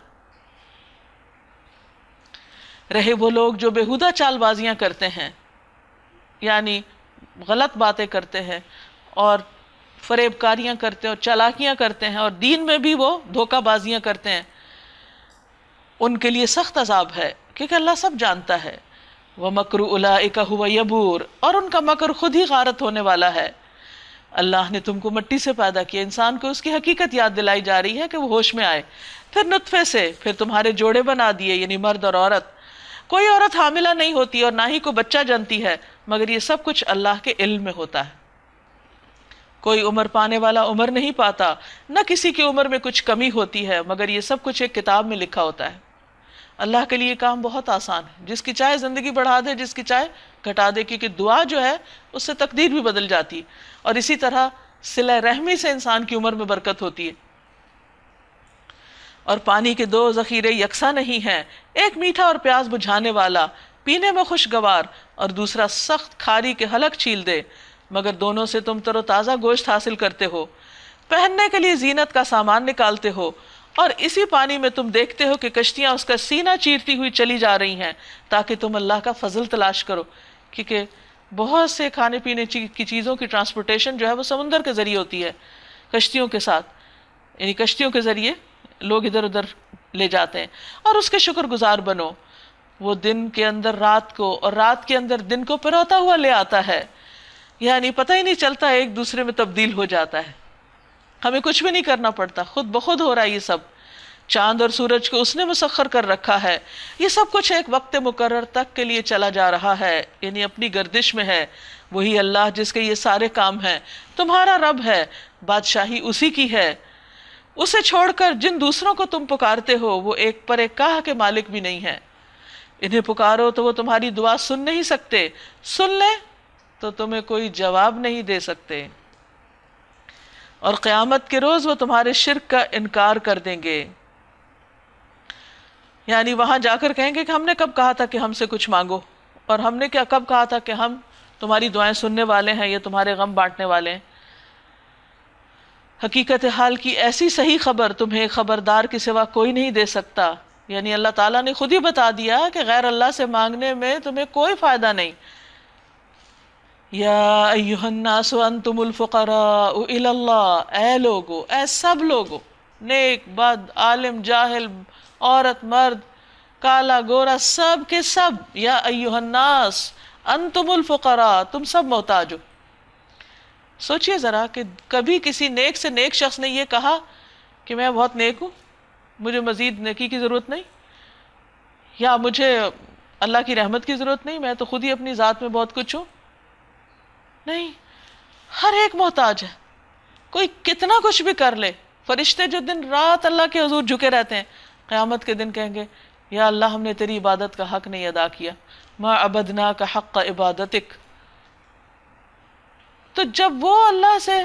رہے وہ لوگ جو بےہودہ چال بازیاں کرتے ہیں، یعنی غلط باتیں کرتے ہیں اور فریب کاریاں کرتے ہیں اور چالاکیاں کرتے ہیں اور دین میں بھی وہ دھوکہ بازیاں کرتے ہیں، ان کے لیے سخت عذاب ہے کیونکہ اللہ سب جانتا ہے. وَمَكْرُ أُولَٰئِكَ هُوَ يَبُورُ. اور ان کا مکر خود ہی غارت ہونے والا ہے. اللہ نے تم کو مٹی سے پیدا کیا. انسان کو اس کی حقیقت یاد دلائی جا رہی ہے کہ وہ ہوش میں آئے. پھر نطفے سے، پھر تمہارے جوڑے بنا دیے، یعنی مرد اور عورت. کوئی عورت حاملہ نہیں ہوتی اور نہ ہی کوئی بچہ جنتی ہے مگر یہ سب کچھ اللہ کے علم میں ہوتا ہے. کوئی عمر پانے والا عمر نہیں پاتا، نہ کسی کی عمر میں کچھ کمی ہوتی ہے مگر یہ سب کچھ ایک کتاب میں لکھا ہوتا ہے. اللہ کے لیے کام بہت آسان ہے. جس کی چاہے زندگی بڑھا دے، جس کی چاہے گھٹا دے، کیونکہ دعا جو ہے اس سے تقدیر بھی بدل جاتی. اور اسی طرح صلہ رحمی سے انسان کی عمر میں برکت ہوتی ہے. اور پانی کے دو ذخیرے یکساں نہیں ہیں، ایک میٹھا اور پیاس بجھانے والا، پینے میں خوشگوار، اور دوسرا سخت کھاری کے حلق چھیل دے، مگر دونوں سے تم تر و تازہ گوشت حاصل کرتے ہو، پہننے کے لیے زینت کا سامان نکالتے ہو. اور اسی پانی میں تم دیکھتے ہو کہ کشتیاں اس کا سینہ چیرتی ہوئی چلی جا رہی ہیں تاکہ تم اللہ کا فضل تلاش کرو. کیونکہ بہت سے کھانے پینے کی چیزوں کی ٹرانسپورٹیشن جو ہے وہ سمندر کے ذریعے ہوتی ہے، کشتیوں کے ساتھ، یعنی کشتیوں کے ذریعے لوگ ادھر ادھر لے جاتے ہیں. اور اس کے شکر گزار بنو. وہ دن کے اندر رات کو اور رات کے اندر دن کو پروتا ہوا لے آتا ہے، یعنی پتہ ہی نہیں چلتا، ایک دوسرے میں تبدیل ہو جاتا ہے. ہمیں کچھ بھی نہیں کرنا پڑتا، خود بخود ہو رہا ہے یہ سب. چاند اور سورج کو اس نے مسخر کر رکھا ہے. یہ سب کچھ ایک وقت مقرر تک کے لیے چلا جا رہا ہے، یعنی اپنی گردش میں ہے. وہی اللہ جس کے یہ سارے کام ہیں تمہارا رب ہے، بادشاہی اسی کی ہے. اسے چھوڑ کر جن دوسروں کو تم پکارتے ہو وہ ایک پر ایک کاہ کے مالک بھی نہیں ہے. انہیں پکارو تو وہ تمہاری دعا سن نہیں سکتے، سن لیں تو تمہیں کوئی جواب نہیں دے سکتے. اور قیامت کے روز وہ تمہارے شرک کا انکار کر دیں گے. یعنی وہاں جا کر کہیں گے کہ ہم نے کب کہا تھا کہ ہم سے کچھ مانگو، اور ہم نے کیا کب کہا تھا کہ ہم تمہاری دعائیں سننے والے ہیں یا تمہارے غم بانٹنے والے ہیں. حقیقت حال کی ایسی صحیح خبر تمہیں خبردار کے سوا کوئی نہیں دے سکتا. یعنی اللہ تعالیٰ نے خود ہی بتا دیا کہ غیر اللہ سے مانگنے میں تمہیں کوئی فائدہ نہیں. یا ایہا الناس انتم الفقراء الی اللہ. اے لوگو، اے سب لوگو، نیک بد، عالم جاہل، عورت مرد، کالا گورا، سب کے سب. یا ایہا الناس انتم الفقراء، تم سب محتاج ہو. سوچئے ذرا کہ کبھی کسی نیک سے نیک شخص نے یہ کہا کہ میں بہت نیک ہوں، مجھے مزید نیکی کی ضرورت نہیں، یا مجھے اللہ کی رحمت کی ضرورت نہیں، میں تو خود ہی اپنی ذات میں بہت کچھ ہوں. نہیں، ہر ایک محتاج ہے. کوئی کتنا کچھ بھی کر لے. فرشتے جو دن رات اللہ کے حضور جھکے رہتے ہیں قیامت کے دن کہیں گے یا اللہ ہم نے تیری عبادت کا حق نہیں ادا کیا، ما عبدناک حق عبادتک. تو جب وہ اللہ سے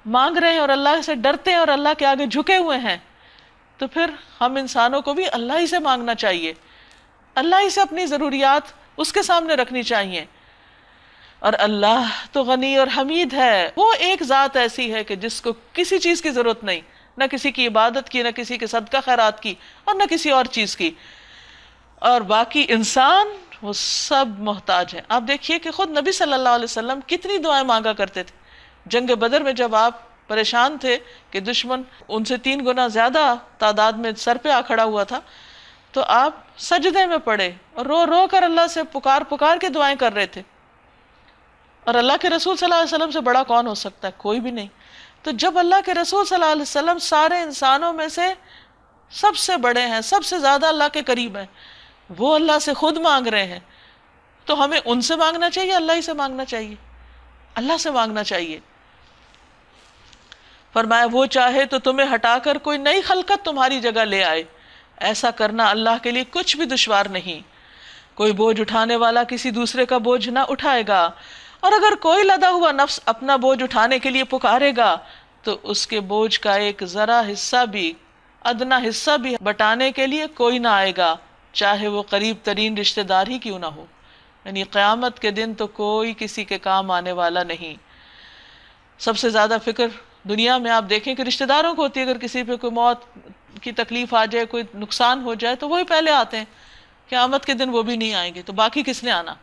مانگ رہے ہیں اور اللہ سے ڈرتے ہیں اور اللہ کے آگے جھکے ہوئے ہیں تو پھر ہم انسانوں کو بھی اللہ ہی سے مانگنا چاہیے، اللہ ہی سے اپنی ضروریات اس کے سامنے رکھنی چاہیے. اور اللہ تو غنی اور حمید ہے. وہ ایک ذات ایسی ہے کہ جس کو کسی چیز کی ضرورت نہیں، نہ کسی کی عبادت کی، نہ کسی کے صدقہ خیرات کی، اور نہ کسی اور چیز کی. اور باقی انسان وہ سب محتاج ہیں. آپ دیکھیے کہ خود نبی صلی اللہ علیہ وسلم کتنی دعائیں مانگا کرتے تھے. جنگ بدر میں جب آپ پریشان تھے کہ دشمن ان سے 3 گنا زیادہ تعداد میں سر پہ آ کھڑا ہوا تھا، تو آپ سجدے میں پڑے اور رو رو کر اللہ سے پکار کے دعائیں کر رہے تھے. اور اللہ کے رسول صلی اللہ علیہ وسلم سے بڑا کون ہو سکتا ہے؟ کوئی بھی نہیں. تو جب اللہ کے رسول صلی اللہ علیہ وسلم سارے انسانوں میں سے سب سے بڑے ہیں، سب سے زیادہ اللہ کے قریب ہیں، وہ اللہ سے خود مانگ رہے ہیں، تو ہمیں ان سے مانگنا چاہیے، اللہ ہی سے مانگنا چاہیے، اللہ سے مانگنا چاہیے. فرمایا وہ چاہے تو تمہیں ہٹا کر کوئی نئی خلقت تمہاری جگہ لے آئے، ایسا کرنا اللہ کے لیے کچھ بھی دشوار نہیں. کوئی بوجھ اٹھانے والا کسی دوسرے کا بوجھ نہ اٹھائے گا، اور اگر کوئی لدا ہوا نفس اپنا بوجھ اٹھانے کے لیے پکارے گا تو اس کے بوجھ کا ایک ذرا حصہ بھی، ادنا حصہ بھی بٹانے کے لیے کوئی نہ آئے گا، چاہے وہ قریب ترین رشتہ دار ہی کیوں نہ ہو. یعنی قیامت کے دن تو کوئی کسی کے کام آنے والا نہیں. سب سے زیادہ فکر دنیا میں آپ دیکھیں کہ رشتہ داروں کو ہوتی ہے، اگر کسی پہ کوئی موت کی تکلیف آ جائے، کوئی نقصان ہو جائے تو وہی پہلے آتے ہیں. قیامت کے دن وہ بھی نہیں آئیں گے تو باقی کس نے آنا؟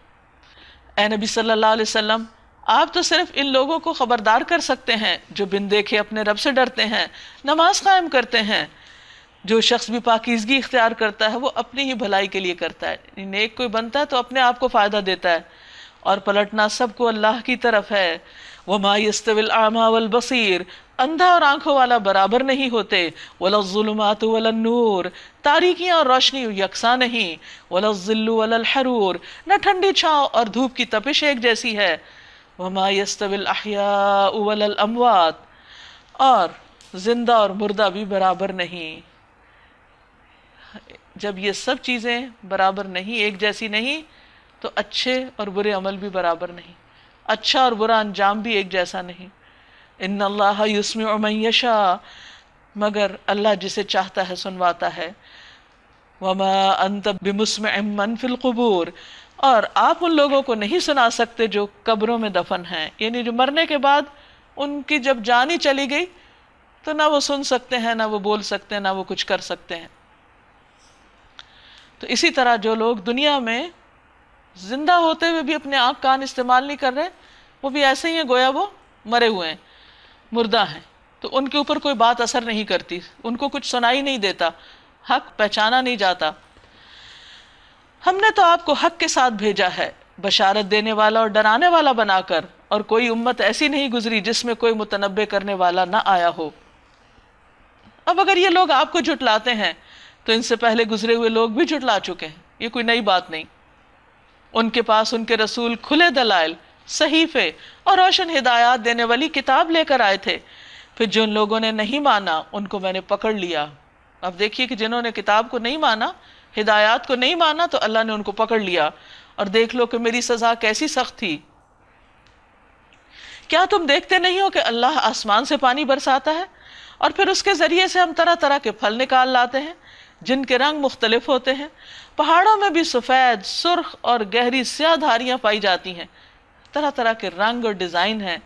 اے نبی صلی اللہ علیہ وسلم، آپ تو صرف ان لوگوں کو خبردار کر سکتے ہیں جو بن دیکھے اپنے رب سے ڈرتے ہیں، نماز قائم کرتے ہیں. جو شخص بھی پاکیزگی اختیار کرتا ہے وہ اپنی ہی بھلائی کے لیے کرتا ہے. نیک کوئی بنتا ہے تو اپنے آپ کو فائدہ دیتا ہے، اور پلٹنا سب کو اللہ کی طرف ہے. وَمَا يَسْتَوِي الْأَعْمَى وَالْبَصِيرُ، اندھا اور آنکھوں والا برابر نہیں ہوتے. وَلَا الظُّلُمَاتُ وَلَا النُّورُ، تاریکیاں اور روشنی یکساں نہیں. وَلَا الظِّلُّ وَلَا الْحَرُورُ، نہ ٹھنڈی چھاؤں اور دھوپ کی تپش ایک جیسی ہے. وَمَا يَسْتَوِي الْأَحْيَاءُ وَلَا الْأَمْوَاتُ، اور زندہ اور مردہ بھی برابر نہیں. جب یہ سب چیزیں برابر نہیں، ایک جیسی نہیں، تو اچھے اور برے عمل بھی برابر نہیں، اچھا اور برا انجام بھی ایک جیسا نہیں. ان اللہ یسمع من یشاء، مگر اللہ جسے چاہتا ہے سنواتا ہے. وما انت بمسمع من فی القبور، اور آپ ان لوگوں کو نہیں سنا سکتے جو قبروں میں دفن ہیں. یعنی جو مرنے کے بعد ان کی جب جان ہی چلی گئی تو نہ وہ سن سکتے ہیں، نہ وہ بول سکتے ہیں، نہ وہ کچھ کر سکتے ہیں. تو اسی طرح جو لوگ دنیا میں زندہ ہوتے ہوئے بھی اپنے آنکھ کان استعمال نہیں کر رہے، وہ بھی ایسے ہی ہیں گویا وہ مرے ہوئے ہیں، مردہ ہیں. تو ان کے اوپر کوئی بات اثر نہیں کرتی، ان کو کچھ سنائی نہیں دیتا، حق پہچانا نہیں جاتا. ہم نے تو آپ کو حق کے ساتھ بھیجا ہے، بشارت دینے والا اور ڈرانے والا بنا کر، اور کوئی امت ایسی نہیں گزری جس میں کوئی متنبع کرنے والا نہ آیا ہو. اب اگر یہ لوگ آپ کو جھٹلاتے ہیں تو ان سے پہلے گزرے ہوئے لوگ بھی جھٹلا چکے ہیں، یہ کوئی نئی بات نہیں. ان کے پاس ان کے رسول کھلے دلائل، صحیفے اور روشن ہدایات دینے والی کتاب لے کر آئے تھے. پھر جن لوگوں نے نہیں مانا ان کو میں نے پکڑ لیا. اب دیکھیے کہ جنہوں نے کتاب کو نہیں مانا، ہدایات کو نہیں مانا، تو اللہ نے ان کو پکڑ لیا. اور دیکھ لو کہ میری سزا کیسی سخت تھی. کیا تم دیکھتے نہیں ہو کہ اللہ آسمان سے پانی برساتا ہے اور پھر اس کے ذریعے سے ہم طرح طرح کے پھل نکال لاتے ہیں جن کے رنگ مختلف ہوتے ہیں. پہاڑوں میں بھی سفید، سرخ اور گہری سیاہ دھاریاں پائی جاتی ہیں. طرح طرح کے رنگ اور ڈیزائن ہیں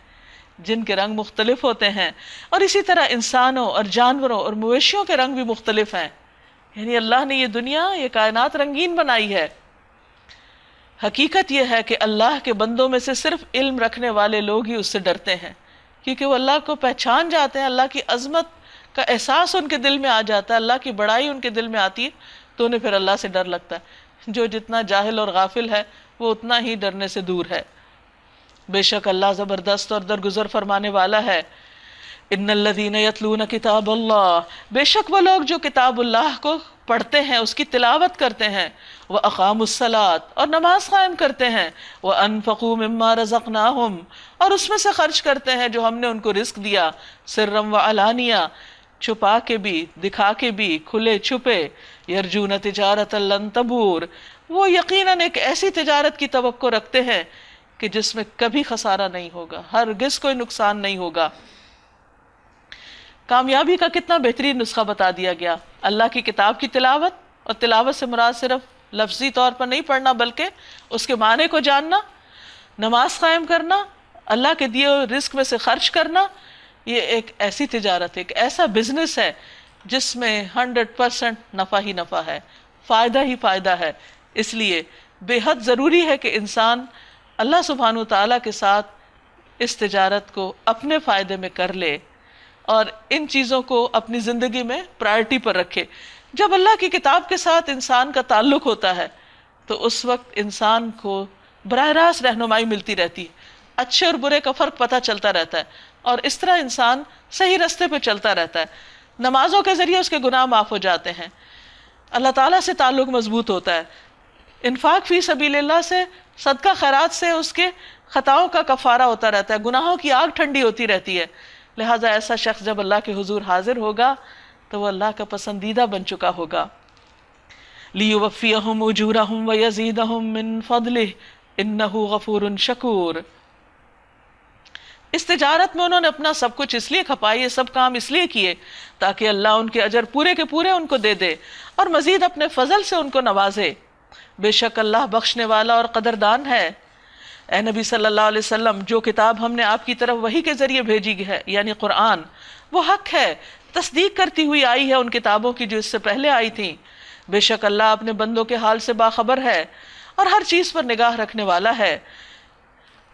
جن کے رنگ مختلف ہوتے ہیں. اور اسی طرح انسانوں اور جانوروں اور مویشیوں کے رنگ بھی مختلف ہیں. یعنی اللہ نے یہ دنیا، یہ کائنات رنگین بنائی ہے. حقیقت یہ ہے کہ اللہ کے بندوں میں سے صرف علم رکھنے والے لوگ ہی اس سے ڈرتے ہیں، کیونکہ وہ اللہ کو پہچان جاتے ہیں، اللہ کی عظمت کا احساس ان کے دل میں آ جاتا ہے، اللہ کی بڑائی ان کے دل میں آتی ہے، تو انہیں پھر اللہ سے ڈر لگتا ہے. جو جتنا جاہل اور غافل ہے وہ اتنا ہی ڈرنے سے دور ہے. بے شک اللہ زبردست اور درگزر فرمانے والا ہے. ان الذین یتلون کتاب اللہ، بے شک وہ لوگ جو کتاب اللہ کو پڑھتے ہیں، اس کی تلاوت کرتے ہیں. وَأَقَامُوا الصَّلَاةَ، اور نماز قائم کرتے ہیں. وَأَنفَقُوا مِمَّا رَزَقْنَاهُمْ، اور اس میں سے خرچ کرتے ہیں جو ہم نے ان کو رزق دیا. سرًّا وَعَلَانِيَةً، چھپا کے بھی، دکھا کے بھی، کھلے چھپے. یرجون تجارۃ لن تبور، وہ یقیناً ایک ایسی تجارت کی توقع رکھتے ہیں کہ جس میں کبھی خسارہ نہیں ہوگا، ہرگز کوئی نقصان نہیں ہوگا. کامیابی کا کتنا بہترین نسخہ بتا دیا گیا. اللہ کی کتاب کی تلاوت، اور تلاوت سے مراد صرف لفظی طور پر نہیں پڑھنا بلکہ اس کے معنی کو جاننا، نماز قائم کرنا، اللہ کے دیے ہوئے رزق میں سے خرچ کرنا. یہ ایک ایسی تجارت ہے، ایک ایسا بزنس ہے جس میں 100% نفع ہی نفع ہے، فائدہ ہی فائدہ ہے. اس لیے بے حد ضروری ہے کہ انسان اللہ سبحانہ وتعالیٰ کے ساتھ اس تجارت کو اپنے فائدے میں کر لے اور ان چیزوں کو اپنی زندگی میں پرائرٹی پر رکھے۔ جب اللہ کی کتاب کے ساتھ انسان کا تعلق ہوتا ہے تو اس وقت انسان کو براہ راست رہنمائی ملتی رہتی ہے، اچھے اور برے کا فرق پتہ چلتا رہتا ہے، اور اس طرح انسان صحیح رستے پہ چلتا رہتا ہے۔ نمازوں کے ذریعے اس کے گناہ معاف ہو جاتے ہیں، اللہ تعالیٰ سے تعلق مضبوط ہوتا ہے، انفاق فی سبیل اللہ سے، صدقہ خیرات سے اس کے خطاؤں کا کفارہ ہوتا رہتا ہے، گناہوں کی آگ ٹھنڈی ہوتی رہتی ہے۔ لہٰذا ایسا شخص جب اللہ کے حضور حاضر ہوگا تو وہ اللہ کا پسندیدہ بن چکا ہوگا۔ لِيُوَفِّيَهُمْ أُجُورَهُمْ وَيَزِيدَهُمْ مِنْ فَضْلِهِ إِنَّهُ غَفُورٌ شَكُورٌ۔ اس تجارت میں انہوں نے اپنا سب کچھ اس لیے کھپائی، یہ سب کام اس لیے کیے تاکہ اللہ ان کے اجر پورے کے پورے ان کو دے دے اور مزید اپنے فضل سے ان کو نوازے۔ بے شک اللہ بخشنے والا اور قدردان ہے۔ اے نبی صلی اللہ علیہ وسلم، جو کتاب ہم نے آپ کی طرف وحی کے ذریعے بھیجی ہے یعنی قرآن، وہ حق ہے، تصدیق کرتی ہوئی آئی ہے ان کتابوں کی جو اس سے پہلے آئی تھیں۔ بے شک اللہ اپنے بندوں کے حال سے باخبر ہے اور ہر چیز پر نگاہ رکھنے والا ہے۔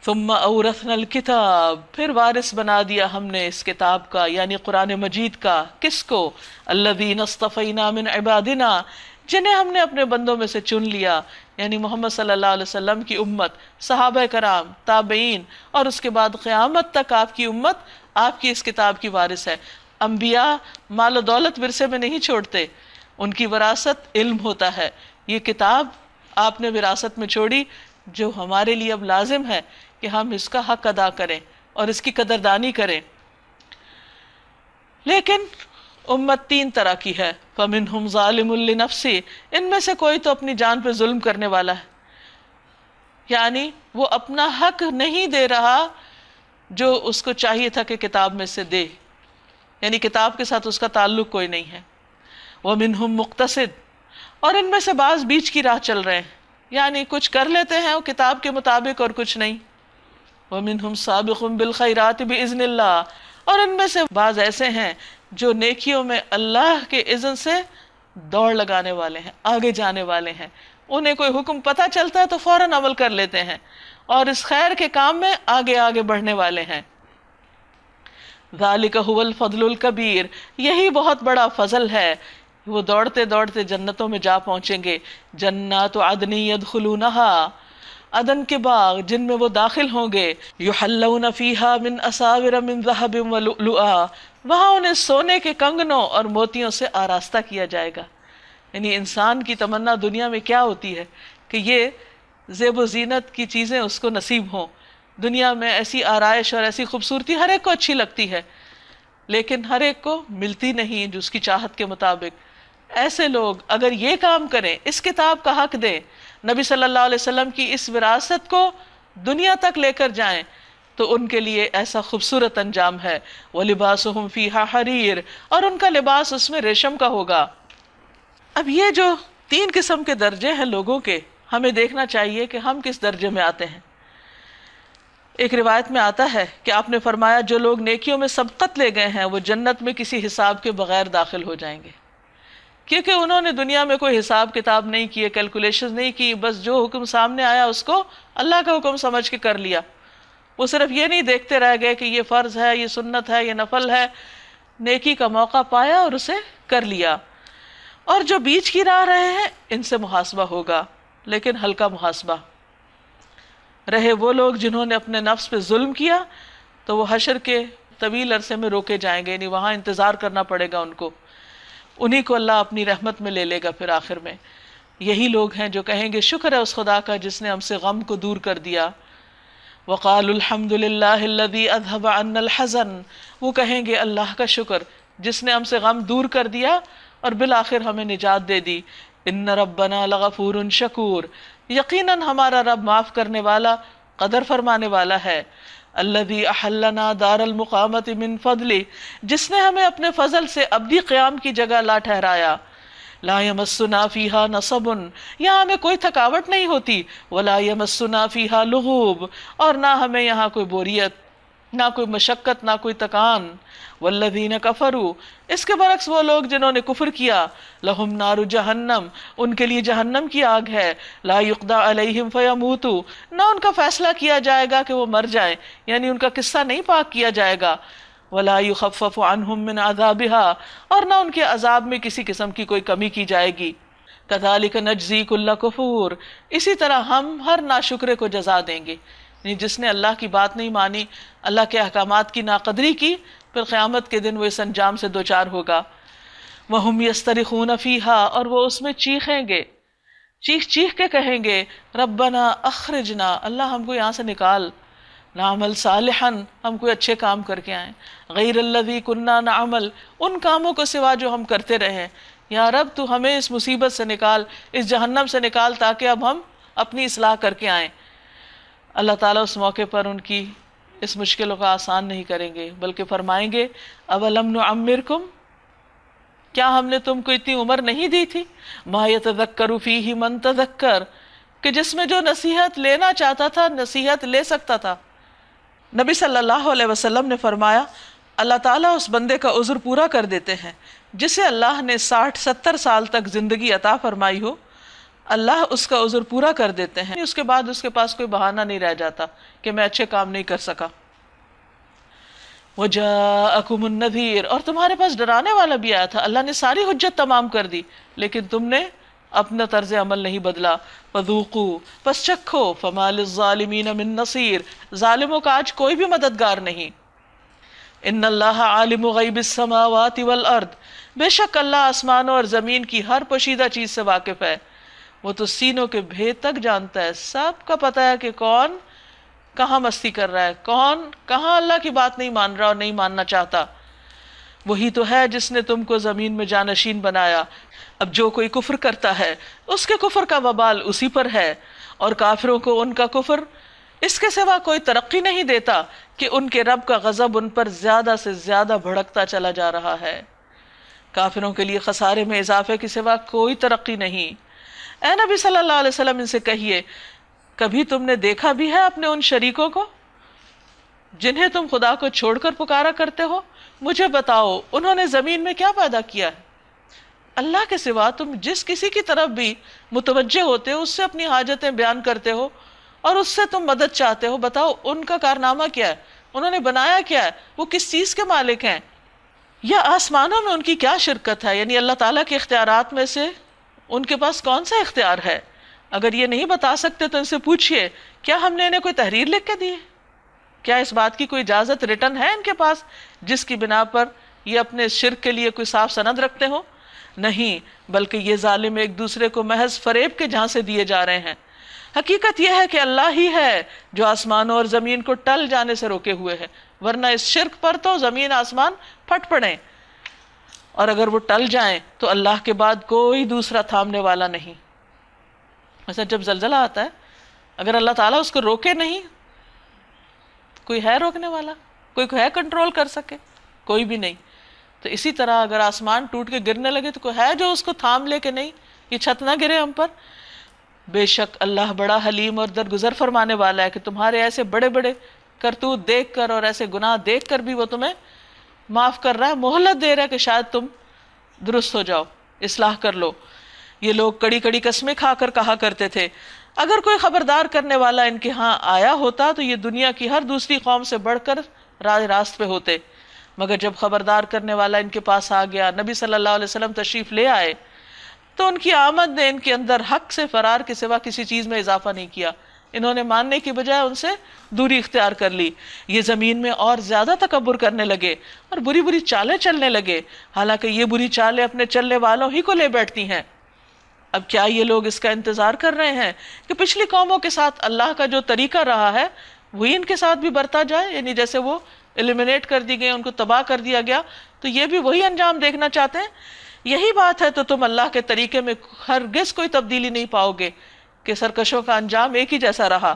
ثم اورثنا الکتاب، پھر وارث بنا دیا ہم نے اس کتاب کا یعنی قرآن مجید کا، کس کو؟ الذین اصطفینا من عبادنا، جنہیں ہم نے اپنے بندوں میں سے چن لیا، یعنی محمد صلی اللہ علیہ وسلم کی امت، صحابہ کرام، تابعین، اور اس کے بعد قیامت تک آپ کی امت آپ کی اس کتاب کی وارث ہے۔ انبیاء مال و دولت ورثے میں نہیں چھوڑتے، ان کی وراثت علم ہوتا ہے۔ یہ کتاب آپ نے وراثت میں چھوڑی جو ہمارے لیے اب لازم ہے کہ ہم اس کا حق ادا کریں اور اس کی قدردانی کریں۔ لیکن امت تین طرح کی ہے، فَمِنْهُمْ ظَالِمٌ لِنَفْسِهِ، ان میں سے کوئی تو اپنی جان پہ ظلم کرنے والا ہے، یعنی وہ اپنا حق نہیں دے رہا جو اس کو چاہیے تھا کہ کتاب میں سے دے، یعنی کتاب کے ساتھ اس کا تعلق کوئی نہیں ہے۔ وَمِنْهُمْ مُقْتَصِدٌ، اور ان میں سے بعض بیچ کی راہ چل رہے ہیں، یعنی کچھ کر لیتے ہیں وہ کتاب کے مطابق اور کچھ نہیں۔ وَمِنْهُمْ سَابِقٌ بِالْخَيْرَاتِ بِإِذْنِ اللَّهِ، اور ان میں سے بعض ایسے ہیں جو نیکیوں میں اللہ کے اذن سے دوڑ لگانے والے ہیں، آگے جانے والے ہیں، انہیں کوئی حکم پتہ چلتا ہے تو فوراً عمل کر لیتے ہیں اور اس خیر کے کام میں آگے آگے بڑھنے والے ہیں۔ ذَلِكَ هُوَ الْفَضْلُ الْكَبِيرُ، یہی بہت بڑا فضل ہے، وہ دوڑتے دوڑتے جنتوں میں جا پہنچیں گے۔ جنات عدن يدخلونها، عدن کے باغ جن میں وہ داخل ہوں گے، یحلون فیہا من اساور من ذہب ولؤلؤا، وہاں انہیں سونے کے کنگنوں اور موتیوں سے آراستہ کیا جائے گا۔ یعنی انسان کی تمنا دنیا میں کیا ہوتی ہے کہ یہ زیب و زینت کی چیزیں اس کو نصیب ہوں۔ دنیا میں ایسی آرائش اور ایسی خوبصورتی ہر ایک کو اچھی لگتی ہے، لیکن ہر ایک کو ملتی نہیں جو اس کی چاہت کے مطابق۔ ایسے لوگ اگر یہ کام کریں، اس کتاب کا حق دیں، نبی صلی اللہ علیہ وسلم کی اس وراثت کو دنیا تک لے کر جائیں، تو ان کے لیے ایسا خوبصورت انجام ہے۔ وَلِبَاسُهُمْ فِيهَا حَرِيرٌ، اور ان کا لباس اس میں ریشم کا ہوگا۔ اب یہ جو تین قسم کے درجے ہیں لوگوں کے، ہمیں دیکھنا چاہیے کہ ہم کس درجے میں آتے ہیں۔ ایک روایت میں آتا ہے کہ آپ نے فرمایا جو لوگ نیکیوں میں سبقت لے گئے ہیں وہ جنت میں کسی حساب کے بغیر داخل ہو جائیں گے، کیونکہ انہوں نے دنیا میں کوئی حساب کتاب نہیں کیے، کیلکولیشن نہیں کی، بس جو حکم سامنے آیا اس کو اللہ کا حکم سمجھ کے کر لیا۔ وہ صرف یہ نہیں دیکھتے رہ گئے کہ یہ فرض ہے، یہ سنت ہے، یہ نفل ہے، نیکی کا موقع پایا اور اسے کر لیا۔ اور جو بیچ کی راہ رہے ہیں ان سے محاسبہ ہوگا، لیکن ہلکا محاسبہ۔ رہے وہ لوگ جنہوں نے اپنے نفس پہ ظلم کیا تو وہ حشر کے طویل عرصے میں روکے جائیں گے، یعنی وہاں انتظار کرنا پڑے گا ان کو، انہی کو اللہ اپنی رحمت میں لے لے گا پھر آخر میں۔ یہی لوگ ہیں جو کہیں گے شکر ہے اس خدا کا جس نے ہم سے غم کو دور کر دیا۔ وَقَالُوا الْحَمْدُ لِلَّهِ الَّذِي أَذْهَبَ عَنَّا الْحَزَنَ، وہ کہیں گے اللہ کا شکر جس نے ہم سے غم دور کر دیا اور بالآخر ہمیں نجات دے دی۔ إِنَّ رَبَّنَا لَغَفُورٌ شَكُورٌ، یقیناً ہمارا رب معاف کرنے والا، قدر فرمانے والا ہے۔ الذي احلنا دار المقامت من فضلہ، جس نے ہمیں اپنے فضل سے ابدی قیام کی جگہ لا ٹھہرایا۔ لا یمسنا فیہا نصب، یہاں ہمیں کوئی تھکاوٹ نہیں ہوتی۔ ولا یمسنا فیہا لغوب، اور نہ ہمیں یہاں کوئی بوریت نہ کوئی مشقت، نہ کوئی تکان. والذین کفروا، اس کے برعکس وہ لوگ جنہوں نے کفر کیا، لہم نار جہنم، ان کے لیے جہنم کی آگ ہے، لا یقضی علیہم فیموتوا، نہ ان کا فیصلہ کیا جائے گا کہ وہ مر جائیں، یعنی ان کا قصہ نہیں پاک کیا جائے گا. ولا یخفف عنہم من عذابها، اور نہ ان کے عذاب میں کسی قسم کی کوئی کمی کی جائے گی. کذالک نجزی کل کفور، اسی طرح ہم ہر ناشکرے کو جزا دیں گے. یعنی جس نے اللہ کی بات نہیں مانی، اللہ کے احکامات کی ناقدری کی، پھر قیامت کے دن وہ اس انجام سے دوچار ہوگا. وَهُمْ يَسْتَرِخُونَ فِيهَا، اور وہ اس میں چیخیں گے، چیخ چیخ کے کہیں گے، ربنا اخرجنا، اللہ ہم کو یہاں سے نکال، نعمل صالحا، ہم کوئی اچھے کام کر کے آئیں، غیر الذی کننا نعمل، ان کاموں کو سوا جو ہم کرتے رہے. یا رب تو ہمیں اس مصیبت سے نکال، اس جہنم سے نکال، تاکہ اب ہم اپنی اصلاح کر کے آئیں. اللہ تعالیٰ اس موقع پر ان کی اس مشکلوں کا آسان نہیں کریں گے، بلکہ فرمائیں گے اولم نعمرکم، کیا ہم نے تم کو اتنی عمر نہیں دی تھی، ما یتذکر فیہ من تذکر، کہ جس میں جو نصیحت لینا چاہتا تھا نصیحت لے سکتا تھا. نبی صلی اللہ علیہ وسلم نے فرمایا اللہ تعالیٰ اس بندے کا عذر پورا کر دیتے ہیں جسے اللہ نے 60-70 سال تک زندگی عطا فرمائی ہو، اللہ اس کا عذر پورا کر دیتے ہیں، اس کے بعد اس کے پاس کوئی بہانہ نہیں رہ جاتا کہ میں اچھے کام نہیں کر سکا. وَجَاءَكُمُ النَّذِيرُ، اور تمہارے پاس ڈرانے والا بھی آیا تھا، اللہ نے ساری حجت تمام کر دی، لیکن تم نے اپنا طرز عمل نہیں بدلا. وَذُوقُوا، پس چکھو، فَمَا لِلظَّالِمِينَ مِن نَصِيرٍ، ظالموں کا آج کوئی بھی مددگار نہیں. ان اللہ عالم غیب السماوات والارض، بے شک اللہ آسمانوں اور زمین کی ہر پوشیدہ چیز سے واقف ہے. وہ تو سینوں کے بھید تک جانتا ہے، سب کا پتہ ہے کہ کون کہاں مستی کر رہا ہے، کون کہاں اللہ کی بات نہیں مان رہا اور نہیں ماننا چاہتا. وہی تو ہے جس نے تم کو زمین میں جانشین بنایا. اب جو کوئی کفر کرتا ہے اس کے کفر کا وبال اسی پر ہے، اور کافروں کو ان کا کفر اس کے سوا کوئی ترقی نہیں دیتا کہ ان کے رب کا غضب ان پر زیادہ سے زیادہ بھڑکتا چلا جا رہا ہے. کافروں کے لیے خسارے میں اضافے کے سوا کوئی ترقی نہیں. اے نبی صلی اللہ علیہ وسلم ان سے کہیے، کبھی تم نے دیکھا بھی ہے اپنے ان شریکوں کو جنہیں تم خدا کو چھوڑ کر پکارا کرتے ہو؟ مجھے بتاؤ انہوں نے زمین میں کیا پیدا کیا ہے؟ اللہ کے سوا تم جس کسی کی طرف بھی متوجہ ہوتے ہو، اس سے اپنی حاجتیں بیان کرتے ہو اور اس سے تم مدد چاہتے ہو، بتاؤ ان کا کارنامہ کیا ہے، انہوں نے بنایا کیا ہے، وہ کس چیز کے مالک ہیں، یا آسمانوں میں ان کی کیا شرکت ہے؟ یعنی اللہ تعالیٰ کے اختیارات میں سے ان کے پاس کون سا اختیار ہے؟ اگر یہ نہیں بتا سکتے تو ان سے پوچھئے کیا ہم نے انہیں کوئی تحریر لکھ کے دی ہے؟ کیا اس بات کی کوئی اجازت ریٹن ہے ان کے پاس جس کی بنا پر یہ اپنے شرک کے لیے کوئی صاف سند رکھتے ہو؟ نہیں، بلکہ یہ ظالم ایک دوسرے کو محض فریب کے جھانسے دیے جا رہے ہیں. حقیقت یہ ہے کہ اللہ ہی ہے جو آسمانوں اور زمین کو ٹل جانے سے روکے ہوئے ہے، ورنہ اس شرک پر تو زمین آسمان پھٹ پڑیں، اور اگر وہ ٹل جائیں تو اللہ کے بعد کوئی دوسرا تھامنے والا نہیں. مثلا جب زلزلہ آتا ہے، اگر اللہ تعالیٰ اس کو روکے نہیں، کوئی ہے روکنے والا؟ کوئی ہے کنٹرول کر سکے؟ کوئی بھی نہیں. تو اسی طرح اگر آسمان ٹوٹ کے گرنے لگے تو کوئی ہے جو اس کو تھام لے کہ نہیں یہ چھت نہ گرے ہم پر؟ بے شک اللہ بڑا حلیم اور درگزر فرمانے والا ہے کہ تمہارے ایسے بڑے بڑے کرتوت دیکھ کر اور ایسے گناہ دیکھ کر بھی وہ تمہیں معاف کر رہا ہے، مہلت دے رہا ہے کہ شاید تم درست ہو جاؤ، اصلاح کر لو. یہ لوگ کڑی کڑی قسمیں کھا کر کہا کرتے تھے، اگر کوئی خبردار کرنے والا ان کے ہاں آیا ہوتا تو یہ دنیا کی ہر دوسری قوم سے بڑھ کر راہ راست پہ ہوتے. مگر جب خبردار کرنے والا ان کے پاس آ گیا، نبی صلی اللہ علیہ وسلم تشریف لے آئے، تو ان کی آمد نے ان کے اندر حق سے فرار کے سوا کسی چیز میں اضافہ نہیں کیا. انہوں نے ماننے کی بجائے ان سے دوری اختیار کر لی. یہ زمین میں اور زیادہ تکبر کرنے لگے اور بری بری چالیں چلنے لگے، حالانکہ یہ بری چالیں اپنے چلنے والوں ہی کو لے بیٹھتی ہیں. اب کیا یہ لوگ اس کا انتظار کر رہے ہیں کہ پچھلی قوموں کے ساتھ اللہ کا جو طریقہ رہا ہے وہی ان کے ساتھ بھی برتا جائے؟ یعنی جیسے وہ ایلیمینیٹ کر دی گئی، ان کو تباہ کر دیا گیا، تو یہ بھی وہی انجام دیکھنا چاہتے ہیں؟ یہی بات ہے تو تم اللہ کے طریقے میں ہرگز کوئی تبدیلی نہیں پاؤ گے کہ سرکشوں کا انجام ایک ہی جیسا رہا،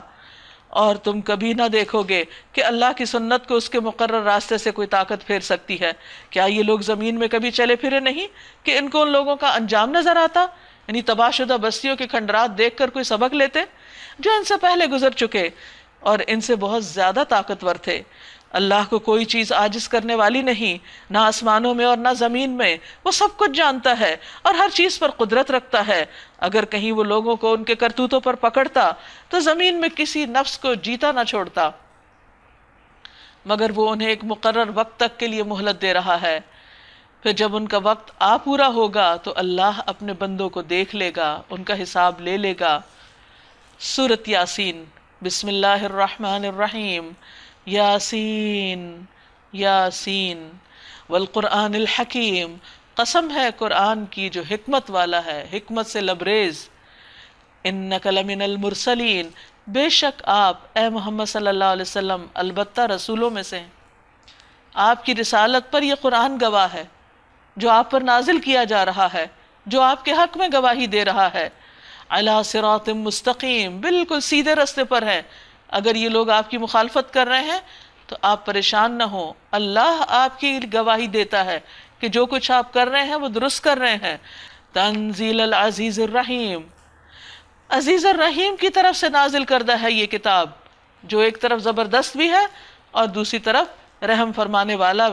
اور تم کبھی نہ دیکھو گے کہ اللہ کی سنت کو اس کے مقرر راستے سے کوئی طاقت پھیر سکتی ہے. کیا یہ لوگ زمین میں کبھی چلے پھرے نہیں کہ ان کو ان لوگوں کا انجام نظر آتا؟ یعنی تباہ شدہ بستیوں کے کھنڈرات دیکھ کر کوئی سبق لیتے جو ان سے پہلے گزر چکے اور ان سے بہت زیادہ طاقتور تھے. اللہ کو کوئی چیز عاجز کرنے والی نہیں، نہ آسمانوں میں اور نہ زمین میں، وہ سب کچھ جانتا ہے اور ہر چیز پر قدرت رکھتا ہے۔ اگر کہیں وہ لوگوں کو ان کے کرتوتوں پر پکڑتا تو زمین میں کسی نفس کو جیتا نہ چھوڑتا، مگر وہ انہیں ایک مقرر وقت تک کے لیے مہلت دے رہا ہے، پھر جب ان کا وقت آ پورا ہوگا تو اللہ اپنے بندوں کو دیکھ لے گا، ان کا حساب لے لے گا۔ سورۃ یاسین۔ بسم اللہ الرحمن الرحیم۔ یاسین یاسین والقرآن الحکیم، قسم ہے قرآن کی جو حکمت والا ہے، حکمت سے لبریز۔ انک لمن المرسلین، بے شک آپ اے محمد صلی اللہ علیہ وسلم البتہ رسولوں میں سے ہیں۔ آپ کی رسالت پر یہ قرآن گواہ ہے، جو آپ پر نازل کیا جا رہا ہے، جو آپ کے حق میں گواہی دے رہا ہے۔ علی صراط مستقیم، بالکل سیدھے رستے پر ہے۔ اگر یہ لوگ آپ کی مخالفت کر رہے ہیں تو آپ پریشان نہ ہو، اللہ آپ کی گواہی دیتا ہے کہ جو کچھ آپ کر رہے ہیں وہ درست کر رہے ہیں۔ تنزیل العزیز الرحیم، عزیز الرحیم کی طرف سے نازل کردہ ہے یہ کتاب، جو ایک طرف زبردست بھی ہے اور دوسری طرف رحم فرمانے والا۔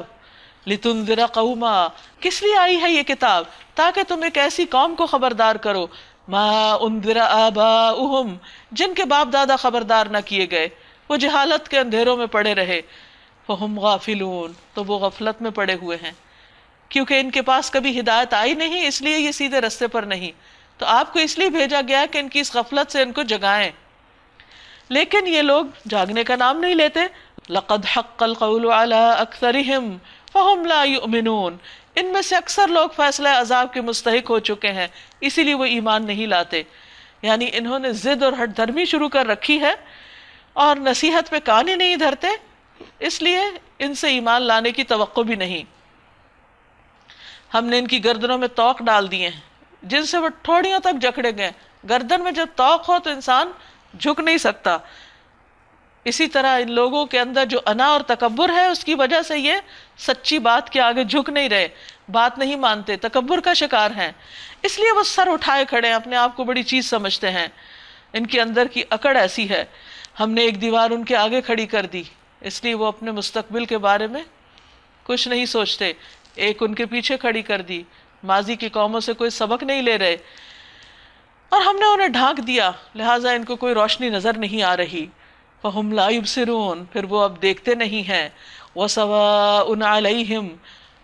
لتنذر قوما، کس لیے آئی ہے یہ کتاب؟ تاکہ تم ایک ایسی قوم کو خبردار کرو، ما انذر آباؤہم، جن کے باپ دادا خبردار نہ کیے گئے، وہ جہالت کے اندھیروں میں پڑے رہے۔ فہم غافلون، تو وہ غفلت میں پڑے ہوئے ہیں، کیونکہ ان کے پاس کبھی ہدایت آئی نہیں، اس لیے یہ سیدھے رستے پر نہیں۔ تو آپ کو اس لیے بھیجا گیا کہ ان کی اس غفلت سے ان کو جگائیں، لیکن یہ لوگ جاگنے کا نام نہیں لیتے۔ لقد حق القول على اکثرهم فهم لا يؤمنون، ان میں سے اکثر لوگ فیصلہ عذاب کے مستحق ہو چکے ہیں، اسی لیے وہ ایمان نہیں لاتے۔ یعنی انہوں نے ضد اور ہٹ دھرمی شروع کر رکھی ہے اور نصیحت پہ کان ہی نہیں دھرتے، اس لیے ان سے ایمان لانے کی توقع بھی نہیں۔ ہم نے ان کی گردنوں میں طوق ڈال دیے ہیں جن سے وہ ٹھوڑیوں تک جکڑے گئے۔ گردن میں جب طوق ہو تو انسان جھک نہیں سکتا۔ اسی طرح ان لوگوں کے اندر جو انا اور تکبر ہے، اس کی وجہ سے یہ سچی بات کے آگے جھک نہیں رہے، بات نہیں مانتے، تکبر کا شکار ہیں، اس لیے وہ سر اٹھائے کھڑے ہیں، اپنے آپ کو بڑی چیز سمجھتے ہیں۔ ان کے اندر کی اکڑ ایسی ہے، ہم نے ایک دیوار ان کے آگے کھڑی کر دی، اس لیے وہ اپنے مستقبل کے بارے میں کچھ نہیں سوچتے۔ ایک ان کے پیچھے کھڑی کر دی، ماضی کی قوموں سے کوئی سبق نہیں لے رہے، اور ہم نے انہیں ڈھانک دیا، لہٰذا ان کو کوئی روشنی نظر نہیں آ رہی۔ فَهُمْ لَا يُبْصِرُونَ، پھر وہ اب دیکھتے نہیں ہیں۔ وَسَوَاءٌ عَلَيْهِمْ،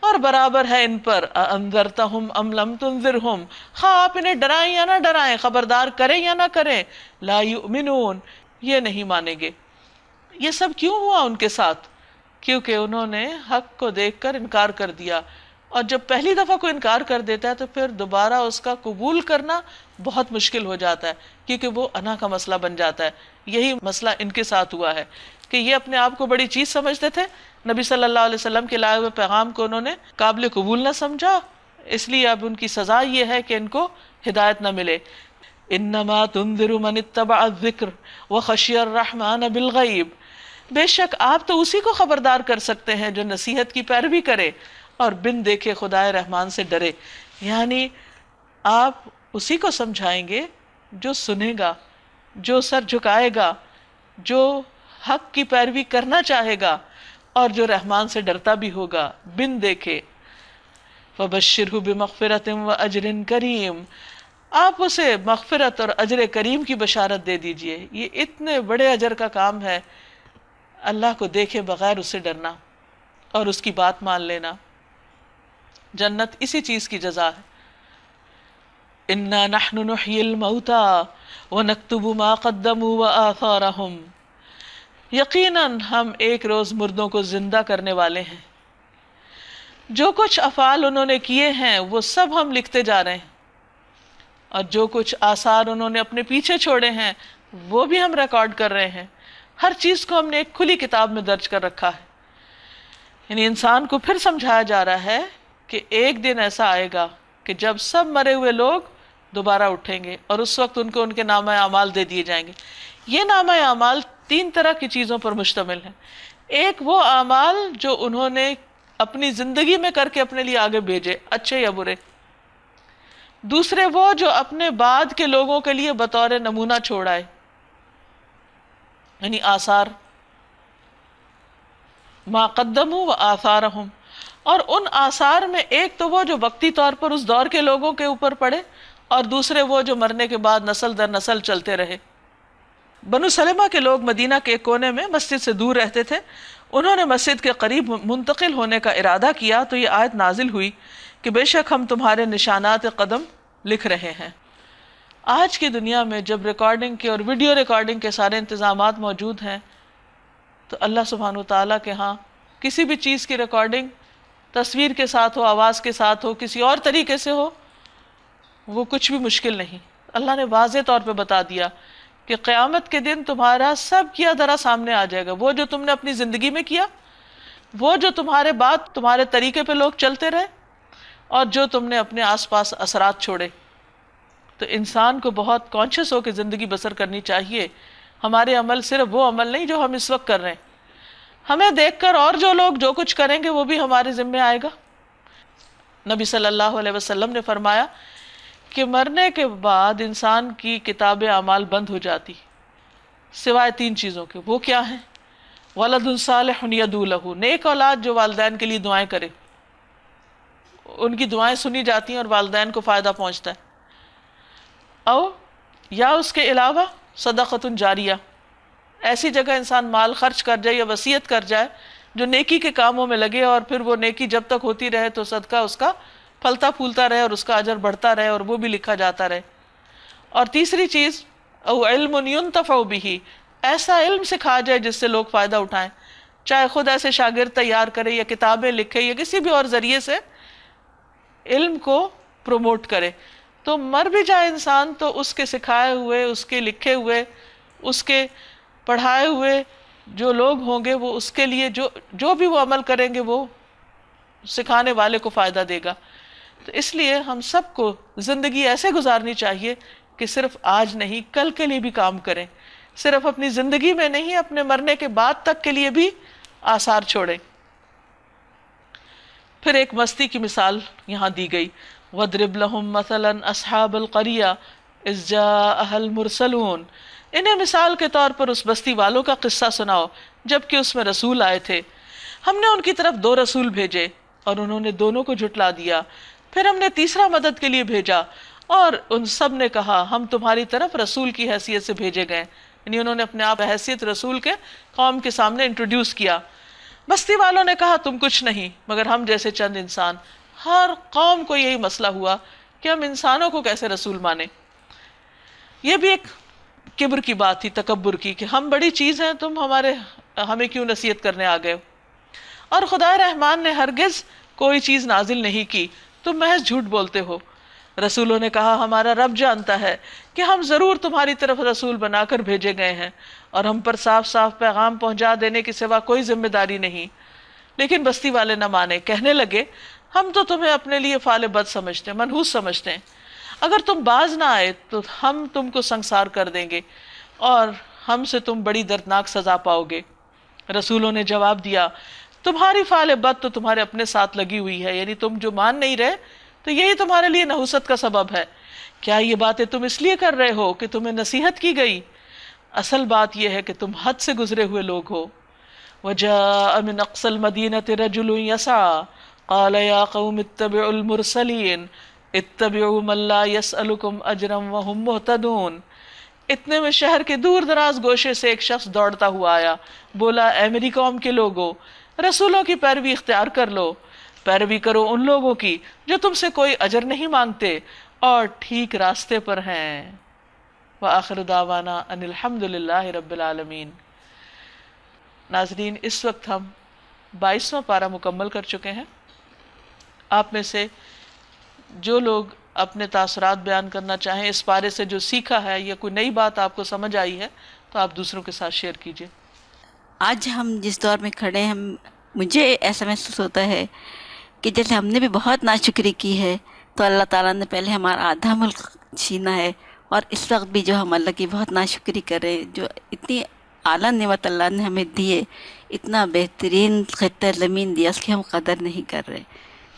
اور برابر ہے ان پر، أَأَنذَرْتَهُمْ أَمْ لَمْ تُنذِرْهُمْ، خواہ آپ انہیں ڈرائیں یا نہ ڈرائیں، خبردار کریں یا نہ کریں، لَا يُؤْمِنُونَ، یہ نہیں مانیں گے۔ یہ سب کیوں ہوا ان کے ساتھ؟ کیونکہ انہوں نے حق کو دیکھ کر انکار کر دیا، اور جب پہلی دفعہ کوئی انکار کر دیتا ہے تو پھر دوبارہ اس کا قبول کرنا بہت مشکل ہو جاتا ہے، کیونکہ وہ انا کا مسئلہ بن جاتا ہے۔ یہی مسئلہ ان کے ساتھ ہوا ہے کہ یہ اپنے آپ کو بڑی چیز سمجھتے تھے، نبی صلی اللہ علیہ وسلم کے لائے ہوئے پیغام کو انہوں نے قابل قبول نہ سمجھا، اس لیے اب ان کی سزا یہ ہے کہ ان کو ہدایت نہ ملے۔ انما تنذر من اتبع الذکر وخشی الرحمن بالغیب، بے شک آپ تو اسی کو خبردار کر سکتے ہیں جو نصیحت کی پیروی کرے اور بن دیکھے خدائے رحمان سے ڈرے۔ یعنی آپ اسی کو سمجھائیں گے جو سنے گا، جو سر جھکائے گا، جو حق کی پیروی کرنا چاہے گا اور جو رحمان سے ڈرتا بھی ہوگا بن دیکھے۔ فَبَشِّرْهُ بِمَغْفِرَةٍ وَأَجْرٍ کریم، آپ اسے مغفرت اور اجر کریم کی بشارت دے دیجئے۔ یہ اتنے بڑے اجر کا کام ہے، اللہ کو دیکھے بغیر اسے ڈرنا اور اس کی بات مان لینا۔ جنت اسی چیز کی جزا ہے۔ اِنَّا نَحْنُ نُحْيِي الْمَوْتَى وَنَكْتُبُ مَا قَدَّمُوا وَآثَارَهُمْ، یقیناً ہم ایک روز مردوں کو زندہ کرنے والے ہیں، جو کچھ افعال انہوں نے کیے ہیں وہ سب ہم لکھتے جا رہے ہیں، اور جو کچھ آثار انہوں نے اپنے پیچھے چھوڑے ہیں وہ بھی ہم ریکارڈ کر رہے ہیں۔ ہر چیز کو ہم نے ایک کھلی کتاب میں درج کر رکھا ہے۔ یعنی انسان کو پھر سمجھایا جا رہا ہے کہ ایک دن ایسا آئے گا کہ جب سب مرے ہوئے لوگ دوبارہ اٹھیں گے، اور اس وقت ان کو ان کے نامہ اعمال دے دیے جائیں گے۔ یہ نامہ اعمال 3 طرح کی چیزوں پر مشتمل ہے۔ ایک وہ اعمال جو انہوں نے اپنی زندگی میں کر کے اپنے لیے آگے بھیجے، اچھے یا برے۔ دوسرے وہ جو اپنے بعد کے لوگوں کے لیے بطور نمونہ چھوڑ آئے، یعنی آثار۔ ما قدموا و آثارہم، اور ان آثار میں ایک تو وہ جو وقتی طور پر اس دور کے لوگوں کے اوپر پڑے، اور دوسرے وہ جو مرنے کے بعد نسل در نسل چلتے رہے۔ بنو سلمہ کے لوگ مدینہ کے ایک کونے میں مسجد سے دور رہتے تھے، انہوں نے مسجد کے قریب منتقل ہونے کا ارادہ کیا تو یہ آیت نازل ہوئی کہ بے شک ہم تمہارے نشانات قدم لکھ رہے ہیں۔ آج کی دنیا میں جب ریکارڈنگ کے اور ویڈیو ریکارڈنگ کے سارے انتظامات موجود ہیں تو اللہ سبحانہ و تعالیٰ کے ہاں کسی بھی چیز کی ریکارڈنگ تصویر کے ساتھ ہو، آواز کے ساتھ ہو، کسی اور طریقے سے ہو، وہ کچھ بھی مشکل نہیں۔ اللہ نے واضح طور پہ بتا دیا کہ قیامت کے دن تمہارا سب کیا دھرا سامنے آ جائے گا، وہ جو تم نے اپنی زندگی میں کیا، وہ جو تمہارے بعد تمہارے طریقے پہ لوگ چلتے رہے، اور جو تم نے اپنے آس پاس اثرات چھوڑے۔ تو انسان کو بہت کانشیس ہو کے زندگی بسر کرنی چاہیے۔ ہمارے عمل صرف وہ عمل نہیں جو ہم اس وقت کر رہے ہیں، ہمیں دیکھ کر اور جو لوگ جو کچھ کریں گے وہ بھی ہمارے ذمہ آئے گا۔ نبی صلی اللہ علیہ وسلم نے فرمایا کہ مرنے کے بعد انسان کی کتاب اعمال بند ہو جاتی سوائے 3 چیزوں کے۔ وہ کیا ہیں؟ ولد صالح یدعو لہ، نیک اولاد جو والدین کے لیے دعائیں کرے، ان کی دعائیں سنی جاتی ہیں اور والدین کو فائدہ پہنچتا ہے۔ او یا اس کے علاوہ صدقۃ جاریہ، ایسی جگہ انسان مال خرچ کر جائے یا وصیت کر جائے جو نیکی کے کاموں میں لگے، اور پھر وہ نیکی جب تک ہوتی رہے تو صدقہ اس کا پھلتا پھولتا رہے اور اس کا اجر بڑھتا رہے اور وہ بھی لکھا جاتا رہے۔ اور تیسری چیز او علم ینتفع بہ، ایسا علم سکھا جائے جس سے لوگ فائدہ اٹھائیں، چاہے خود ایسے شاگرد تیار کرے یا کتابیں لکھے یا کسی بھی اور ذریعے سے علم کو پروموٹ کرے۔ تو مر بھی جائے انسان تو اس کے سکھائے ہوئے، اس کے لکھے ہوئے، اس کے پڑھائے ہوئے جو لوگ ہوں گے وہ اس کے لیے جو بھی وہ عمل کریں گے وہ سکھانے والے کو فائدہ دے گا۔ تو اس لیے ہم سب کو زندگی ایسے گزارنی چاہیے کہ صرف آج نہیں کل کے لیے بھی کام کریں، صرف اپنی زندگی میں نہیں اپنے مرنے کے بعد تک کے لیے بھی آثار چھوڑیں۔ پھر ایک مستی کی مثال یہاں دی گئی، وَاضْرِبْ لَهُمْ مَثَلًا أَصْحَابَ الْقَرْيَةِ إِذْ جَاءَهَا الْمُرْسَلُونَ، انہیں مثال کے طور پر اس بستی والوں کا قصہ سناؤ جبکہ اس میں رسول آئے تھے۔ ہم نے ان کی طرف 2 رسول بھیجے اور انہوں نے دونوں کو جھٹلا دیا، پھر ہم نے تیسرا مدد کے لیے بھیجا اور ان سب نے کہا ہم تمہاری طرف رسول کی حیثیت سے بھیجے گئے، یعنی انہوں نے اپنے آپ حیثیت رسول کے قوم کے سامنے انٹروڈیوس کیا۔ بستی والوں نے کہا تم کچھ نہیں مگر ہم جیسے چند انسان۔ ہر قوم کو یہی مسئلہ ہوا کہ ہم انسانوں کو کیسے رسول مانیں۔ یہ بھی ایک کبر کی بات تھی، تکبر کی، کہ ہم بڑی چیز ہیں، تم ہمیں کیوں نصیحت کرنے آ گئے۔ اور خدا رحمان نے ہرگز کوئی چیز نازل نہیں کی، تم محض جھوٹ بولتے ہو۔ رسولوں نے کہا ہمارا رب جانتا ہے کہ ہم ضرور تمہاری طرف رسول بنا کر بھیجے گئے ہیں اور ہم پر صاف صاف پیغام پہنچا دینے کے سوا کوئی ذمہ داری نہیں۔ لیکن بستی والے نہ مانے، کہنے لگے ہم تو تمہیں اپنے لیے فعال بد سمجھتے ہیں، منحوس سمجھتے ہیں، اگر تم باز نہ آئے تو ہم تم کو سنگسار کر دیں گے اور ہم سے تم بڑی دردناک سزا پاؤ گے۔ رسولوں نے جواب دیا تمہاری فعال بد تو تمہارے اپنے ساتھ لگی ہوئی ہے، یعنی تم جو مان نہیں رہے تو یہی تمہارے لیے نحوست کا سبب ہے۔ کیا یہ باتیں تم اس لیے کر رہے ہو کہ تمہیں نصیحت کی گئی؟ اصل بات یہ ہے کہ تم حد سے گزرے ہوئے لوگ ہو۔ وَجَاءَ مِنْ أَقْصَى الْمَدِينَةِ رَجُلٌ يَسْعَىٰ قَالَ يَا قَوْمِ اتَّبِعُوا الْمُرْسَلِينَ اتَّبِعُوا مَن لَّا يَسْأَلُكُمْ أَجْرًا وَهُمْ مُهْتَدُونَ۔ اتنے میں شہر کے دور دراز گوشے سے ایک شخص دوڑتا ہوا آیا، بولا اے میری قوم کے لوگو، رسولوں کی پیروی اختیار کر لو، پیروی کرو ان لوگوں کی جو تم سے کوئی اجر نہیں مانگتے اور ٹھیک راستے پر ہیں۔ وآخر دعوانا ان الحمد للہ رب العالمین۔ ناظرین، اس وقت ہم 22واں پارہ مکمل کر چکے ہیں۔ آپ میں سے جو لوگ اپنے تاثرات بیان کرنا چاہیں اس پارے سے، جو سیکھا ہے یا کوئی نئی بات آپ کو سمجھ آئی ہے، تو آپ دوسروں کے ساتھ شیئر کیجیے۔ آج ہم جس دور میں کھڑے ہیں، مجھے ایسا محسوس ہوتا ہے کہ جیسے ہم نے بھی بہت ناشکری کی ہے تو اللہ تعالیٰ نے پہلے ہمارا آدھا ملک چھینا ہے، اور اس وقت بھی جو ہم اللہ کی بہت ناشکری کر رہے ہیں، جو اتنی اعلیٰ نعمت اللہ نے ہمیں دی ہے، اتنا بہترین خطہ زمین دیا، اس کی ہم قدر نہیں کر رہے،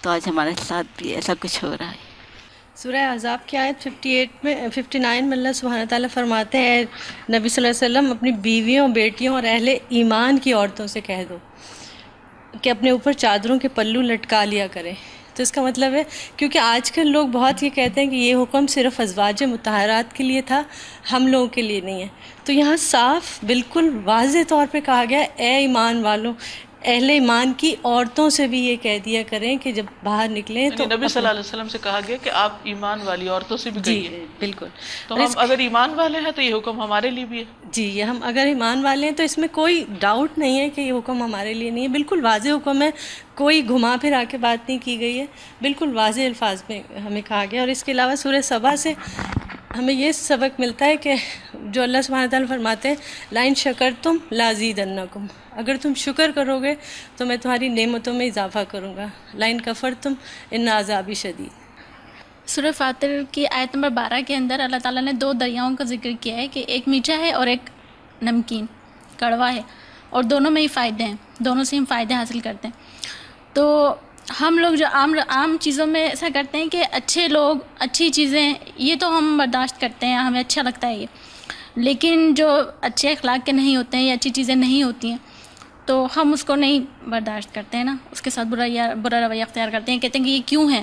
تو آج ہمارے ساتھ بھی ایسا کچھ ہو رہا ہے۔ سورہ احزاب کی آیت 59 میں اللہ سبحانہ تعالیٰ فرماتے ہیں نبی صلی اللہ علیہ وسلم اپنی بیویوں، بیٹیوں اور اہل ایمان کی عورتوں سے کہہ دو کہ اپنے اوپر چادروں کے پلو لٹکا لیا کریں. تو اس کا مطلب ہے کیونکہ آج کل لوگ بہت یہ کہتے ہیں کہ یہ حکم صرف ازواج مطہرات کے لیے تھا، ہم لوگوں کے لیے نہیں ہے. تو یہاں صاف بالکل واضح طور پہ کہا گیا اے ایمان والوں، اہل ایمان کی عورتوں سے بھی یہ کہہ دیا کریں کہ جب باہر نکلیں تو نبی صلی اللہ علیہ وسلم سے کہا گیا کہ آپ ایمان والی عورتوں سے بھی کہیے. جی بالکل. تو ہم اگر ایمان والے ہیں تو یہ حکم ہمارے لیے بھی ہے. جی یہ ہم اگر ایمان والے ہیں تو اس میں کوئی ڈاؤٹ نہیں ہے کہ یہ حکم ہمارے لیے نہیں ہے، بالکل واضح حکم ہے، کوئی گھما پھرا کے بات نہیں کی گئی ہے، بالکل واضح الفاظ میں ہمیں کہا گیا. اور اس کے علاوہ سورہ سبا سے ہمیں یہ سبق ملتا ہے کہ جو اللہ سبحانہ تعالیٰ فرماتے ہیں لَإِن شَكَرْتُمْ لَأَزِيدَنَّكُمْ، اگر تم شکر کرو گے تو میں تمہاری نعمتوں میں اضافہ کروں گا. لَإِن كَفَرْتُمْ إِنَّ عَذَابِي شَدِيدٌ. سورہ فاطر کی آیت نمبر 12 کے اندر اللہ تعالیٰ نے 2 دریاؤں کا ذکر کیا ہے کہ ایک میٹھا ہے اور ایک نمکین کڑوا ہے، اور دونوں میں ہی فائدے ہیں، دونوں سے ہم فائدے حاصل کرتے ہیں. تو ہم لوگ جو عام چیزوں میں ایسا کرتے ہیں کہ اچھے لوگ اچھی چیزیں یہ تو ہم برداشت کرتے ہیں، ہمیں اچھا لگتا ہے یہ، لیکن جو اچھے اخلاق کے نہیں ہوتے ہیں یا اچھی چیزیں نہیں ہوتی ہیں تو ہم اس کو نہیں برداشت کرتے ہیں نا، اس کے ساتھ برا رویہ اختیار کرتے ہیں، کہتے ہیں کہ یہ کیوں ہے.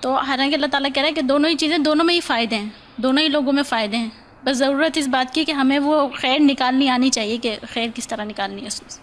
تو حالانکہ اللہ تعالیٰ کہہ رہا ہے کہ دونوں ہی چیزیں، دونوں میں ہی فائدے ہیں، دونوں ہی لوگوں میں فائدے ہیں، بس ضرورت اس بات کی کہ ہمیں وہ خیر نکالنی آنی چاہیے کہ خیر کس طرح نکالنی ہے اس میں.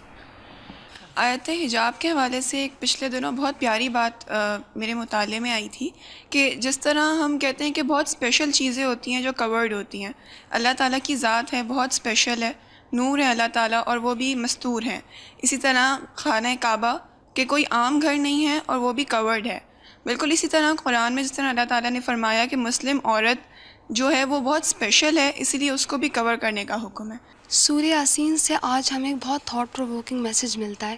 آیت حجاب کے حوالے سے ایک پچھلے دنوں بہت پیاری بات میرے مطالعے میں آئی تھی کہ جس طرح ہم کہتے ہیں کہ بہت اسپیشل چیزیں ہوتی ہیں جو کورڈ ہوتی ہیں، اللہ تعالیٰ کی ذات ہے، بہت اسپیشل ہے، نور ہے اللہ تعالیٰ اور وہ بھی مستور ہیں. اسی طرح خانہ کعبہ کہ کوئی عام گھر نہیں ہے اور وہ بھی کورڈ ہے. بالکل اسی طرح قرآن میں جس طرح اللہ تعالیٰ نے فرمایا کہ مسلم عورت جو ہے وہ بہت اسپیشل ہے، اسی لیے اس کو بھی کور کرنے کا حکم ہے. سورہ یاسین سے آج ہمیں ایک بہت تھاٹ پرووکنگ میسیج ملتا ہے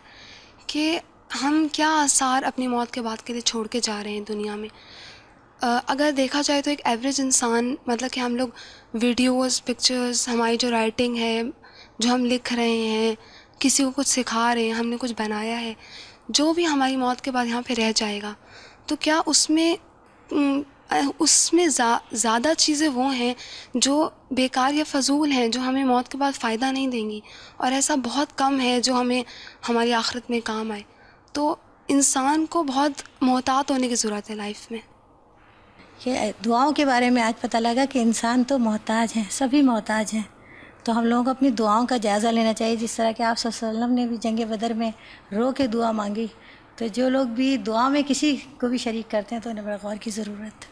کہ ہم کیا آثار اپنی موت کے بعد کے لیے چھوڑ کے جا رہے ہیں دنیا میں. اگر دیکھا جائے تو ایک ایوریج انسان، مطلب کہ ہم لوگ ویڈیوز، پکچرز، ہماری جو رائٹنگ ہے، جو ہم لکھ رہے ہیں، کسی کو کچھ سکھا رہے ہیں، ہم نے کچھ بنایا ہے، جو بھی ہماری موت کے بعد یہاں پہ رہ جائے گا، تو کیا اس میں زیادہ چیزیں وہ ہیں جو بیکار یا فضول ہیں، جو ہمیں موت کے بعد فائدہ نہیں دیں گی، اور ایسا بہت کم ہے جو ہمیں ہماری آخرت میں کام آئے. تو انسان کو بہت محتاط ہونے کی ضرورت ہے لائف میں. یہ دعاؤں کے بارے میں آج پتہ لگا کہ انسان تو محتاج ہیں، سبھی محتاج ہیں. تو ہم لوگوں کو اپنی دعاؤں کا جائزہ لینا چاہیے، جس طرح کہ آپ صلی اللہ علیہ وسلم نے بھی جنگ بدر میں رو کے دعا مانگی. تو جو لوگ بھی دعا میں کسی کو بھی شریک کرتے ہیں تو انہیں بڑا غور کی ضرورت ہے.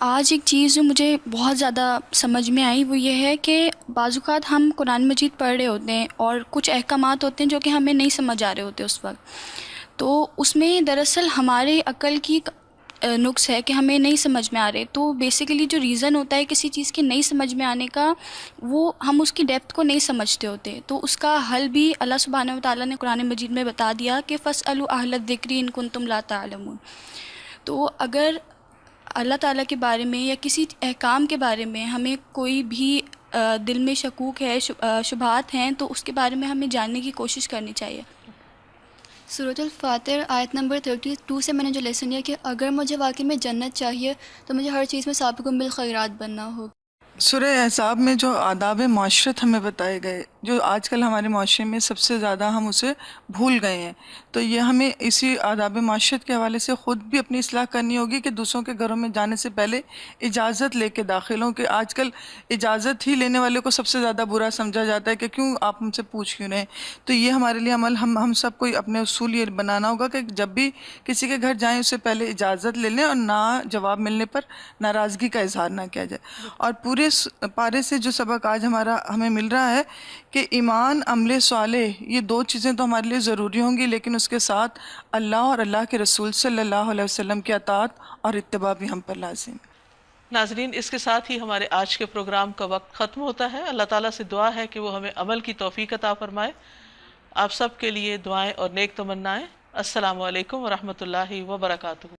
آج ایک چیز جو مجھے بہت زیادہ سمجھ میں آئی وہ یہ ہے کہ بعض اوقات ہم قرآن مجید پڑھ رہے ہوتے ہیں اور کچھ احکامات ہوتے ہیں جو کہ ہمیں نہیں سمجھ آ رہے ہوتے اس وقت، تو اس میں دراصل ہمارے عقل کی نقص ہے کہ ہمیں نہیں سمجھ میں آ رہے. تو بیسیکلی جو ریزن ہوتا ہے کسی چیز کے نہیں سمجھ میں آنے کا، وہ ہم اس کی ڈیپتھ کو نہیں سمجھتے ہوتے. تو اس کا حل بھی اللہ سبحانہ و تعالیٰ نے قرآن مجید میں بتا دیا کہ فَاسْأَلُوا أَهْلَ الذِّكْرِ إِن كُنتُمْ لَا تَعْلَمُونَ. تو اگر اللہ تعالیٰ کے بارے میں یا کسی احکام کے بارے میں ہمیں کوئی بھی دل میں شکوک ہے، شبہات ہیں، تو اس کے بارے میں ہمیں جاننے کی کوشش کرنی چاہیے. سورۃ الفاتر آیت نمبر 32 سے میں نے جو لیسن لیا کہ اگر مجھے واقعی میں جنت چاہیے تو مجھے ہر چیز میں سابقون بالخیرات بننا ہوگا. سورہ احزاب میں جو آداب معاشرت ہمیں بتائے گئے، جو آج کل ہمارے معاشرے میں سب سے زیادہ ہم اسے بھول گئے ہیں، تو یہ ہمیں اسی آداب معاشرت کے حوالے سے خود بھی اپنی اصلاح کرنی ہوگی کہ دوسروں کے گھروں میں جانے سے پہلے اجازت لے کے داخل ہوں. کہ آج کل اجازت ہی لینے والے کو سب سے زیادہ برا سمجھا جاتا ہے کہ کیوں آپ ہم سے پوچھ کیوں رہے ہیں. تو یہ ہمارے لیے عمل ہم سب کو اپنے اصول یہ بنانا ہوگا کہ جب بھی کسی کے گھر جائیں اس سے پہلے اجازت لے لیں اور نہ جواب ملنے پر ناراضگی کا اظہار نہ کیا جائے. اور پورے پارے سے جو سبق آج ہمیں مل رہا ہے کہ ایمان، عمل صالح، یہ 2 چیزیں تو ہمارے لیے ضروری ہوں گی، لیکن اس کے ساتھ اللہ اور اللہ کے رسول صلی اللہ علیہ وسلم کی اطاعت اور اتباع بھی ہم پر لازم ہے. ناظرین، اس کے ساتھ ہی ہمارے آج کے پروگرام کا وقت ختم ہوتا ہے. اللہ تعالیٰ سے دعا ہے کہ وہ ہمیں عمل کی توفیق عطا فرمائے. آپ سب کے لیے دعائیں اور نیک تمنائیں. السلام علیکم ورحمۃ اللہ وبرکاتہ.